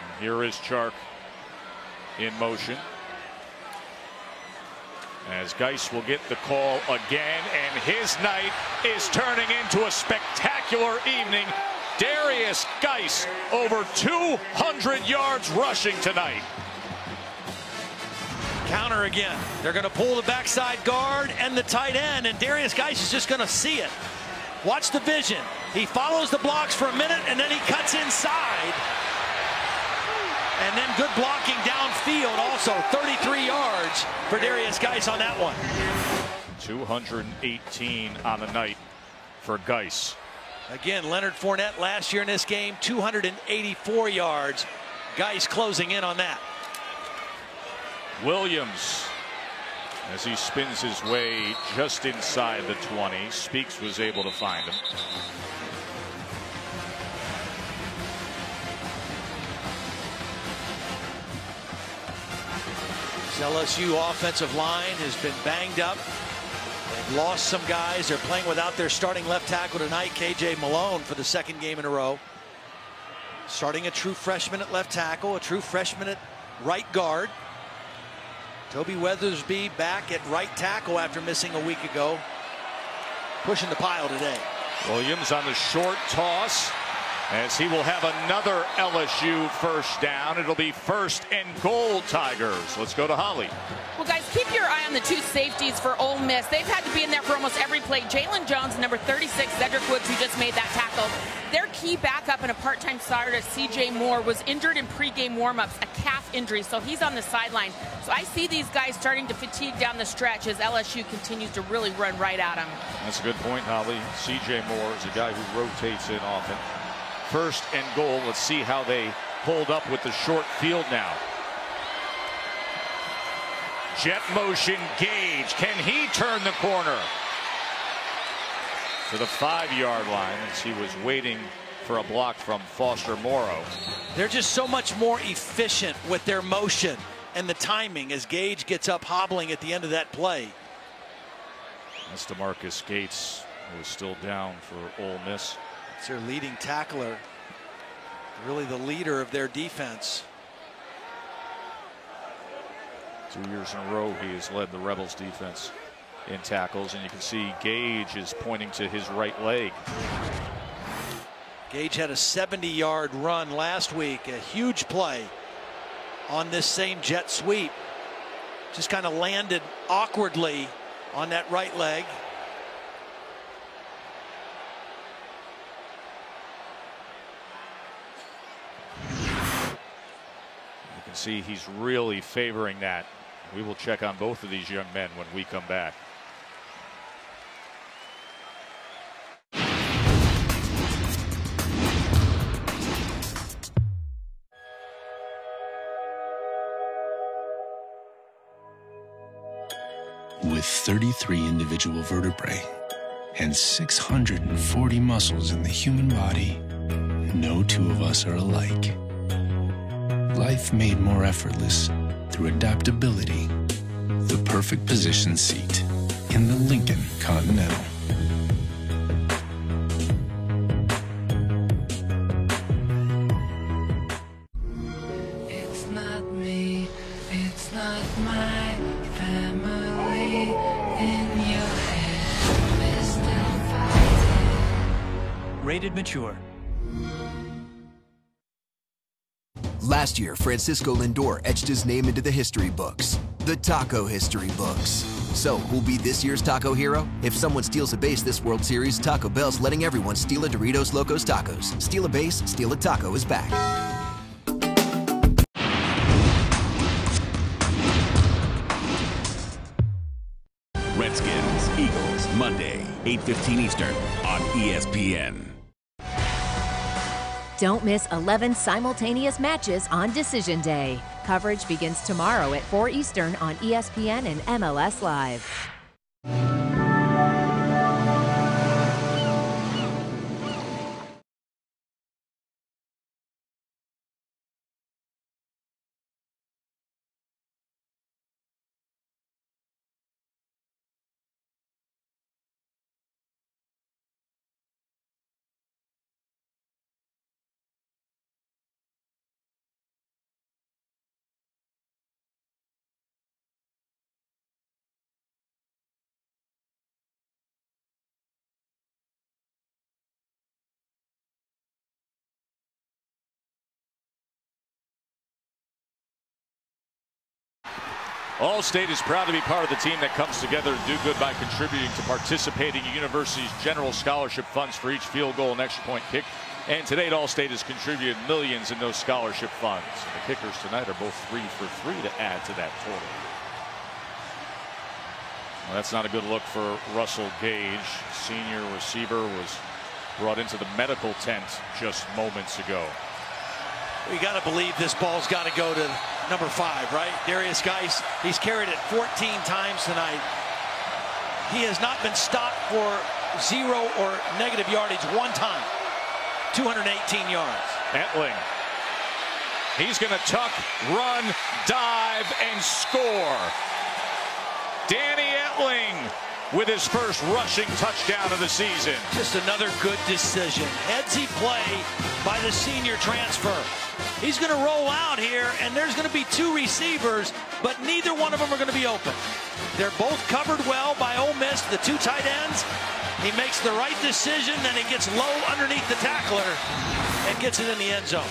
And here is Chark in motion. As Geis will get the call again, and his night is turning into a spectacular evening. Darius Geis over 200 yards rushing tonight. Counter again. They're going to pull the backside guard and the tight end, and Darius Geis is just going to see it. Watch the vision. He follows the blocks for a minute, and then he cuts inside. And then good blocking downfield also. 33 yards for Darius Geis on that one. 218 on the night for Geis. Again, Leonard Fournette last year in this game, 284 yards. Geis closing in on that. Williams, as he spins his way just inside the 20. Speaks was able to find him. This LSU offensive line has been banged up. They've lost some guys. They're playing without their starting left tackle tonight, KJ Malone, for the second game in a row. Starting a true freshman at left tackle, a true freshman at right guard. Toby Weathersby back at right tackle after missing a week ago. Pushing the pile today. Williams on the short toss, as he will have another LSU first down. It'll be 1st and goal, Tigers. Let's go to Holly. Well, guys, keep your eye on the two safeties for Ole Miss. They've had to be in there for almost every play. Jalen Jones, number 36, Cedric Woods, who just made that tackle. Their key backup and a part-time starter, CJ Moore, was injured in pregame warmups, a calf injury, so he's on the sideline. So I see these guys starting to fatigue down the stretch as LSU continues to really run right at them. That's a good point, Holly. CJ Moore is a guy who rotates in often. 1st and goal. Let's see how they hold up with the short field now. Jet motion, Gage. Can he turn the corner? to the 5-yard line as he was waiting for a block from Foster Morrow. They're just so much more efficient with their motion and the timing as Gage gets up hobbling at the end of that play. That's DeMarcus Gates, who is still down for Ole Miss. It's their leading tackler, really the leader of their defense. 2 years in a row he has led the Rebels defense in tackles, and you can see Gage is pointing to his right leg. Gage had a 70-yard run last week, a huge play on this same jet sweep. Just kind of landed awkwardly on that right leg. You can see he's really favoring that. We will check on both of these young men when we come back. With 33 individual vertebrae and 640 muscles in the human body, no two of us are alike. Life made more effortless through adaptability. The perfect position seat in the Lincoln Continental. It's not me, it's not my family in your head. We're still fighting. Rated mature. Last year, Francisco Lindor etched his name into the history books, the taco history books. So, who'll be this year's taco hero? If someone steals a base this World Series, Taco Bell's letting everyone steal a Doritos Locos Tacos. Steal a base, steal a taco is back. Redskins, Eagles, Monday, 8:15 Eastern on ESPN. Don't miss 11 simultaneous matches on Decision Day. Coverage begins tomorrow at 4 Eastern on ESPN and MLS Live. Allstate is proud to be part of the team that comes together to do good by contributing to participating universities' general scholarship funds for each field goal and extra point kick. And to date, Allstate has contributed millions in those scholarship funds. The kickers tonight are both 3 for 3 to add to that total. Well, that's not a good look for Russell Gage. Senior receiver was brought into the medical tent just moments ago. We got to believe this ball's got to go to number 5, right? Darius Geis, he's carried it 14 times tonight. He has not been stopped for 0 or negative yardage one time. 218 yards. Etling. He's going to tuck, run, dive, and score. Danny Etling with his first rushing touchdown of the season. Just another good decision. Headsy play by the senior transfer. He's going to roll out here, and there's going to be 2 receivers, but neither one of them are going to be open. They're both covered well by Ole Miss, the 2 tight ends. He makes the right decision, then he gets low underneath the tackler and gets it in the end zone.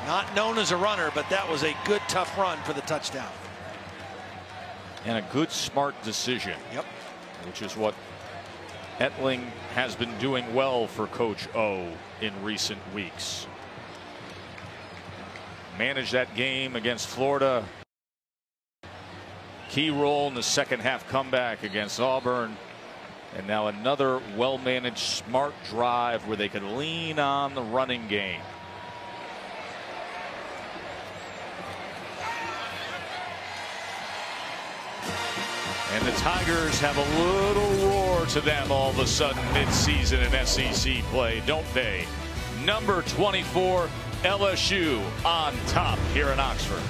Not known as a runner, but that was a good, tough run for the touchdown. And a good, smart decision. Yep. Which is what Etling has been doing well for Coach O in recent weeks. Managed that game against Florida. Key role in the second half comeback against Auburn. And now another well-managed, smart drive where they could lean on the running game. And the Tigers have a little roar to them all of a sudden mid-season in SEC play, don't they? Number 24, LSU on top here in Oxford.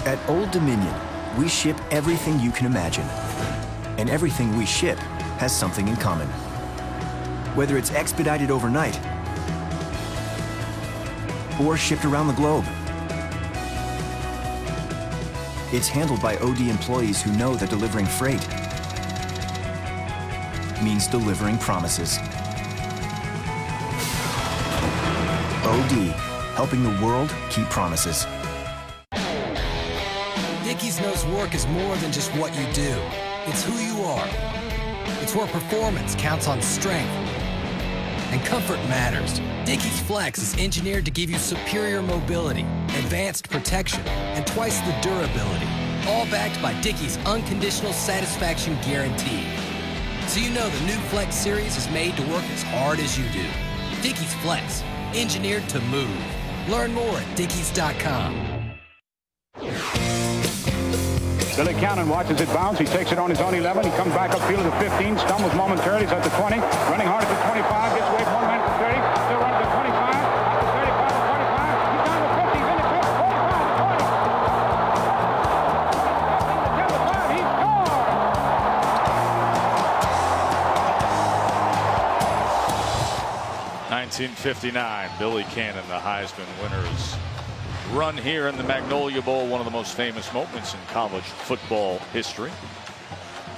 At Old Dominion, we ship everything you can imagine. And everything we ship has something in common. Whether it's expedited overnight or shipped around the globe, it's handled by OD employees who know that delivering freight means delivering promises. OD, helping the world keep promises. Dickies knows work is more than just what you do. It's who you are. It's where performance counts on strength. And comfort matters. Dickies Flex is engineered to give you superior mobility, advanced protection, and twice the durability. All backed by Dickies' unconditional satisfaction guarantee. So you know the new Flex series is made to work as hard as you do. Dickies Flex, engineered to move. Learn more at dickies.com. Billy Cannon watches it bounce. He takes it on his own 11. He comes back upfield at the 15, stumbles momentarily. He's at the 20, running hard at the 25, gets away from one man at the 30, still running at the 25, at the 35, the 25. He's down to 50, he's in the 50, 45, 20. He scored! 1959, Billy Cannon, the Heisman winners. Run here in the Magnolia Bowl, one of the most famous moments in college football history.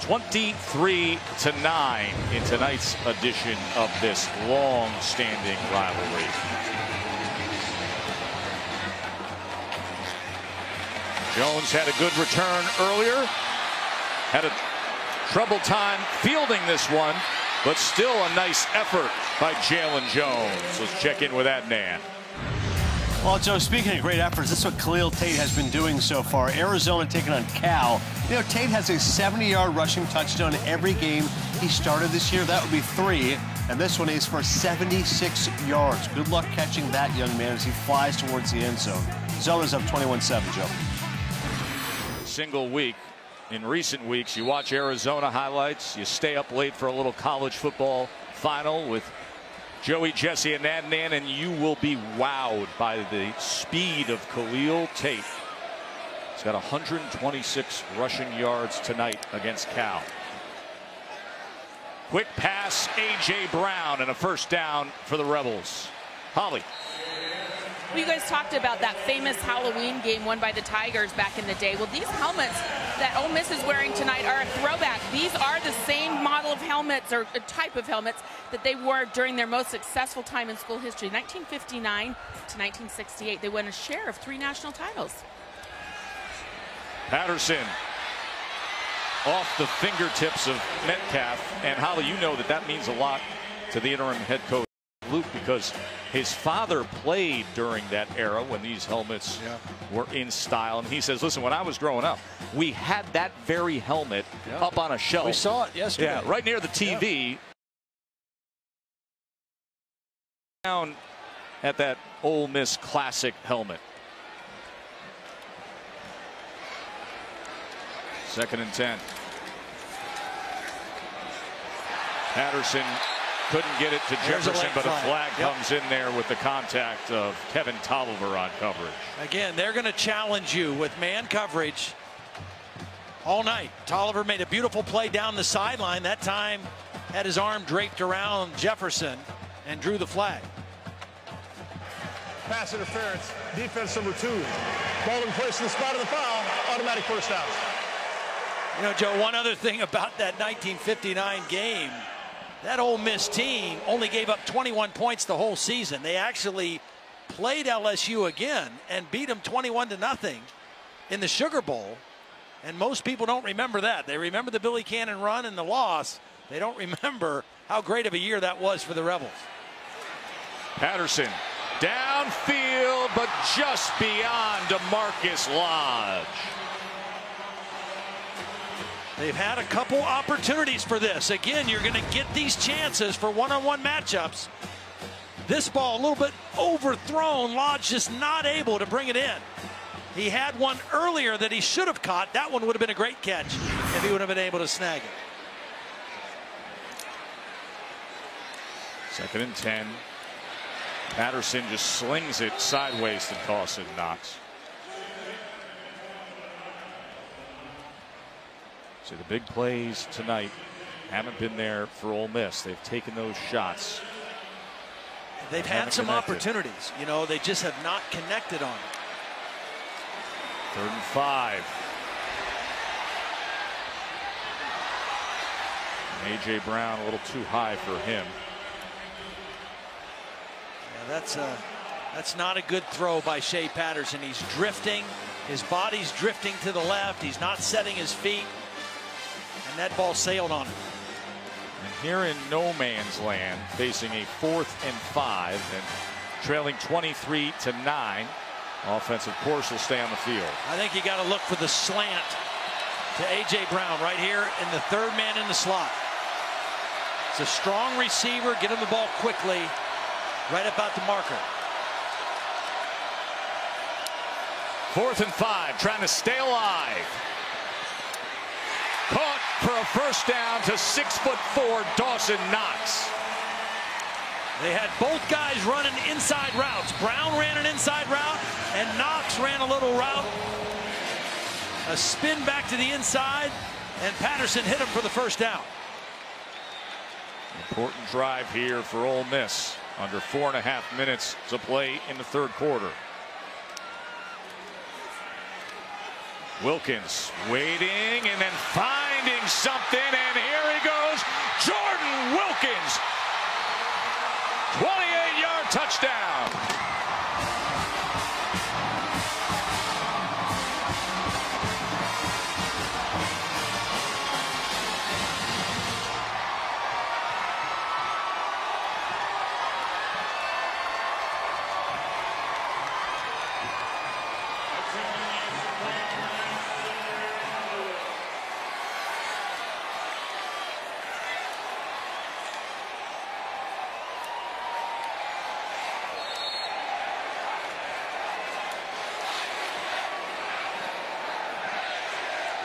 23-9 in tonight's edition of this long-standing rivalry. Jones had a good return earlier, had a trouble time fielding this one, but still a nice effort by Jalen Jones. Let's check in with that, Nan. Well, Joe, speaking of great efforts, this is what Khalil Tate has been doing so far. Arizona taking on Cal. You know, Tate has a 70-yard rushing touchdown every game he started this year. That would be 3. And this one is for 76 yards. Good luck catching that young man as he flies towards the end zone. Zona's up 21-7, Joe. Single week. In recent weeks, you watch Arizona highlights. You stay up late for a little college football final with Joey, Jesse, and Adnan, and you will be wowed by the speed of Khalil Tate. He's got 126 rushing yards tonight against Cal. Quick pass, A.J. Brown, and a first down for the Rebels. Holly. Well, you guys talked about that famous Halloween game won by the Tigers back in the day. Well, these helmets that Ole Miss is wearing tonight are a throwback. These are the same model of helmets, or a type of helmets, that they wore during their most successful time in school history. 1959 to 1968. They won a share of 3 national titles. Patterson off the fingertips of Metcalf. And Holly, you know that means a lot to the interim head coach Luke, because his father played during that era when these helmets were in style. And he says, listen, when I was growing up, we had that very helmet up on a shelf. We saw it yesterday. Yeah, right near the TV. Down at that Ole Miss classic helmet. 2nd and 10. Patterson couldn't get it to Jefferson, but a flag comes in there with the contact of Kevin Tolliver on coverage. Again, they're going to challenge you with man coverage all night. Tolliver made a beautiful play down the sideline. That time had his arm draped around Jefferson and drew the flag. Pass interference, defense number 2. Ball in place in the spot of the foul, automatic first down. You know, Joe, one other thing about that 1959 game, that Ole Miss team only gave up 21 points the whole season. They actually played LSU again and beat them 21-0 in the Sugar Bowl. And most people don't remember that. They remember the Billy Cannon run and the loss. They don't remember how great of a year that was for the Rebels. Patterson downfield, but just beyond DeMarcus Lodge. They've had a couple opportunities for this. Again, you're going to get these chances for one-on-one matchups. This ball a little bit overthrown. Lodge just not able to bring it in. He had one earlier that he should have caught. That one would have been a great catch if he would have been able to snag it. 2nd and 10. Patterson just slings it sideways to Dawson Knox. So the big plays tonight haven't been there for Ole Miss. They've taken those shots. They've had some opportunities. You know, they just have not connected on it. 3rd and 5. A.J. Brown a little too high for him. Yeah, that's not a good throw by Shea Patterson. He's drifting. His body's drifting to the left. He's not setting his feet. And that ball sailed on him. And here in no man's land, facing a 4th and 5 and trailing 23-9. Offense, of course, will stay on the field. I think you got to look for the slant to A.J. Brown right here in the 3rd man in the slot. It's a strong receiver. Get him the ball quickly, right about the marker. 4th and 5, trying to stay alive. Caught for a first down to 6'4" Dawson Knox. They had both guys running inside routes. Brown ran an inside route, and Knox ran a little route. A spin back to the inside, and Patterson hit him for the first down. Important drive here for Ole Miss. Under 4.5 minutes to play in the 3rd quarter. Wilkins waiting and then finding something, and here he goes. Jordan Wilkins. 28-yard touchdown.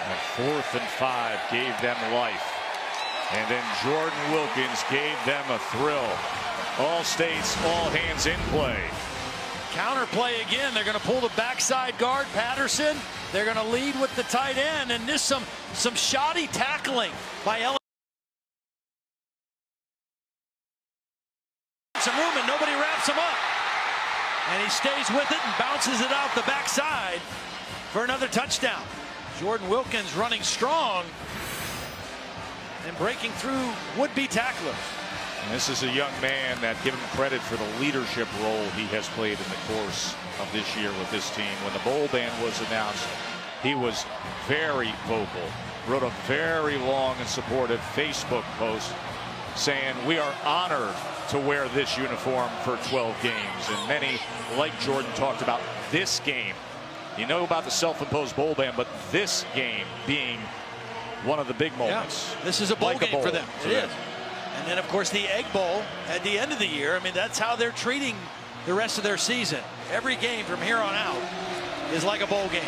And 4th and 5 gave them life. And then Jordan Wilkins gave them a thrill. All States, all hands in play. Counter play again. They're going to pull the backside guard, Patterson. They're going to lead with the tight end. And this some shoddy tackling by LSU. Some room and nobody wraps him up. And he stays with it and bounces it out the backside for another touchdown. Jordan Wilkins running strong and breaking through would-be tacklers. And this is a young man that, give him credit for the leadership role he has played in the course of this year with this team. When the bowl ban was announced, he was very vocal, wrote a very long and supportive Facebook post saying, "We are honored to wear this uniform for 12 games. And many, like Jordan, talked about this game. You know about the self-imposed bowl ban, but this game being one of the big moments. Yeah, this is a bowl game for them. It is. And then, of course, the Egg Bowl at the end of the year. I mean, that's how they're treating the rest of their season. Every game from here on out is like a bowl game.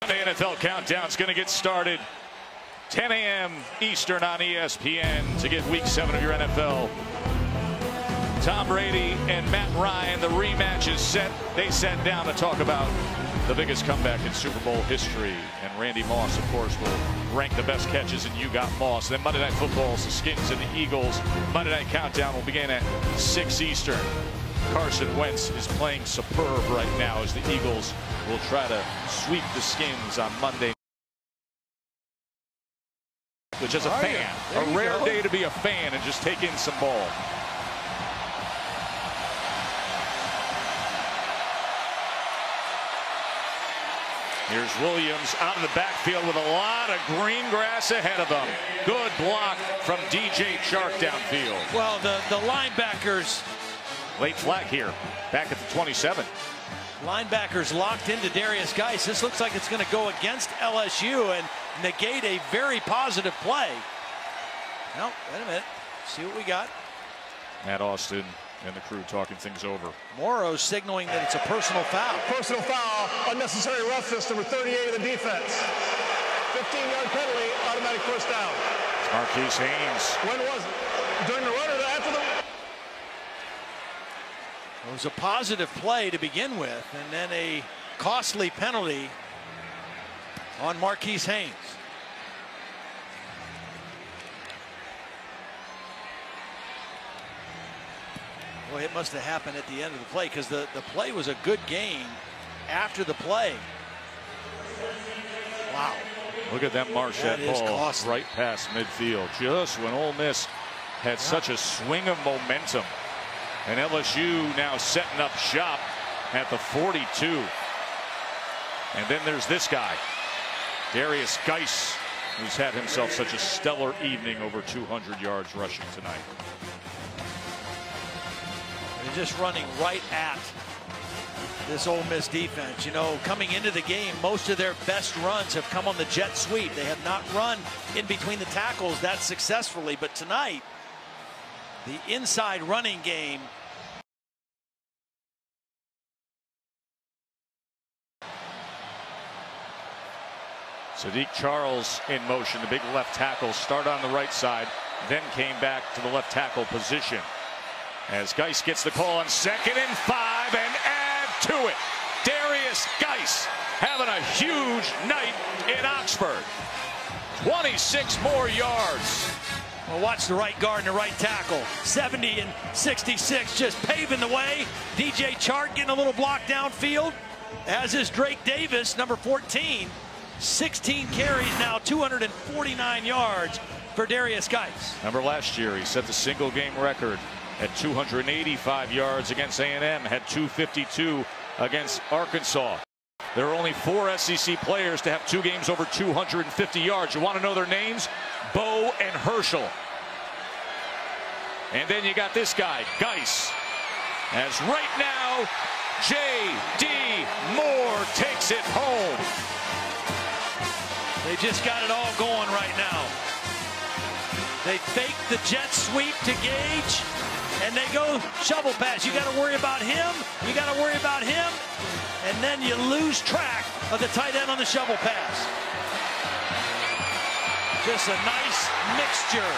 The NFL countdown is going to get started. 10 a.m. Eastern on ESPN to get Week 7 of your NFL. Tom Brady and Matt Ryan, the rematch is set. They sat down to talk about the biggest comeback in Super Bowl history. And Randy Moss, of course, will rank the best catches in You Got Moss. Then Monday Night Football is the Skins and the Eagles. Monday Night Countdown will begin at 6 Eastern. Carson Wentz is playing superb right now as the Eagles will try to sweep the Skins on Monday. Which is a fan, a rare day to be a fan and just take in some ball. Here's Williams out of the backfield with a lot of green grass ahead of him. Good block from DJ Chark downfield. Well, the linebackers. Late flag here, back at the 27. Linebackers locked into Darius Geis. This looks like it's going to go against LSU and negate a very positive play. No, wait a minute. See what we got. Matt Austin and the crew talking things over. Morrow's signaling that it's a personal foul. Personal foul, unnecessary roughness, number 38 of the defense. 15-yard penalty, automatic first down. Marquise Haynes. When was it? During the run or after the... It was a positive play to begin with, and then a costly penalty on Marquise Haynes. Boy, it must have happened at the end of the play, because the play was a good gain after the play. Wow. Look at that Marchette ball right past midfield. Just when Ole Miss had such a swing of momentum. And LSU now setting up shop at the 42. And then there's this guy, Darius Geis, who's had himself such a stellar evening, over 200 yards rushing tonight. They're just running right at this Ole Miss defense. You know, coming into the game, most of their best runs have come on the jet sweep. They have not run in between the tackles that successfully. But tonight, the inside running game. Sadiq Charles in motion, the big left tackle, start on the right side, then came back to the left tackle position. As Geis gets the call on 2nd and 5 and add to it. Darius Geis having a huge night in Oxford. 26 more yards. Well, watch the right guard and the right tackle. 70 and 66 just paving the way. DJ Chark getting a little block downfield, as is Drake Davis, number 14. 16 carries now, 249 yards for Darius Geis. Remember last year, he set the single game record at 285 yards against A&M, had 252 against Arkansas. There are only 4 SEC players to have 2 games over 250 yards. You want to know their names? Bo and Herschel. And then you got this guy, Geis. As right now, J.D. Moore takes it home. They just got it all going right now. They fake the jet sweep to Gage, and they go shovel pass. You got to worry about him. You got to worry about him. And then you lose track of the tight end on the shovel pass. Just a nice mixture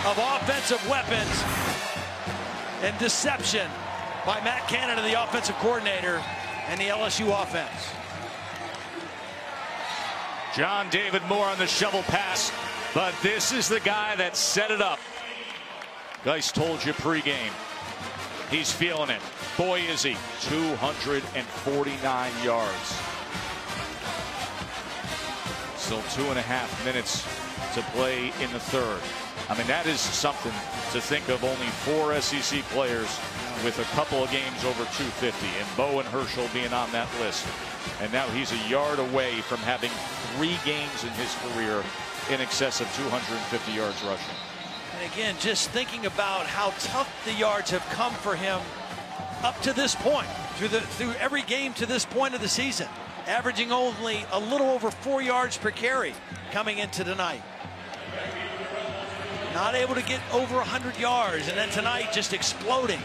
of offensive weapons and deception by Matt Canada, the offensive coordinator, and the LSU offense. John David Moore on the shovel pass, but this is the guy that set it up. Geis told you pregame. He's feeling it. Boy, is he. 249 yards. Still 2.5 minutes to play in the third. I mean, that is something to think of. Only 4 SEC players with a couple of games over 250, and Bo and Herschel being on that list. And now he's a yard away from having 3 games in his career in excess of 250 yards rushing. And again, just thinking about how tough the yards have come for him up to this point, through every game to this point of the season, averaging only a little over 4 yards per carry coming into tonight. Not able to get over 100 yards, and then tonight just exploding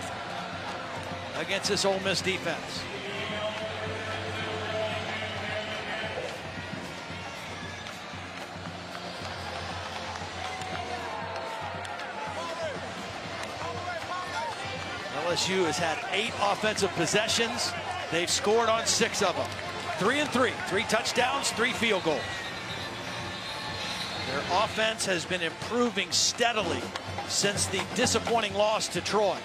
against this Ole Miss defense. LSU has had 8 offensive possessions. They've scored on 6 of them. 3 and 3, 3 touchdowns, 3 field goals. Their offense has been improving steadily since the disappointing loss to Troy.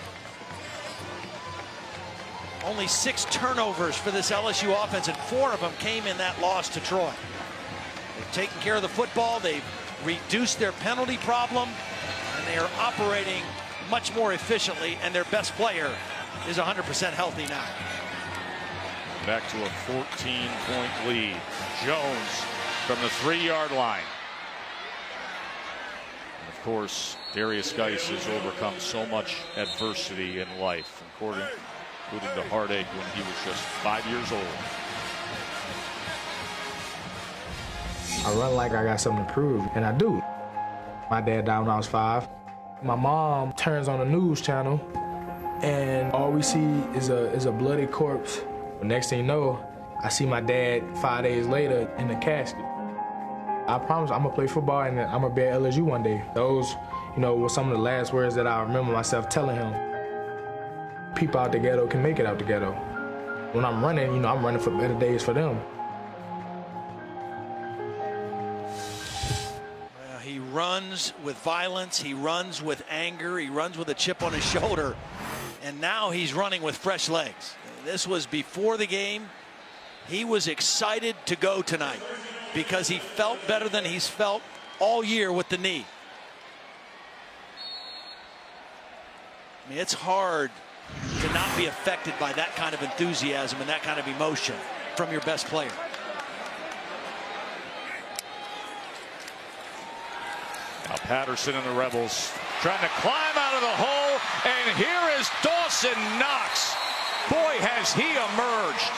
Only 6 turnovers for this LSU offense, and 4 of them came in that loss to Troy. They've taken care of the football. They've reduced their penalty problem, and they are operating much more efficiently, and their best player is 100% healthy now. Back to a 14-point lead. Jones from the 3-yard line. And of course, Darius Geis has overcome so much adversity in life, including the heartache when he was just 5 years old. I run like I got something to prove, and I do. My dad died when I was 5. My mom turns on the news channel, and all we see is a bloody corpse. The next thing you know, I see my dad 5 days later in the casket. I promise I'm gonna play football and I'm gonna be at LSU one day. Those, were some of the last words that I remember myself telling him. People out the ghetto can make it out the ghetto. When I'm running, I'm running for better days for them. Well, he runs with violence, he runs with anger, he runs with a chip on his shoulder, and now he's running with fresh legs. This was before the game. He was excited to go tonight because he felt better than he's felt all year with the knee. I mean, it's hard to not be affected by that kind of enthusiasm and that kind of emotion from your best player. Now Patterson and the Rebels trying to climb out of the hole, and here is Dawson Knox. Boy, has he emerged.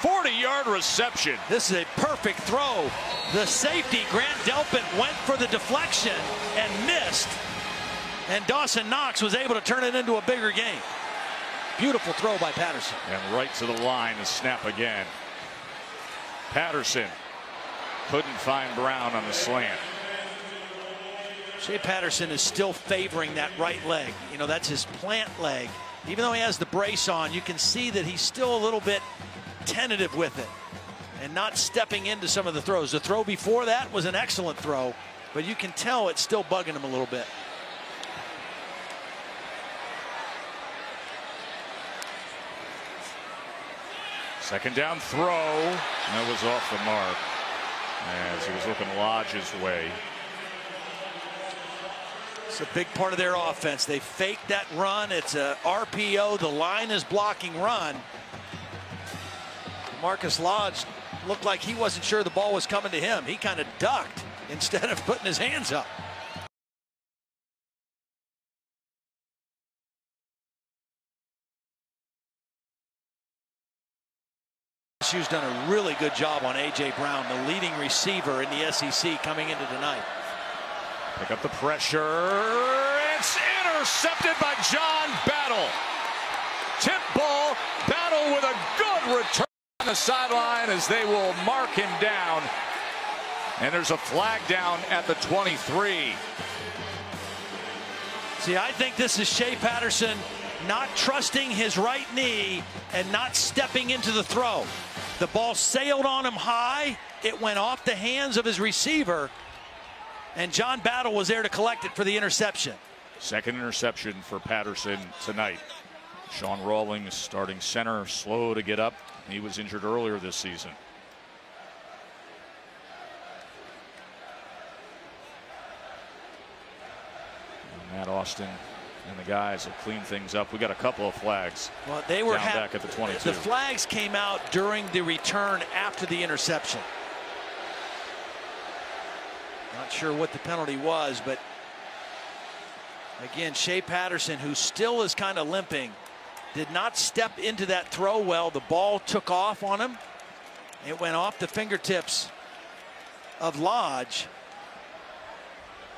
40-yard reception. This is a perfect throw. The safety, Grant Delpit, went for the deflection and missed. And Dawson Knox was able to turn it into a bigger game. Beautiful throw by Patterson. And right to the line to snap again. Patterson couldn't find Brown on the slant. Shea Patterson is still favoring that right leg. That's his plant leg. Even though he has the brace on, you can see that he's still a little bit tentative with it and not stepping into some of the throws. The throw before that was an excellent throw, but you can tell it's still bugging him a little bit. Second down throw. That was off the mark as he was looking Lodge's way. It's a big part of their offense. They fake that run. It's a RPO. The line is blocking run. Marcus Lodge looked like he wasn't sure the ball was coming to him. He kind of ducked instead of putting his hands up. LSU's done a really good job on A.J. Brown, the leading receiver in the SEC coming into tonight. Pick up the pressure. It's intercepted by John Battle. Tip ball. Battle with a good return on the sideline as they will mark him down. And there's a flag down at the 23. See, I think this is Shea Patterson not trusting his right knee and not stepping into the throw. The ball sailed on him high. It went off the hands of his receiver, and John Battle was there to collect it for the interception. Second interception for Patterson tonight. Sean Rawlings, starting center, slow to get up. He was injured earlier this season. And Matt Austin and the guys will clean things up. We got a couple of flags. Well, they were down back at the 22. The flags came out during the return after the interception. Not sure what the penalty was, but again, Shea Patterson, who still is kind of limping, did not step into that throw well. The ball took off on him. It went off the fingertips of Lodge,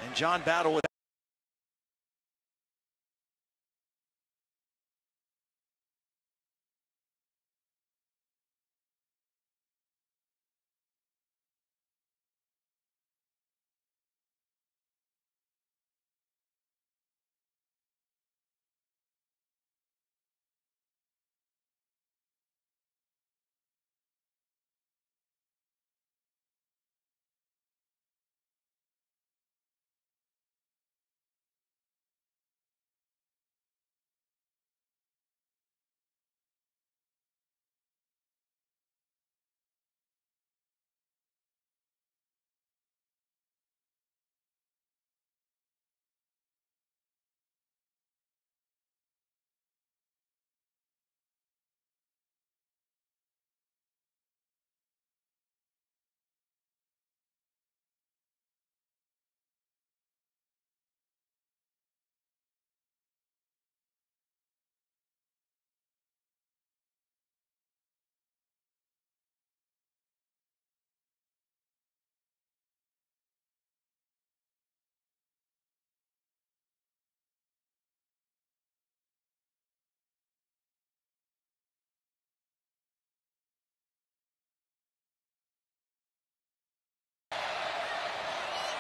and John Battle with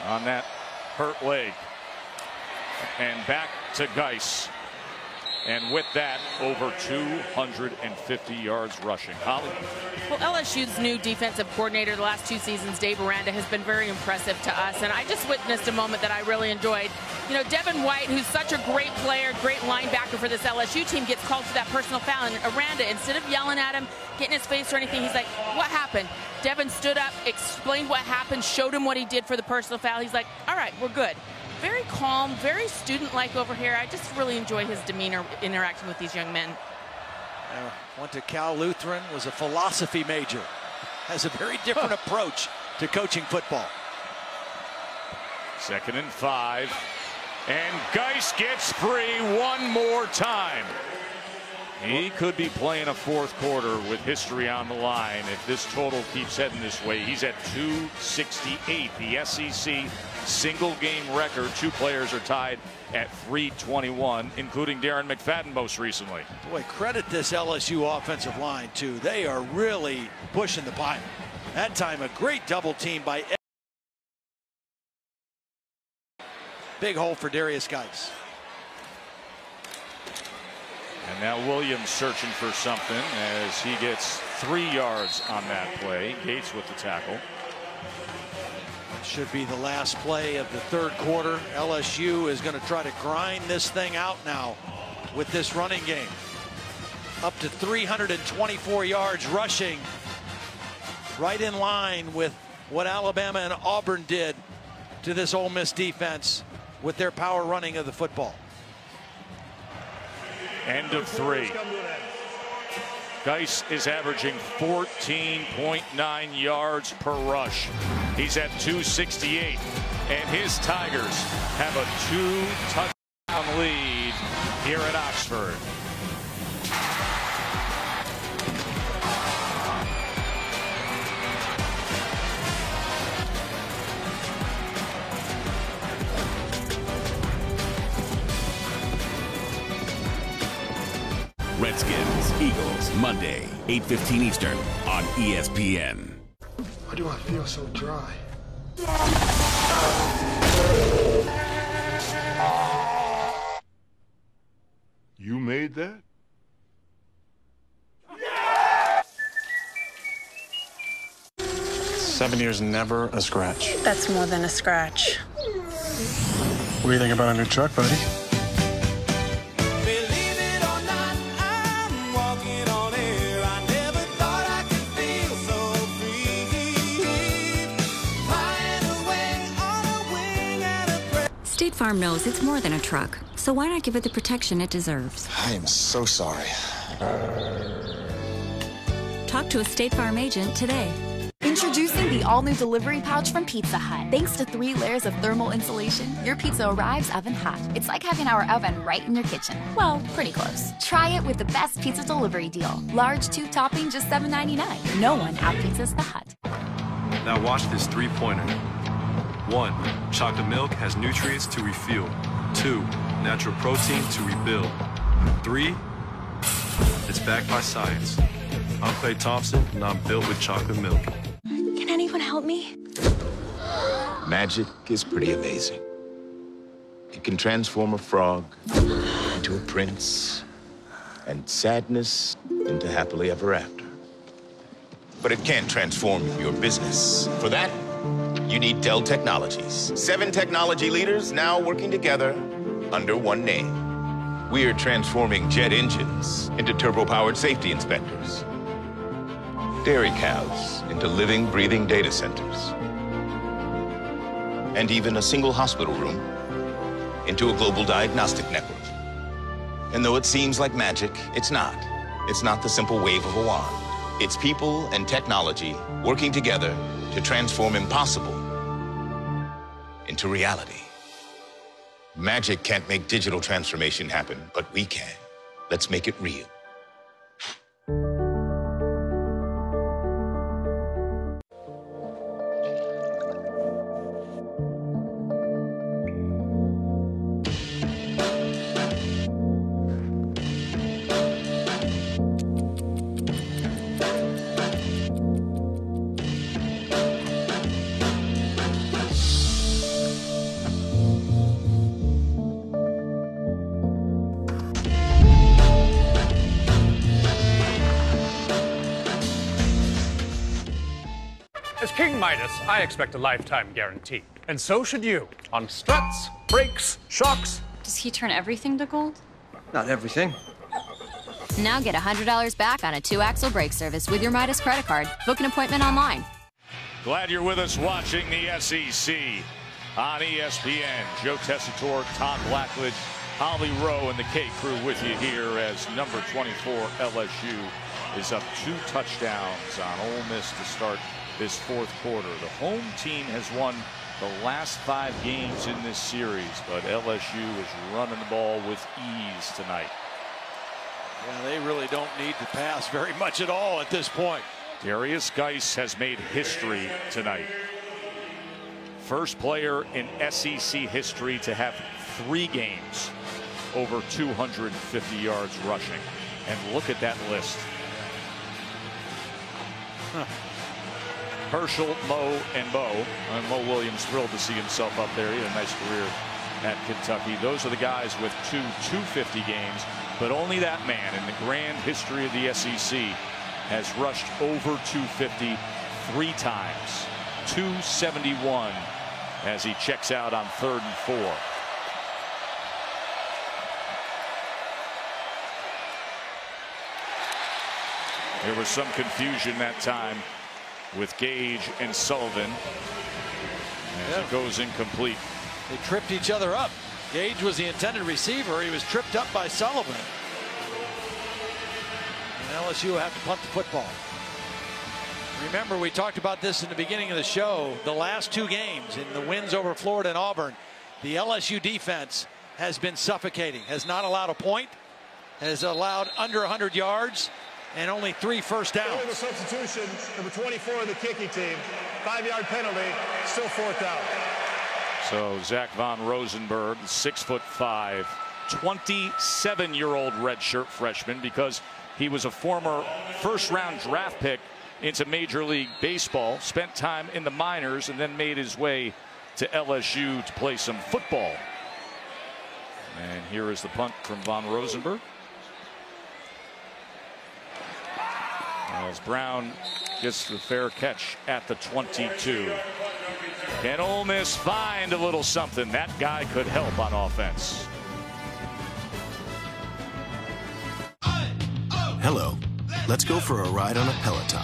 on that hurt leg. And back to Geis. And with that, over 250 yards rushing. Holly? Well, LSU's new defensive coordinator the last 2 seasons, Dave Aranda, has been very impressive to us. And I just witnessed a moment that I really enjoyed. You know, Devin White, who's such a great player, great linebacker for this LSU team, gets called for that personal foul. And Aranda, instead of yelling at him, getting his face or anything, he's like, what happened? Devin stood up, explained what happened, showed him what he did for the personal foul. He's like, all right, we're good. Very calm, very student-like over here. I just really enjoy his demeanor interacting with these young men. Went to Cal Lutheran, was a philosophy major. Has a very different approach to coaching football. 2nd and 5. And Geis gets free one more time. He could be playing a 4th quarter with history on the line if this total keeps heading this way. He's at 268, the SEC single game record. 2 players are tied at 321, including Darren McFadden most recently. Boy, credit this LSU offensive line too. They are really pushing the pipe. That time a great double team by big hole for Darius Geis. And now Williams searching for something as he gets 3 yards on that play. Gates with the tackle. Should be the last play of the 3rd quarter. LSU is going to try to grind this thing out now with this running game. Up to 324 yards rushing. Right in line with what Alabama and Auburn did to this Ole Miss defense with their power running of the football. End of 3. Geis is averaging 14.9 yards per rush. He's at 268. And his Tigers have a 2-touchdown lead here at Oxford. Redskins, Eagles, Monday, 8:15 Eastern on ESPN. Why do I feel so dry? You made that? Yeah! 7 years, never a scratch. That's more than a scratch. What do you think about a new truck, buddy? State Farm knows it's more than a truck, so why not give it the protection it deserves? I am so sorry. Talk to a State Farm agent today. Introducing the all-new delivery pouch from Pizza Hut. Thanks to 3 layers of thermal insulation, your pizza arrives oven hot. It's like having our oven right in your kitchen. Well, pretty close. Try it with the best pizza delivery deal. Large 2 topping, just $7.99. No one out-pizzas the Hut. Now watch this 3-pointer. 1. Chocolate milk has nutrients to refuel. 2. Natural protein to rebuild. 3. It's backed by science. I'm Clay Thompson, and I'm built with chocolate milk. Can anyone help me? Magic is pretty amazing. It can transform a frog into a prince, and sadness into happily ever after. But it can't transform your business. For that, you need Dell Technologies. 7 technology leaders now working together under one name. We are transforming jet engines into turbo-powered safety inspectors. Dairy cows into living, breathing data centers. And even a single hospital room into a global diagnostic network. And though it seems like magic, it's not. It's not the simple wave of a wand. It's people and technology working together to transform impossible into reality. Magic can't make digital transformation happen, but we can. Let's make it real. King Midas, I expect a lifetime guarantee. And so should you. On struts, brakes, shocks. Does he turn everything to gold? Not everything. Now get $100 back on a 2-axle brake service with your Midas credit card. Book an appointment online. Glad you're with us watching the SEC on ESPN. Joe Tessitore, Todd Blackledge, Holly Rowe, and the K Crew with you here as number 24 LSU is up 2 touchdowns on Ole Miss to start this fourth quarter. The home team has won the last 5 games in this series, but LSU is running the ball with ease tonight. Yeah, they really don't need to pass very much at all at this point. Darius Geis has made history tonight. First player in SEC history to have 3 games over 250 yards rushing. And look at that list. Herschel, Mo, and Bo. Mo Williams thrilled to see himself up there. He had a nice career at Kentucky. Those are the guys with 2 250 games, but only that man in the grand history of the SEC has rushed over 250 3 times. 271 as he checks out on 3rd and 4. There was some confusion that time with Gage and Sullivan as it goes incomplete. They tripped each other up. Gage was the intended receiver. He was tripped up by Sullivan. And LSU will have to punt the football. Remember, we talked about this in the beginning of the show. The last 2 games in the wins over Florida and Auburn, the LSU defense has been suffocating, has not allowed a point, has allowed under 100 yards, and only 3 first downs. The substitution, number 24 of the kicking team, 5-yard penalty, still 4th down. So Zach Von Rosenberg, 6'5", 27-year-old redshirt freshman, because he was a former first-round draft pick into Major League Baseball, spent time in the minors, and then made his way to LSU to play some football. And here is the punt from Von Rosenberg. As Brown gets the fair catch at the 22. Can Ole Miss find a little something? That guy could help on offense. Hello. Let's go for a ride on a Peloton.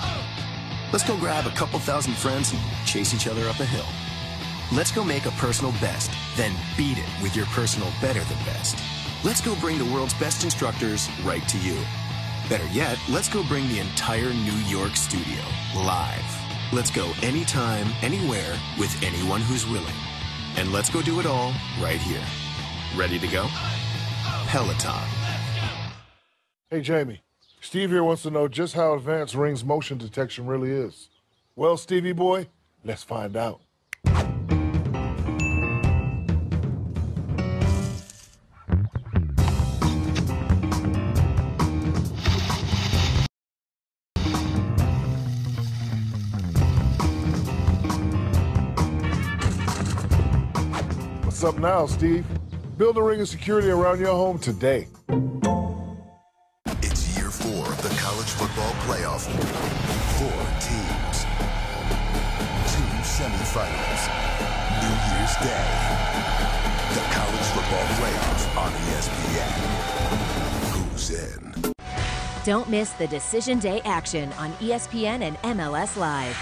Let's go grab a couple thousand friends and chase each other up a hill. Let's go make a personal best, then beat it with your personal better than best. Let's go bring the world's best instructors right to you. Better yet, let's go bring the entire New York studio live. Let's go anytime, anywhere, with anyone who's willing. And let's go do it all right here. Ready to go? Peloton. Hey, Jamie. Steve here wants to know just how advanced Ring's motion detection really is. Well, Stevie boy, let's find out. What's up now, Steve? Build a ring of security around your home today. It's year 4 of the college football playoff. 4 teams. 2 semifinals. New Year's Day. The college football playoff on ESPN. Who's in? Don't miss the Decision Day action on ESPN and MLS Live.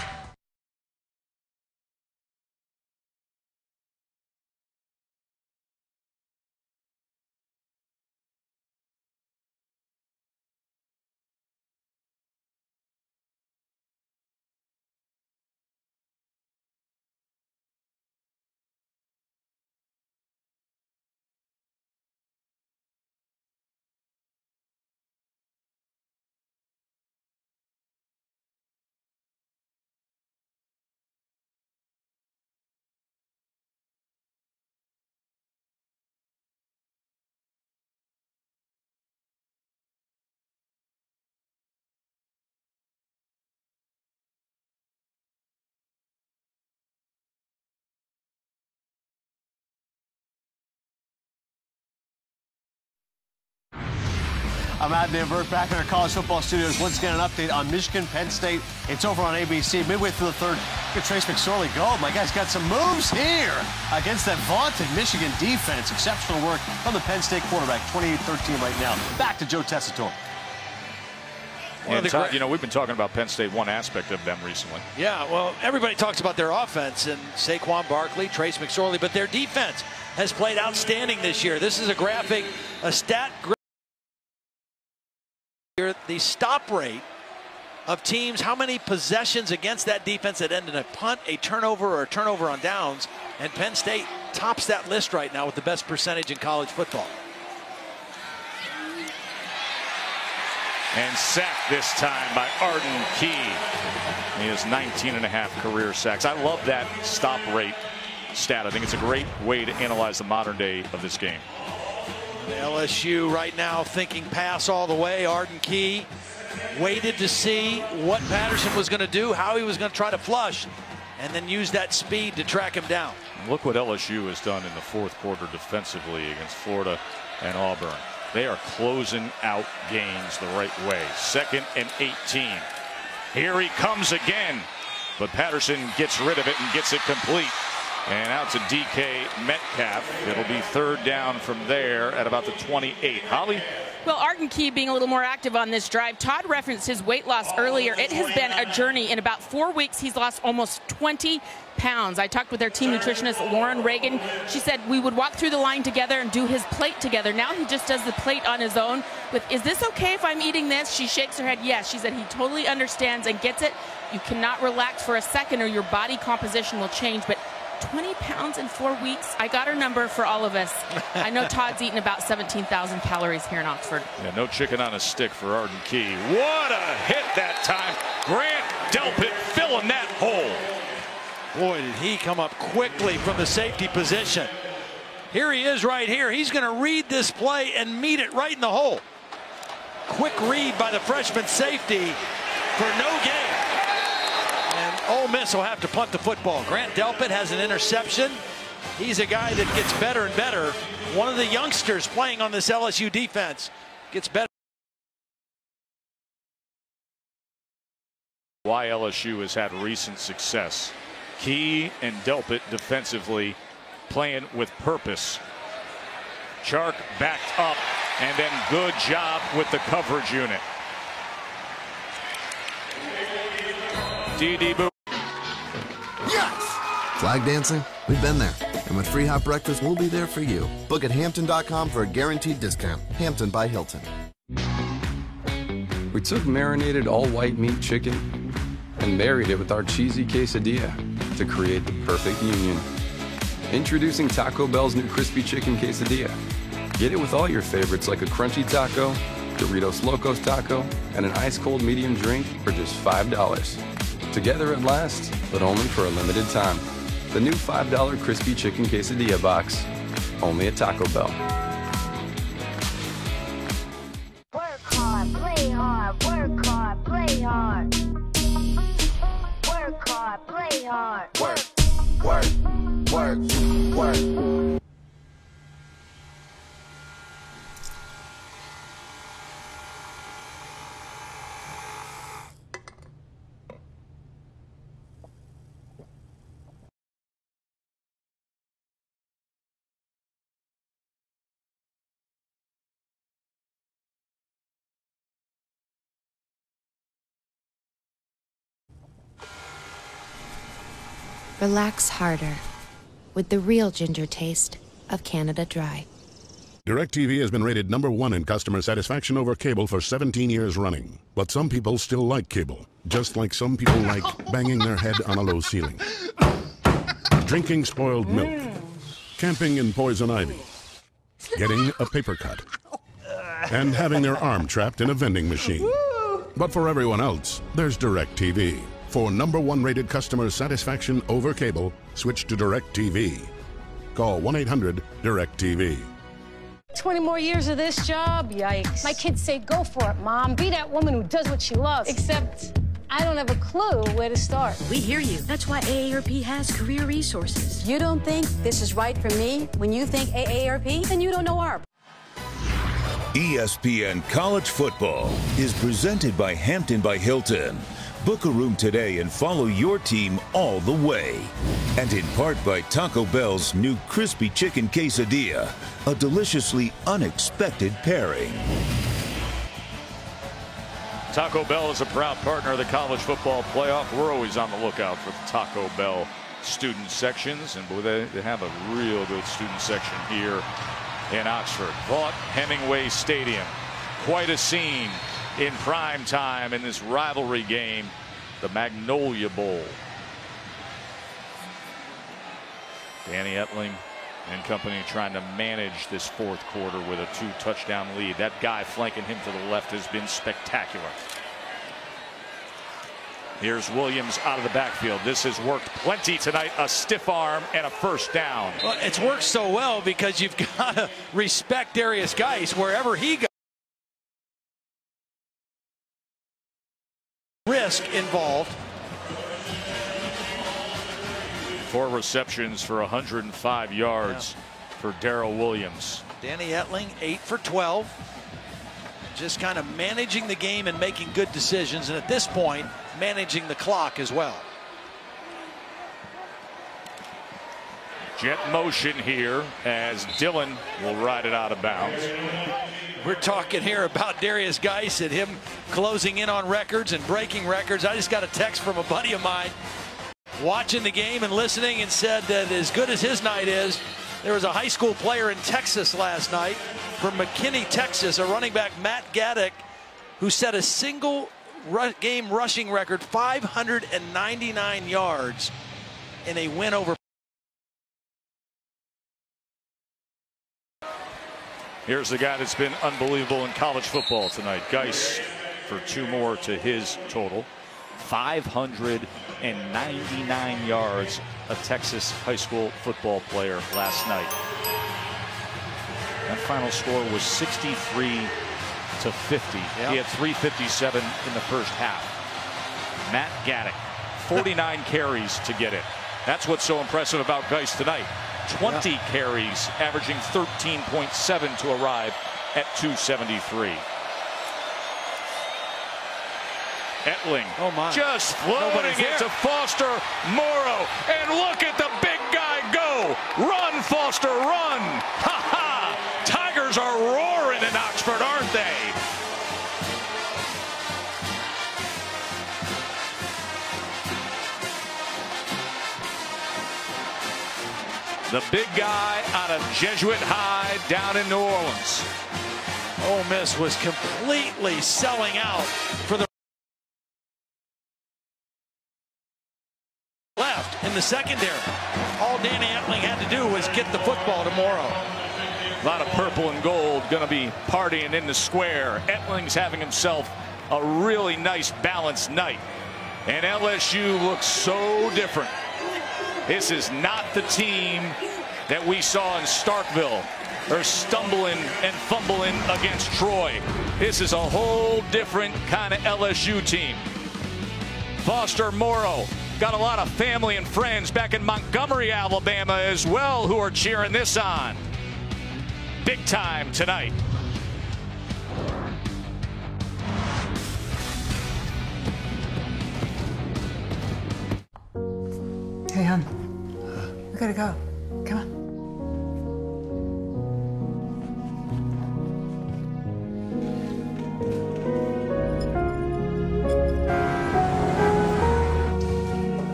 I'm Matt Nivert, back in our college football studios. Once again, an update on Michigan, Penn State. It's over on ABC. Midway through the third, look at Trace McSorley go. My guy's got some moves here against that vaunted Michigan defense. Exceptional work from the Penn State quarterback, 28-13 right now. Back to Joe Tessitore. And Todd, you know, we've been talking about Penn State, one aspect of them recently. Yeah, well, everybody talks about their offense and Saquon Barkley, Trace McSorley, but their defense has played outstanding this year. This is a graphic, a stat graphic. The stop rate of teams, how many possessions against that defense that end in a punt, a turnover, or a turnover on downs, and Penn State tops that list right now with the best percentage in college football. And sacked this time by Arden Key. He has 19.5 career sacks. I love that stop rate stat. I think it's a great way to analyze the modern day of this game. LSU right now thinking pass all the way. Arden Key waited to see what Patterson was going to do, how he was going to try to flush, and then use that speed to track him down. Look what LSU has done in the fourth quarter defensively against Florida and Auburn. They are closing out games the right way. 2nd and 18. Here he comes again, but Patterson gets rid of it and gets it complete. And out to DK Metcalf. It'll be 3rd down from there at about the 28. Holly? Well, Arden Key being a little more active on this drive. Todd referenced his weight loss earlier. It has been a journey. In about 4 weeks, he's lost almost 20 pounds. I talked with their team nutritionist, Lauren Reagan. She said we would walk through the line together and do his plate together. Now he just does the plate on his own. With, is this okay if I'm eating this? She shakes her head yes. She said he totally understands and gets it. You cannot relax for a second or your body composition will change. But 20 pounds in 4 weeks. I got her number for all of us. I know Todd's eaten about 17,000 calories here in Oxford. Yeah, no chicken on a stick for Arden Key. What a hit that time. Grant Delpit filling that hole. Boy, did he come up quickly from the safety position. Here he is right here. He's going to read this play and meet it right in the hole. Quick read by the freshman safety for no gain. And Ole Miss will have to punt the football. Grant Delpit has an interception. He's a guy that gets better and better. One of the youngsters playing on this LSU defense gets better. Why LSU has had recent success. Key and Delpit defensively playing with purpose. Chark backed up, and then good job with the coverage unit. DD Boo. Yes! Flag dancing? We've been there. And with free hot breakfast, we'll be there for you. Book at Hampton.com for a guaranteed discount. Hampton by Hilton. We took marinated all-white meat chicken and married it with our cheesy quesadilla to create the perfect union. Introducing Taco Bell's new crispy chicken quesadilla. Get it with all your favorites like a crunchy taco, Doritos Locos taco, and an ice-cold medium drink for just $5. Together at last, but only for a limited time. The new $5 crispy chicken quesadilla box. Only at Taco Bell. Work hard, play hard, work hard, play hard. Work hard, play hard. Work. Relax harder with the real ginger taste of Canada Dry. DirecTV has been rated #1 in customer satisfaction over cable for 17 years running. But some people still like cable, just like some people like banging their head on a low ceiling, drinking spoiled milk, camping in poison ivy, getting a paper cut, and having their arm trapped in a vending machine. But for everyone else, there's DirecTV. For #1 rated customer satisfaction over cable, switch to DirecTV. Call 1-800-DirecTV. 20 more years of this job? Yikes. My kids say, go for it, Mom. Be that woman who does what she loves. Except I don't have a clue where to start. We hear you. That's why AARP has career resources. You don't think this is right for me? When you think AARP, then you don't know ARP. ESPN College Football is presented by Hampton by Hilton. Book a room today and follow your team all the way. And in part by Taco Bell's new crispy chicken quesadilla, a deliciously unexpected pairing. Taco Bell is a proud partner of the College Football Playoff. We're always on the lookout for the Taco Bell student sections, and boy, they have a real good student section here in Oxford. Vaught Hemingway Stadium, quite a scene in prime time in this rivalry game, the Magnolia Bowl. Danny Etling and company trying to manage this fourth quarter with a 2-touchdown lead. That guy flanking him to the left has been spectacular. Here's Williams out of the backfield. This has worked plenty tonight. A stiff arm and a first down. Well, it's worked so well because you've got to respect Darius Geis wherever he goes. Risk involved. 4 receptions for 105 yards for Darrell Williams. Danny Etling 8 for 12. Just kind of managing the game and making good decisions, and at this point managing the clock as well. Jet motion here as Dillon will ride it out of bounds. We're talking here about Darius Geis and him closing in on records and breaking records. I just got a text from a buddy of mine watching the game and listening, and said that as good as his night is, there was a high school player in Texas last night from McKinney, Texas, a running back, Matt Gaddick, who set a single game rushing record, 599 yards in a win over. Here's the guy that's been unbelievable in college football tonight. Geis for 2 more to his total. 599 yards, a Texas high school football player last night. That final score was 63-50. He had 357 in the first half. Matt Gaddick, 49 carries to get it. That's what's so impressive about Geis tonight. 20 carries, averaging 13.7 to arrive at 273. Etling just floating it to Foster Moreau, and look at the big guy go. Run, Foster, run. Ha ha. Tigers are roaring in Oxford, aren't they? The big guy out of Jesuit High down in New Orleans. Ole Miss was completely selling out for the left in the secondary. All Danny Etling had to do was get the football to Morrow. A lot of purple and gold going to be partying in the square. Etling's having himself a really nice balanced night. And LSU looks so different. This is not the team that we saw in Starkville. They're stumbling and fumbling against Troy. This is a whole different kind of LSU team. Foster Moreau got a lot of family and friends back in Montgomery, Alabama as well, who are cheering this on. Big time tonight. Hey, hon. We gotta go. Come on.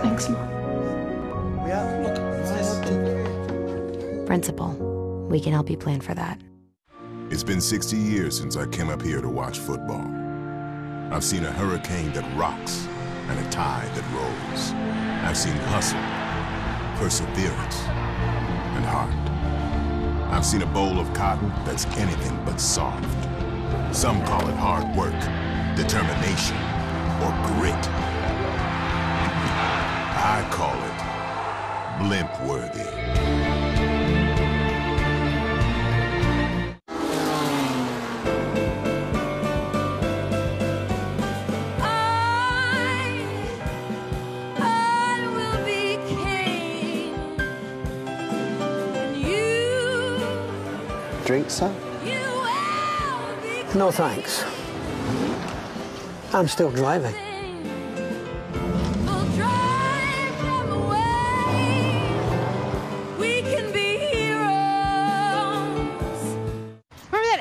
Thanks, Mom. Principal, we can help you plan for that. It's been 60 years since I came up here to watch football. I've seen a hurricane that rocks and a tide that rolls. I've seen hustle, perseverance, and heart. I've seen a bowl of cotton that's anything but soft. Some call it hard work, determination, or grit. I call it blimp-worthy. drink, sir? No, thanks. I'm still driving.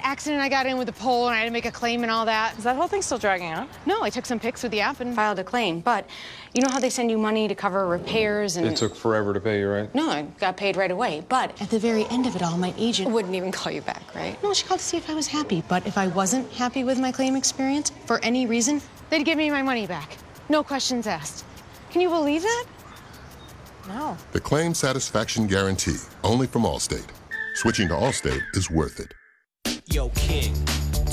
Accident I got in with the pole and I had to make a claim and all that. Is that whole thing still dragging on? No, I took some pics with the app and filed a claim. But you know how they send you money to cover repairs and... It took forever to pay you, right? No, I got paid right away. But at the very end of it all, my agent wouldn't even call you back, right? No, she called to see if I was happy. But if I wasn't happy with my claim experience, for any reason, they'd give me my money back. No questions asked. Can you believe that? No. The claim satisfaction guarantee, only from Allstate. Switching to Allstate is worth it. Yo, King,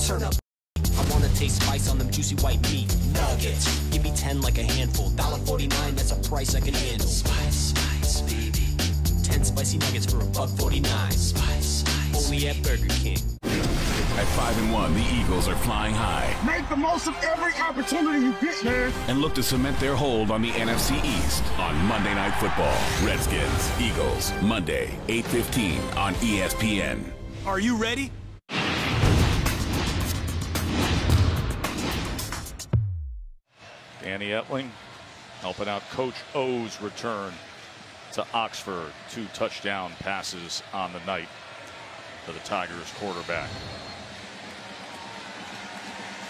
turn up. I wanna taste spice on them juicy white meat nuggets. Give me 10 like a handful. $1.49, that's a price I can handle. Spice, spice, baby. 10 spicy nuggets for $1.49. Spice, spice. Only at Burger King. At 5-1, the Eagles are flying high. Make the most of every opportunity you get, man. And look to cement their hold on the NFC East on Monday Night Football. Redskins, Eagles, Monday, 8:15 on ESPN. Are you ready? Danny Etling helping out Coach O's return to Oxford. 2 touchdown passes on the night for the Tigers quarterback.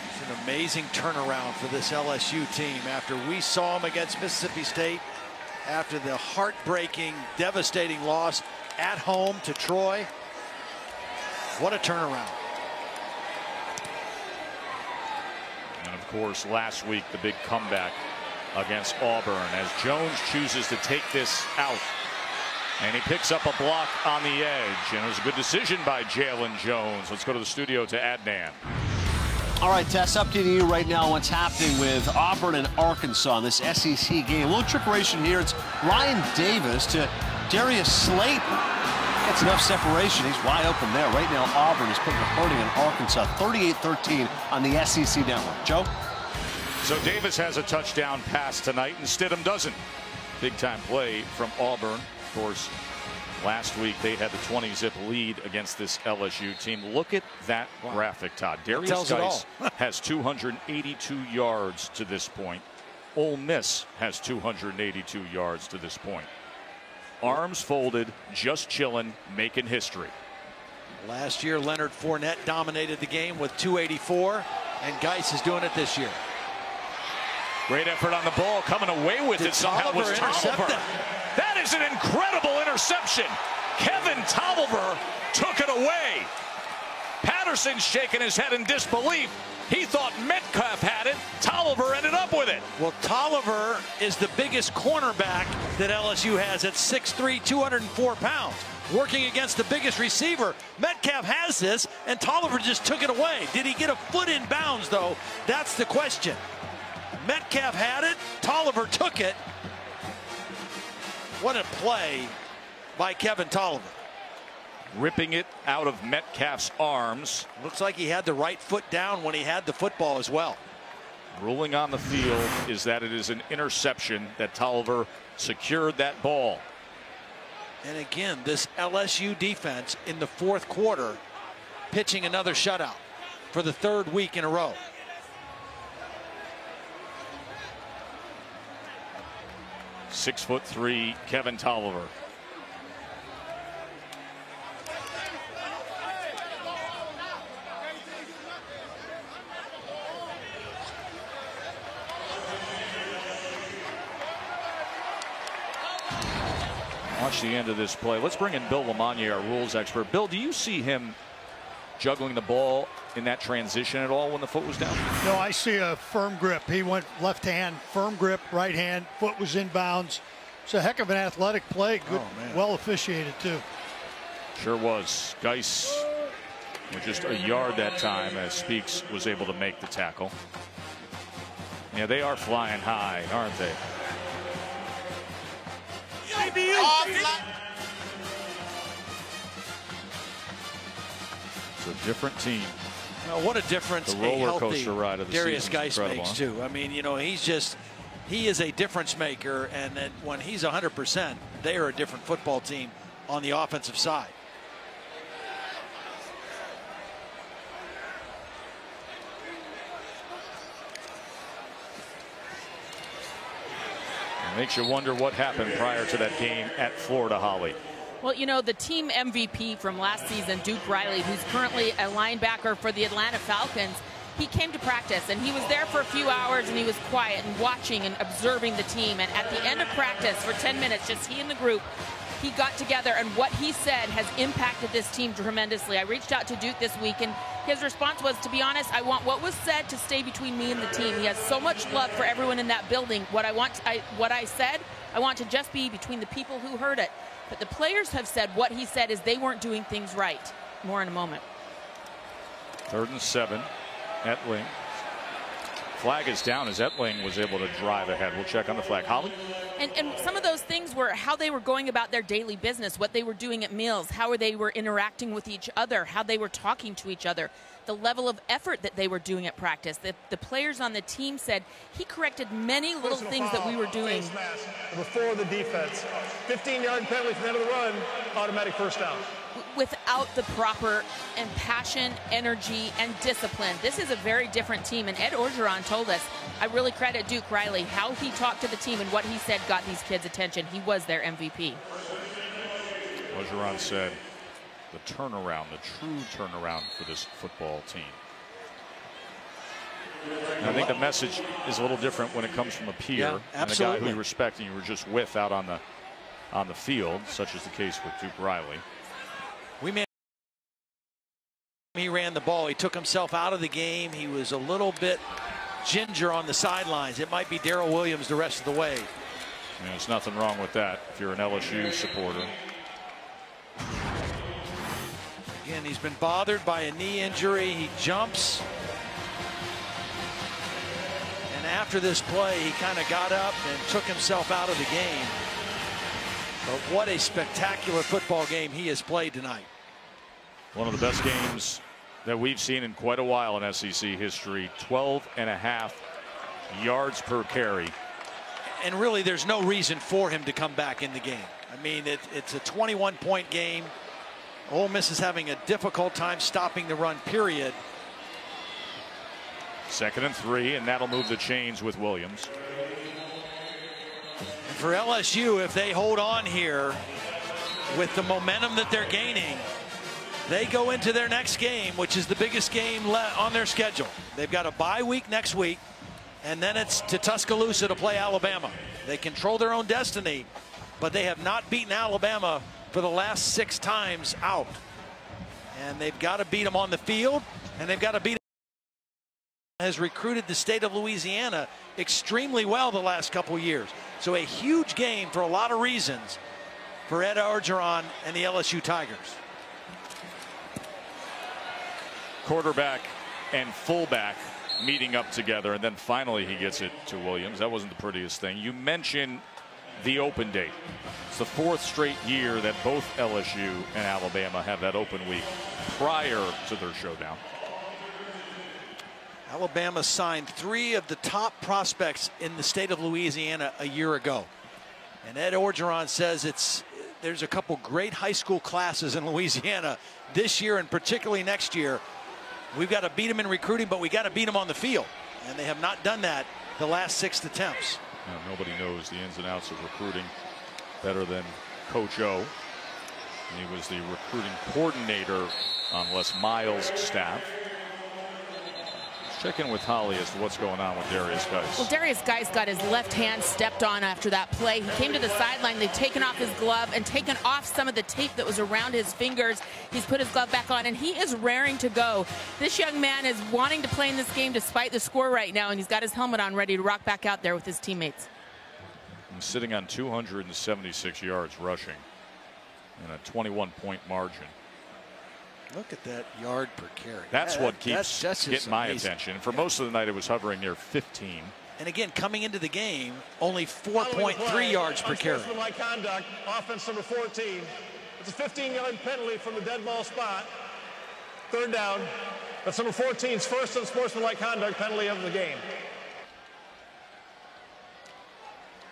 It's an amazing turnaround for this LSU team after we saw them against Mississippi State after the heartbreaking, devastating loss at home to Troy. What a turnaround. And of course, last week, the big comeback against Auburn as Jones chooses to take this out. And he picks up a block on the edge. And it was a good decision by Jalen Jones. Let's go to the studio to Adnan. All right, Tess, updating you right now what's happening with Auburn and Arkansas in this SEC game. A little trickeration here. It's Ryan Davis to Darius Slayton. Gets enough separation. He's wide open there. Right now, Auburn is putting a hurting on Arkansas, 38-13 on the SEC network. Joe? So Davis has a touchdown pass tonight, and Stidham doesn't. Big-time play from Auburn. Of course, last week they had the 20-zip lead against this LSU team. Look at that graphic, Todd. Darius Geis has 282 yards to this point. Ole Miss has 282 yards to this point. Arms folded, just chilling, making history. Last year, Leonard Fournette dominated the game with 284, and Geis is doing it this year. Great effort on the ball, coming away with it somehow was Tolliver. That is an incredible interception. Kevin Tolliver took it away. Patterson's shaking his head in disbelief. He thought Metcalf had it. Tolliver ended up with it. Well, Tolliver is the biggest cornerback that LSU has at 6'3", 204 pounds. Working against the biggest receiver. Metcalf has this, and Tolliver just took it away. Did he get a foot in bounds, though? That's the question. Metcalf had it. Tolliver took it. What a play by Kevin Tolliver. Ripping it out of Metcalf's arms. Looks like he had the right foot down when he had the football as well. Ruling on the field is that it is an interception, that Tolliver secured that ball. And again, this LSU defense in the fourth quarter pitching another shutout for the 3rd week in a row. .6'3" Kevin Tolliver. Watch the end of this play. Let's bring in Bill Lamagna, our rules expert. Bill, do you see him juggling the ball in that transition at all when the foot was down? No, I see a firm grip. He went left hand, firm grip, right hand, foot was in bounds. It's a heck of an athletic play. Good, well officiated too. Sure was. Geis with just a yard that time as Speaks was able to make the tackle. Yeah, they are flying high, aren't they? It's a different team. Now, what a difference the roller coaster a ride of the Darius Geis incredible, makes too. I mean, you know, he is a difference maker, and then when he's 100%, they are a different football team on the offensive side. Makes you wonder what happened prior to that game at Florida, Holly. Well, you know, the team MVP from last season, Duke Riley, who's currently a linebacker for the Atlanta Falcons, he came to practice and he was there for a few hours and he was quiet and watching and observing the team. And at the end of practice, for 10 minutes, just he and the group, he got together, and what he said has impacted this team tremendously. I reached out to Duke this week, and his response was, to be honest, I want what was said to stay between me and the team. He has so much love for everyone in that building. What I said, I want to just be between the people who heard it. But the players have said what he said is they weren't doing things right. More in a moment. 3rd and 7. Etling. Flag is down as Etling was able to drive ahead. We'll check on the flag. Holly? And some of those things were how they were going about their daily business, what they were doing at meals, how they were interacting with each other, how they were talking to each other, the level of effort that they were doing at practice. The players on the team said he corrected many little things that we were doing. Before the defense. 15-yard penalty from the end of the run, automatic first down. Without the proper passion, energy, and discipline. This is a very different team, and Ed Orgeron told us, I really credit Duke Riley, how he talked to the team and what he said got these kids' attention. He was their MVP. Orgeron said the turnaround, the true turnaround for this football team. And I think the message is a little different when it comes from a peer and a guy who you respect and you were just with out on the field, such as the case with Duke Riley. He ran the ball. He took himself out of the game. He was a little bit ginger on the sidelines. It might be Darrell Williams the rest of the way. Yeah, there's nothing wrong with that if you're an LSU supporter. Again, he's been bothered by a knee injury. He jumps. And after this play, he kind of got up and took himself out of the game. But what a spectacular football game he has played tonight. One of the best games that we've seen in quite a while in SEC history. 12.5 yards per carry. And really, there's no reason for him to come back in the game. I mean, it's a 21-point game. Ole Miss is having a difficult time stopping the run, period. 2nd and 3, and that'll move the chains with Williams. And for LSU, if they hold on here with the momentum that they're gaining, they go into their next game, which is the biggest game on their schedule. They've got a bye week next week, and then it's to Tuscaloosa to play Alabama. They control their own destiny, but they have not beaten Alabama for the last 6 times out. And they've got to beat them on the field, and they've got to beat them. Has recruited the state of Louisiana extremely well the last couple years. So a huge game for a lot of reasons for Ed Orgeron and the LSU Tigers. Quarterback and fullback meeting up together, and then finally he gets it to Williams. That wasn't the prettiest thing. You mentioned the open date. It's the 4th straight year that both LSU and Alabama have that open week prior to their showdown. Alabama signed 3 of the top prospects in the state of Louisiana a year ago. And Ed Orgeron says there's a couple great high school classes in Louisiana this year and particularly next year. We've got to beat them in recruiting, but we got to beat them on the field. And they have not done that the last 6 attempts. Now, nobody knows the ins and outs of recruiting better than Coach O. And he was the recruiting coordinator on Les Miles' staff. Check in with Holly as to what's going on with Darius Geis. Well, Darius Geis got his left hand stepped on after that play. He came to the sideline. They've taken off his glove and taken off some of the tape that was around his fingers. He's put his glove back on, and he is raring to go. This young man is wanting to play in this game despite the score right now, and he's got his helmet on ready to rock back out there with his teammates. He's sitting on 276 yards rushing and a 21-point margin. Look at that yard per carry. That's what keeps getting my attention. For most of the night, it was hovering near 15. And again, coming into the game, only 4.3 yards per carry. Unsportsmanlike conduct, offense number 14. It's a 15-yard penalty from the dead ball spot. 3rd down. That's number 14's first unsportsmanlike conduct penalty of the game.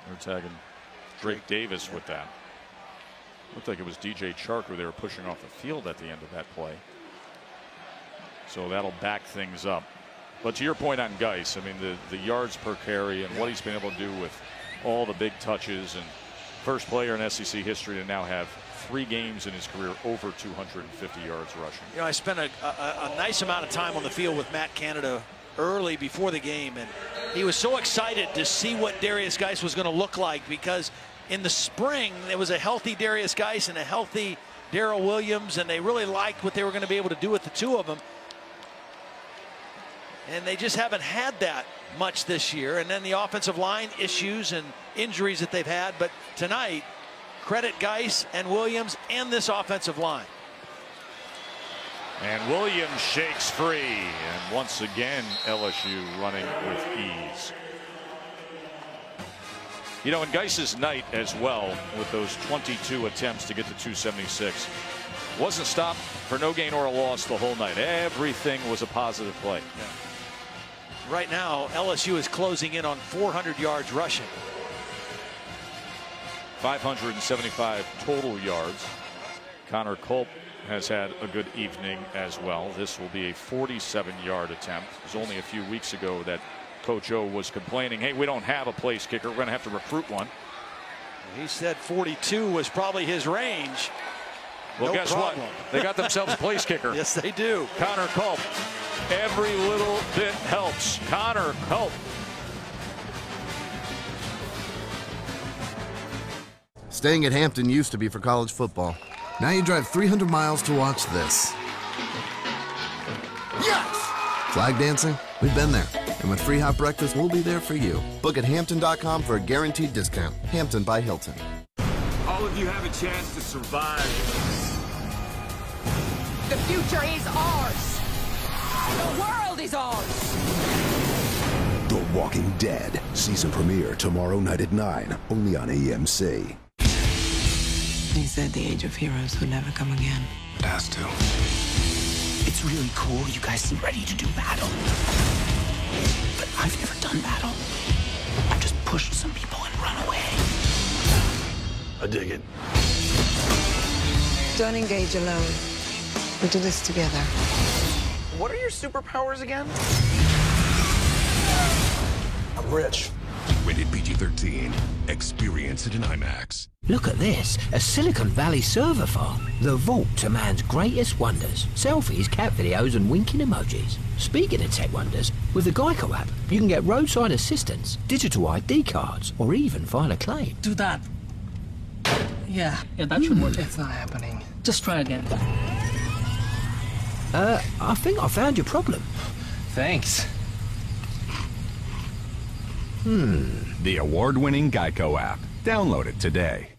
They're tagging Drake Davis with that. Looked like it was DJ Chark who they were pushing off the field at the end of that play. So that'll back things up. But to your point on Geis, I mean, the yards per carry and what he's been able to do with all the big touches, and first player in SEC history to now have 3 games in his career over 250 yards rushing. You know, I spent a nice amount of time on the field with Matt Canada early before the game, and he was so excited to see what Darius Geis was going to look like, because in the spring there was a healthy Darius Geis and a healthy Darrell Williams, and they really liked what they were going to be able to do with the two of them. And they just haven't had that much this year. And then the offensive line issues and injuries that they've had. But tonight, credit Geis and Williams and this offensive line. And Williams shakes free. And once again, LSU running with ease. You know, in Geis's night as well, with those 22 attempts to get to 276, wasn't stopped for no gain or a loss the whole night. Everything was a positive play. Yeah. Right now, LSU is closing in on 400 yards rushing. 575 total yards. Connor Culp has had a good evening as well. This will be a 47-yard attempt. It was only a few weeks ago that Coach O was complaining, hey, we don't have a place kicker. We're going to have to recruit one. He said 42 was probably his range. Well, no guess problem. what? They got themselves a place kicker. Yes, they do. Connor Culp. Every little bit helps. Connor Culp. Staying at Hampton used to be for college football. Now you drive 300 miles to watch this. Yes! Flag dancing? We've been there. And with free hot breakfast, we'll be there for you. Book at Hampton.com for a guaranteed discount. Hampton by Hilton. All of you have a chance to survive. The future is ours. The world is ours. The Walking Dead. Season premiere tomorrow night at 9. Only on AMC. They said the age of heroes would never come again. It has to. It's really cool. You guys seem ready to do battle. But I've never done battle. I've just pushed some people and run away. I dig it. Don't engage alone. We do this together. What are your superpowers again? I'm rich. Rated PG-13. Experience it in IMAX. Look at this, a Silicon Valley server farm. The vault to man's greatest wonders. Selfies, cat videos, and winking emojis. Speaking of tech wonders, with the Geico app, you can get roadside assistance, digital ID cards, or even file a claim. Do that. Yeah, that should work. It's not happening. Just try again. I think I found your problem. Thanks. The award-winning Geico app. Download it today.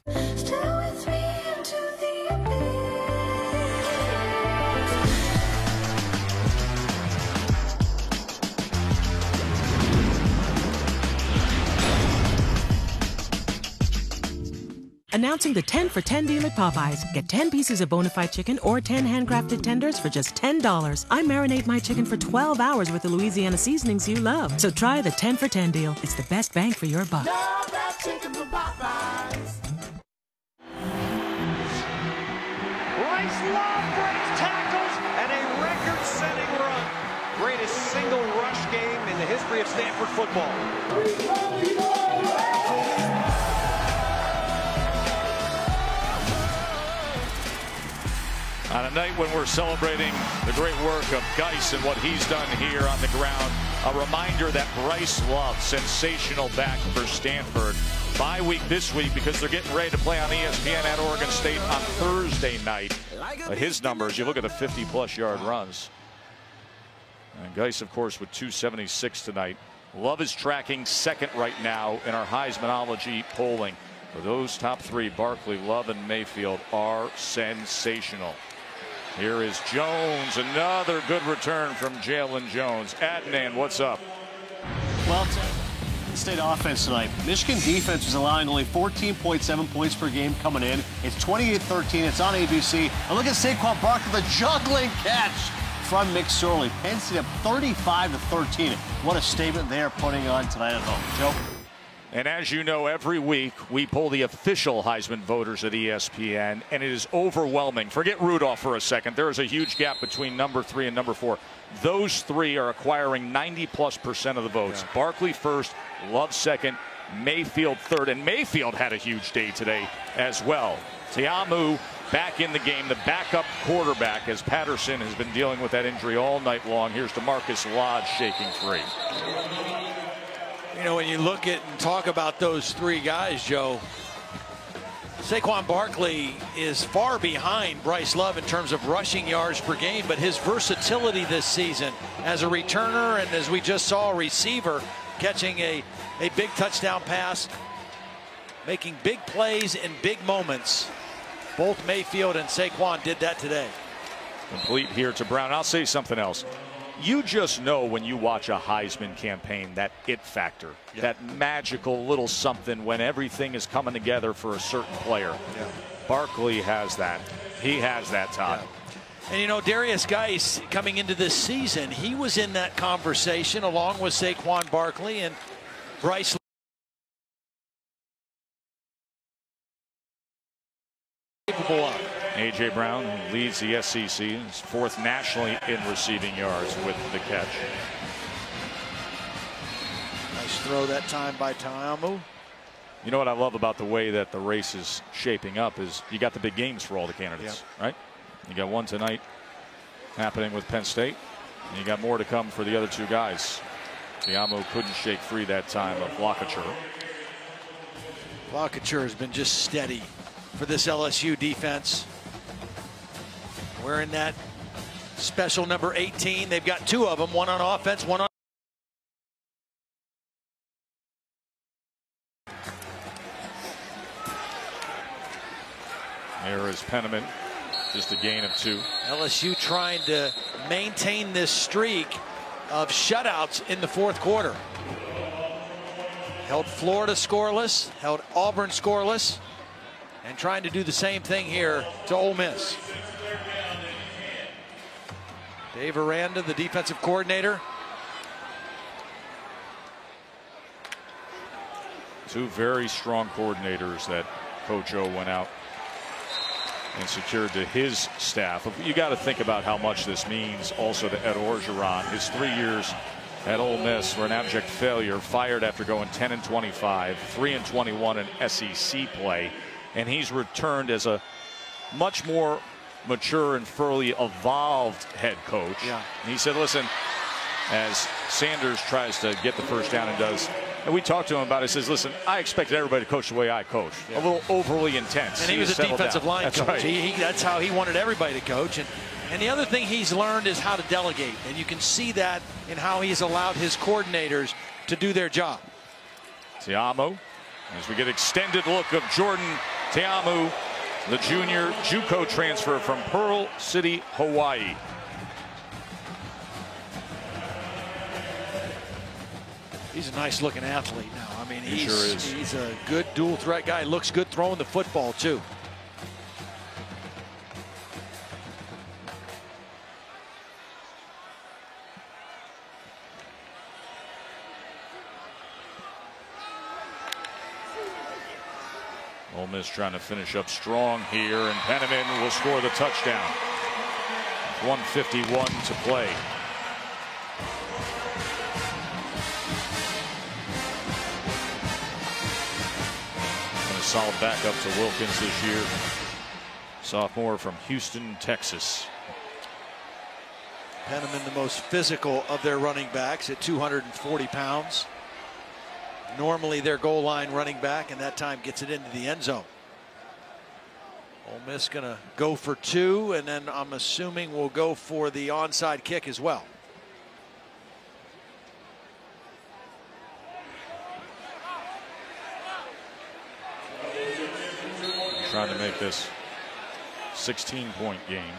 Announcing the 10 for 10 deal at Popeyes. Get 10 pieces of bona fide chicken or 10 handcrafted tenders for just $10. I marinate my chicken for 12 hours with the Louisiana seasonings you love. So try the 10 for 10 deal. It's the best bang for your buck. Love that chicken from Popeyes. Bryce Love breaks tackles and a record-setting run. Greatest single rush game in the history of Stanford football. On a night when we're celebrating the great work of Geis and what he's done here on the ground, a reminder that Bryce Love, sensational back for Stanford. Bye week this week because they're getting ready to play on ESPN at Oregon State on Thursday night. His numbers, you look at the 50-plus yard runs. And Geis, of course, with 276 tonight. Love is tracking second right now in our Heismanology polling. For those top three, Barkley, Love, and Mayfield are sensational. Here is Jones, another good return from Jalen Jones. Adnan, what's up? Well, State offense tonight. Michigan defense was allowing only 14.7 points per game coming in. It's 28-13. It's on ABC. And look at Saquon Barkley, the juggling catch from McSorley. Penn State up 35-13. What a statement they are putting on tonight at home. Joe? And as you know, every week we poll the official Heisman voters at ESPN, and it is overwhelming. Forget Rudolph for a second. There is a huge gap between number 3 and number 4. Those three are acquiring 90+% of the votes. Yeah. Barkley first, Love second, Mayfield third, and Mayfield had a huge day today as well. Ta'amu back in the game, the backup quarterback, as Patterson has been dealing with that injury all night long. Here's DeMarcus Lodge shaking free. You know, when you look at and talk about those three guys, Joe, Saquon Barkley is far behind Bryce Love in terms of rushing yards per game, but his versatility this season as a returner and, as we just saw, a receiver catching a big touchdown pass, making big plays in big moments. Both Mayfield and Saquon did that today. Complete here to Brown. I'll say something else. You just know when you watch a Heisman campaign, that it factor, that magical little something when everything is coming together for a certain player. Barkley has that. He has that, Todd. And you know, Darius Geis coming into this season, he was in that conversation along with Saquon Barkley and Bryce. Capable of. A.J. Brown, who leads the SEC, is fourth nationally in receiving yards with the catch. Nice throw that time by Ta'amu. You know what I love about the way that the race is shaping up is you got the big games for all the candidates, right? You got one tonight happening with Penn State, and you got more to come for the other two guys. Ta'amu couldn't shake free that time of Lockature. Lockature has been just steady for this LSU defense. Wearing that special number 18. They've got two of them, one on offense, one on. There is Penniman, just a gain of 2. LSU trying to maintain this streak of shutouts in the fourth quarter. Held Florida scoreless, held Auburn scoreless, and trying to do the same thing here to Ole Miss. Dave Aranda, the defensive coordinator. Two very strong coordinators that Coach O went out and secured to his staff. You got to think about how much this means also to Ed Orgeron. His 3 years at Ole Miss were an abject failure, fired after going 10-25, 3-21 in SEC play, and he's returned as a much more mature and thoroughly evolved head coach. And he said, listen, as Sanders tries to get the first down and does, and we talked to him about it, he says, listen, I expected everybody to coach the way I coach, a little overly intense. And he was a defensive line coach. Right. That's how he wanted everybody to coach. And the other thing he's learned is how to delegate, and you can see that in how he's allowed his coordinators to do their job. Ta'amu, as we get extended look of Jordan Ta'amu, the junior JUCO transfer from Pearl City, Hawaii. He's a nice looking athlete now. I mean, He sure is. He's a good dual threat guy. Looks good throwing the football too. Ole Miss trying to finish up strong here, and Penniman will score the touchdown. 1:51 to play. And a solid backup to Wilkins this year. Sophomore from Houston, Texas. Penniman, the most physical of their running backs at 240 pounds. Normally their goal line running back, and that time gets it into the end zone. Ole Miss going to go for 2, and then I'm assuming we'll go for the onside kick as well. Trying to make this 16-point game.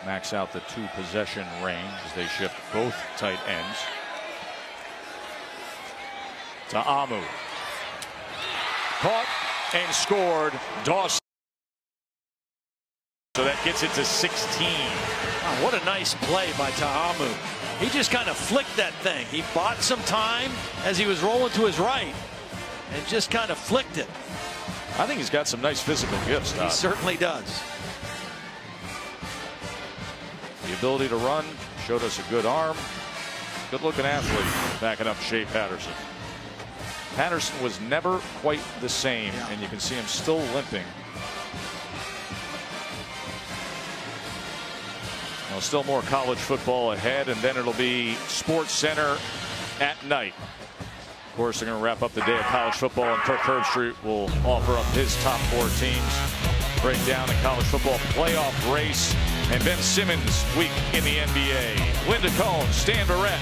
Max out the 2 possession range as they shift both tight ends. Ta'amu. Caught and scored. Dawson. So that gets it to 16. Oh, what a nice play by Ta'amu. He just kind of flicked that thing. He bought some time as he was rolling to his right and just kind of flicked it. I think he's got some nice physical gifts, Todd. He certainly does. The ability to run, showed us a good arm. Good-looking athlete backing up Shea Patterson. Patterson was never quite the same, and you can see him still limping. Well, still more college football ahead, and then it'll be Sports Center at night. Of course, they're going to wrap up the day of college football, and Kirk Herbstreit will offer up his top 4 teams, break down the college football playoff race, and Ben Simmons' week in the NBA. Linda Cohn, Stan Barrett,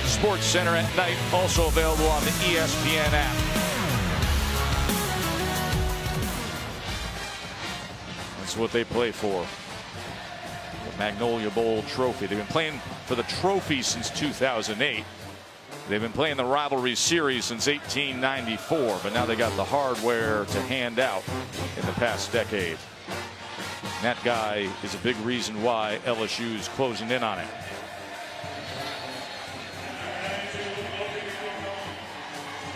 Sports Center at night, also available on the ESPN app. That's what they play for. The Magnolia Bowl trophy. They've been playing for the trophy since 2008. They've been playing the rivalry series since 1894, but now they got the hardware to hand out in the past decade. And that guy is a big reason why LSU is closing in on it.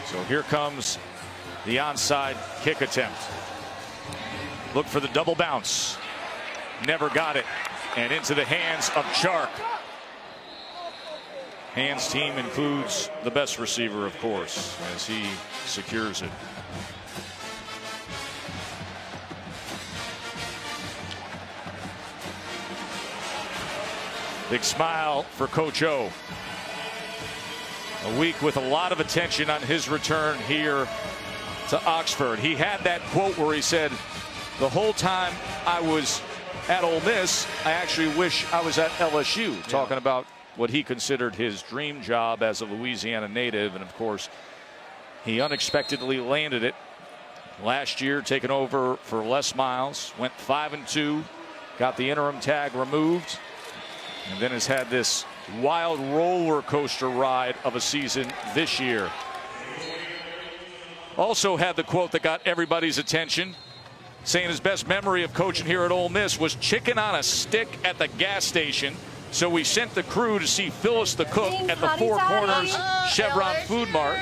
So here comes the onside kick attempt. Look for the double bounce. Never got it. And into the hands of Chark. Hands team includes the best receiver, of course, as he secures it. Big smile for Coach O. A week with a lot of attention on his return here to Oxford. He had that quote where he said, the whole time I was at Ole Miss, I actually wish I was at LSU, talking about what he considered his dream job as a Louisiana native. And of course, he unexpectedly landed it last year, taking over for Les Miles, went 5-2, got the interim tag removed, and then has had this wild roller coaster ride of a season this year. Also had the quote that got everybody's attention, saying his best memory of coaching here at Ole Miss was chicken on a stick at the gas station. So we sent the crew to see Phyllis the cook at the Four Corners Chevron Food Mart.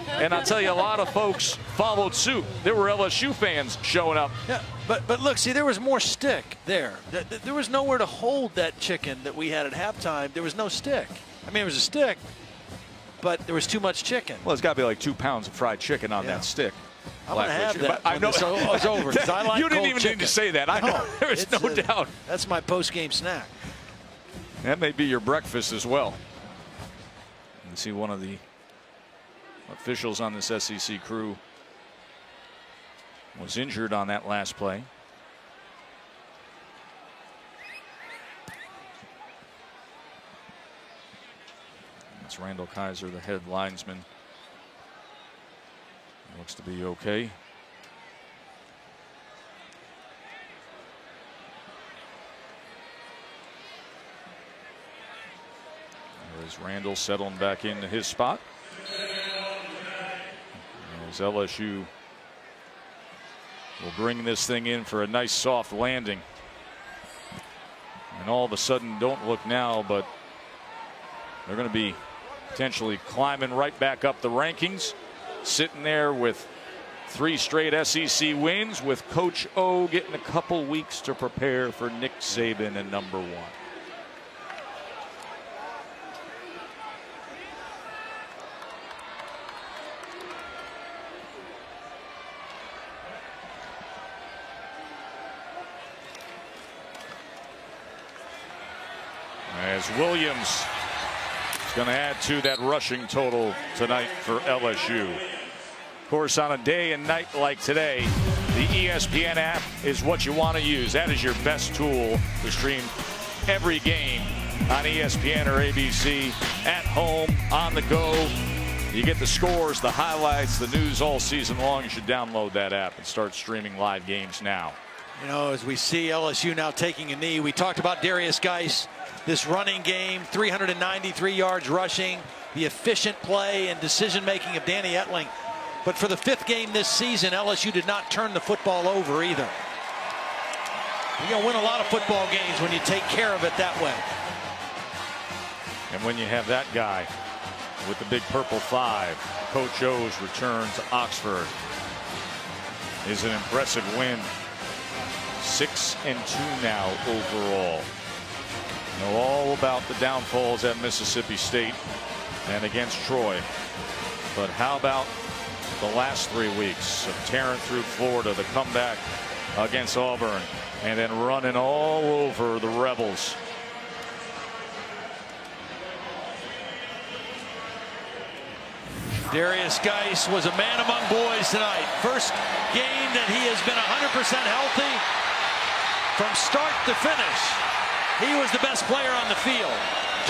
And I'll tell you, a lot of folks followed suit. There were LSU fans showing up. Yeah, but look, see, there was more stick there. There was nowhere to hold that chicken that we had at halftime. There was no stick. I mean, there was a stick, but there was too much chicken. Well, it's got to be like 2 pounds of fried chicken on that stick. I'm going to have that I know it's over, because I like you didn't cold even chicken. need to say that. I know. There's no doubt. That's my post-game snack. That may be your breakfast as well. You see one of the officials on this SEC crew was injured on that last play. That's Randall Kaiser, the head linesman. Looks to be okay. As Randall settling back into his spot. As LSU will bring this thing in for a nice soft landing. And all of a sudden, don't look now, but they're going to be potentially climbing right back up the rankings. Sitting there with 3 straight SEC wins, with Coach O getting a couple weeks to prepare for Nick Saban and #1. As Williams is going to add to that rushing total tonight for LSU. Of course, on a day and night like today, the ESPN app is what you want to use. That is your best tool to stream every game on ESPN or ABC, at home, on the go. You get the scores, the highlights, the news all season long. You should download that app and start streaming live games now. You know, as we see LSU now taking a knee, we talked about Darius Geis, this running game, 393 yards rushing, the efficient play and decision-making of Danny Etling. But for the 5th game this season, LSU did not turn the football over either. You're going to win a lot of football games when you take care of it that way. And when you have that guy with the big purple 5, Coach O's return to Oxford is an impressive win. 6-2 now overall. Know all about the downfalls at Mississippi State. and against Troy. But how about the last 3 weeks of tearing through Florida, the comeback against Auburn, and then running all over the Rebels. Darius Geis was a man among boys tonight. First game that he has been 100% healthy from start to finish. He was the best player on the field.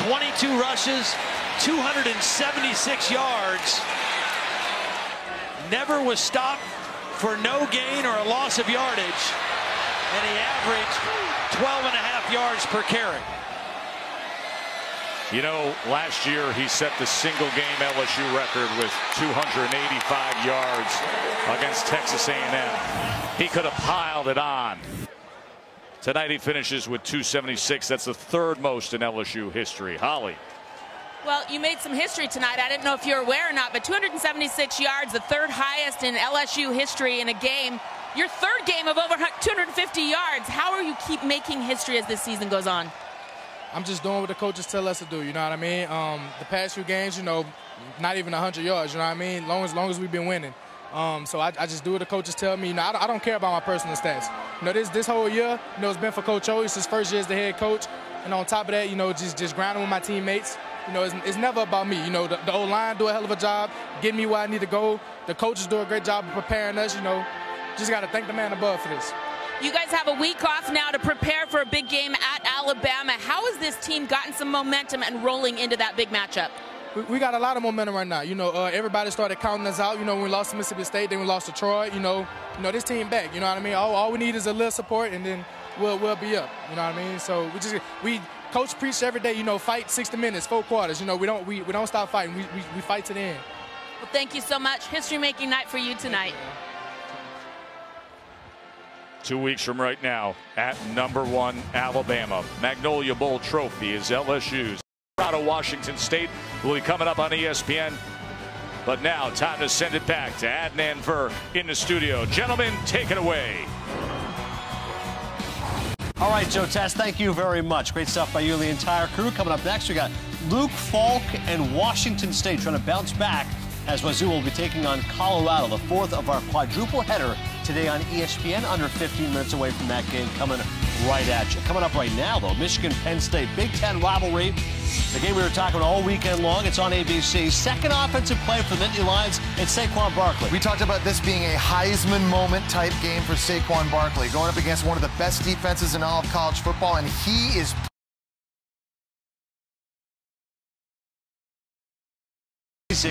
22 rushes, 276 yards. Never was stopped for no gain or a loss of yardage. And he averaged 12.5 yards per carry. You know, last year he set the single-game LSU record with 285 yards against Texas A&M. He could have piled it on. Tonight he finishes with 276. That's the third most in LSU history. Holly. Well, you made some history tonight. I didn't know if you're aware or not, but 276 yards, the third highest in LSU history in a game. Your third game of over 250 yards. How are you keep making history as this season goes on? I'm just doing what the coaches tell us to do, you know what I mean? The past few games, you know, not even 100 yards, you know what I mean? Long as we've been winning. So I just do what the coaches tell me. You know, I don't care about my personal stats. You know, this whole year, you know, it's been for Coach O. It's his first year as the head coach. And on top of that, you know, just grinding with my teammates. You know, it's never about me. You know, the O-line do a hell of a job getting me where I need to go. The coaches do a great job of preparing us, you know. Just got to thank the man above for this. You guys have a week off now to prepare for a big game at Alabama. How has this team gotten some momentum and rolling into that big matchup? We got a lot of momentum right now. You know, everybody started counting us out. You know, when we lost to Mississippi State, then we lost to Troy. You know, this team back. You know what I mean? All we need is a little support, and then we'll be up. You know what I mean? So we coach preached every day. You know, fight 60 minutes, 4 quarters. You know, we don't stop fighting. We fight to the end. Well, thank you so much. History-making night for you tonight. 2 weeks from right now at #1 Alabama. Magnolia Bowl trophy is LSU's. Washington State will be coming up on ESPN. But now time to send it back to Adnan Ver in the studio. Gentlemen, take it away. All right, Joe Tess, thank you very much. Great stuff by you and the entire crew. Coming up next, we got Luke Falk and Washington State trying to bounce back as Wazoo will be taking on Colorado, the fourth of our quadruple header today on ESPN. Under 15 minutes away from that game coming right at you. Coming up right now, though, Michigan-Penn State, Big Ten rivalry. The game we were talking about all weekend long. It's on ABC. Second offensive play for the Nittany Lions. It's Saquon Barkley. We talked about this being a Heisman moment type game for Saquon Barkley, going up against one of the best defenses in all of college football, and he is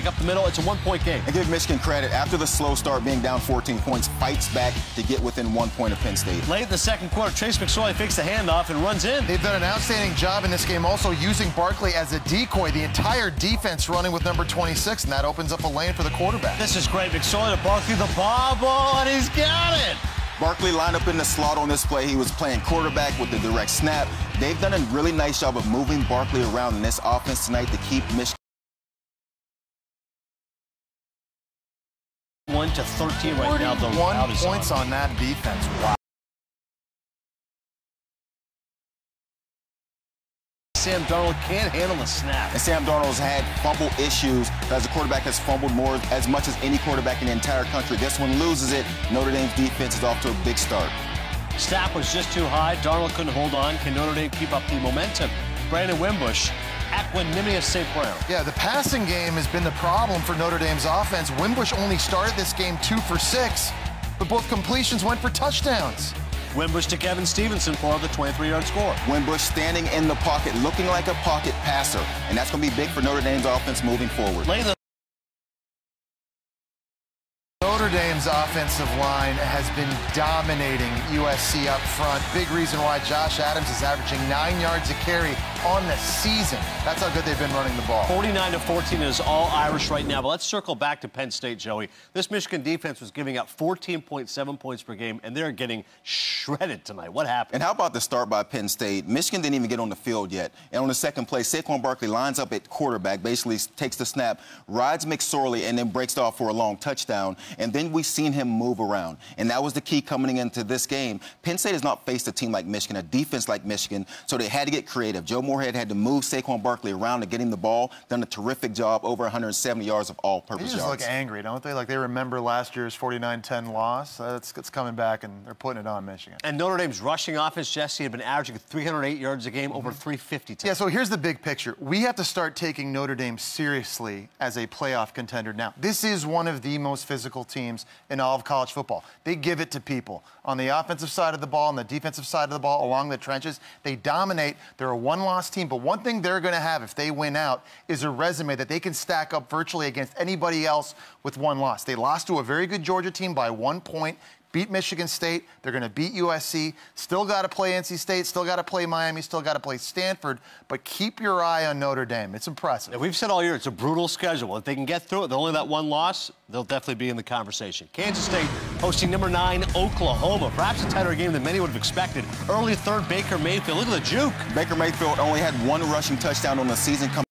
up the middle. It's a 1-point game. And give Michigan credit. After the slow start, being down 14 points, fights back to get within 1 point of Penn State. Late in the second quarter, Trace McSorley fakes the handoff and runs in. They've done an outstanding job in this game also using Barkley as a decoy. The entire defense running with number 26, and that opens up a lane for the quarterback. This is great. McSorley to Barkley, the bobble, and he's got it. Barkley lined up in the slot on this play. He was playing quarterback with the direct snap. They've done a really nice job of moving Barkley around in this offense tonight to keep Michigan 1-13 right now. 41 points on that defense. Wow. Sam Darnold can't handle the snap. And Sam Darnold's had fumble issues as the quarterback has fumbled more as much as any quarterback in the entire country. This one loses it. Notre Dame's defense is off to a big start. Snap was just too high. Darnold couldn't hold on. Can Notre Dame keep up the momentum? Brandon Wimbush, Equanimous St. Brown. Yeah, the passing game has been the problem for Notre Dame's offense. Wimbush only started this game 2 for 6, but both completions went for touchdowns. Wimbush to Kevin Stevenson for the 23-yard score. Wimbush standing in the pocket, looking like a pocket passer, and that's going to be big for Notre Dame's offense moving forward. Notre Dame's offensive line has been dominating USC up front. Big reason why Josh Adams is averaging 9 yards a carry on the season. That's how good they've been running the ball. 49-14 is all Irish right now. But let's circle back to Penn State, Joey. This Michigan defense was giving up 14.7 points per game, and they're getting shredded tonight. What happened? And how about the start by Penn State? Michigan didn't even get on the field yet. And on the second play, Saquon Barkley lines up at quarterback, basically takes the snap, rides McSorley, and then breaks it off for a long touchdown. And then we've seen him move around. And that was the key coming into this game. Penn State has not faced a team like Michigan, a defense like Michigan, so they had to get creative. Joe Moorhead had to move Saquon Barkley around to get him the ball, done a terrific job, over 170 yards of all-purpose yards. They just look angry, don't they? Like they remember last year's 49-10 loss. It's coming back, and they're putting it on Michigan. And Notre Dame's rushing offense, Jesse, had been averaging 308 yards a game, over 350 times. Yeah, so here's the big picture. We have to start taking Notre Dame seriously as a playoff contender now. This is one of the most physical teams in all of college football. They give it to people. On the offensive side of the ball, on the defensive side of the ball, along the trenches, they dominate. They're a one-loss team, but one thing they're going to have if they win out is a resume that they can stack up virtually against anybody else with one loss. They lost to a very good Georgia team by 1 point. Beat Michigan State. They're going to beat USC. Still got to play NC State. Still got to play Miami. Still got to play Stanford. But keep your eye on Notre Dame. It's impressive. Yeah, we've said all year it's a brutal schedule. If they can get through it, they're only that one loss, they'll definitely be in the conversation. Kansas State hosting number 9 Oklahoma. Perhaps a tighter game than many would have expected. Early third, Baker Mayfield. Look at the juke. Baker Mayfield only had 1 rushing touchdown on the season.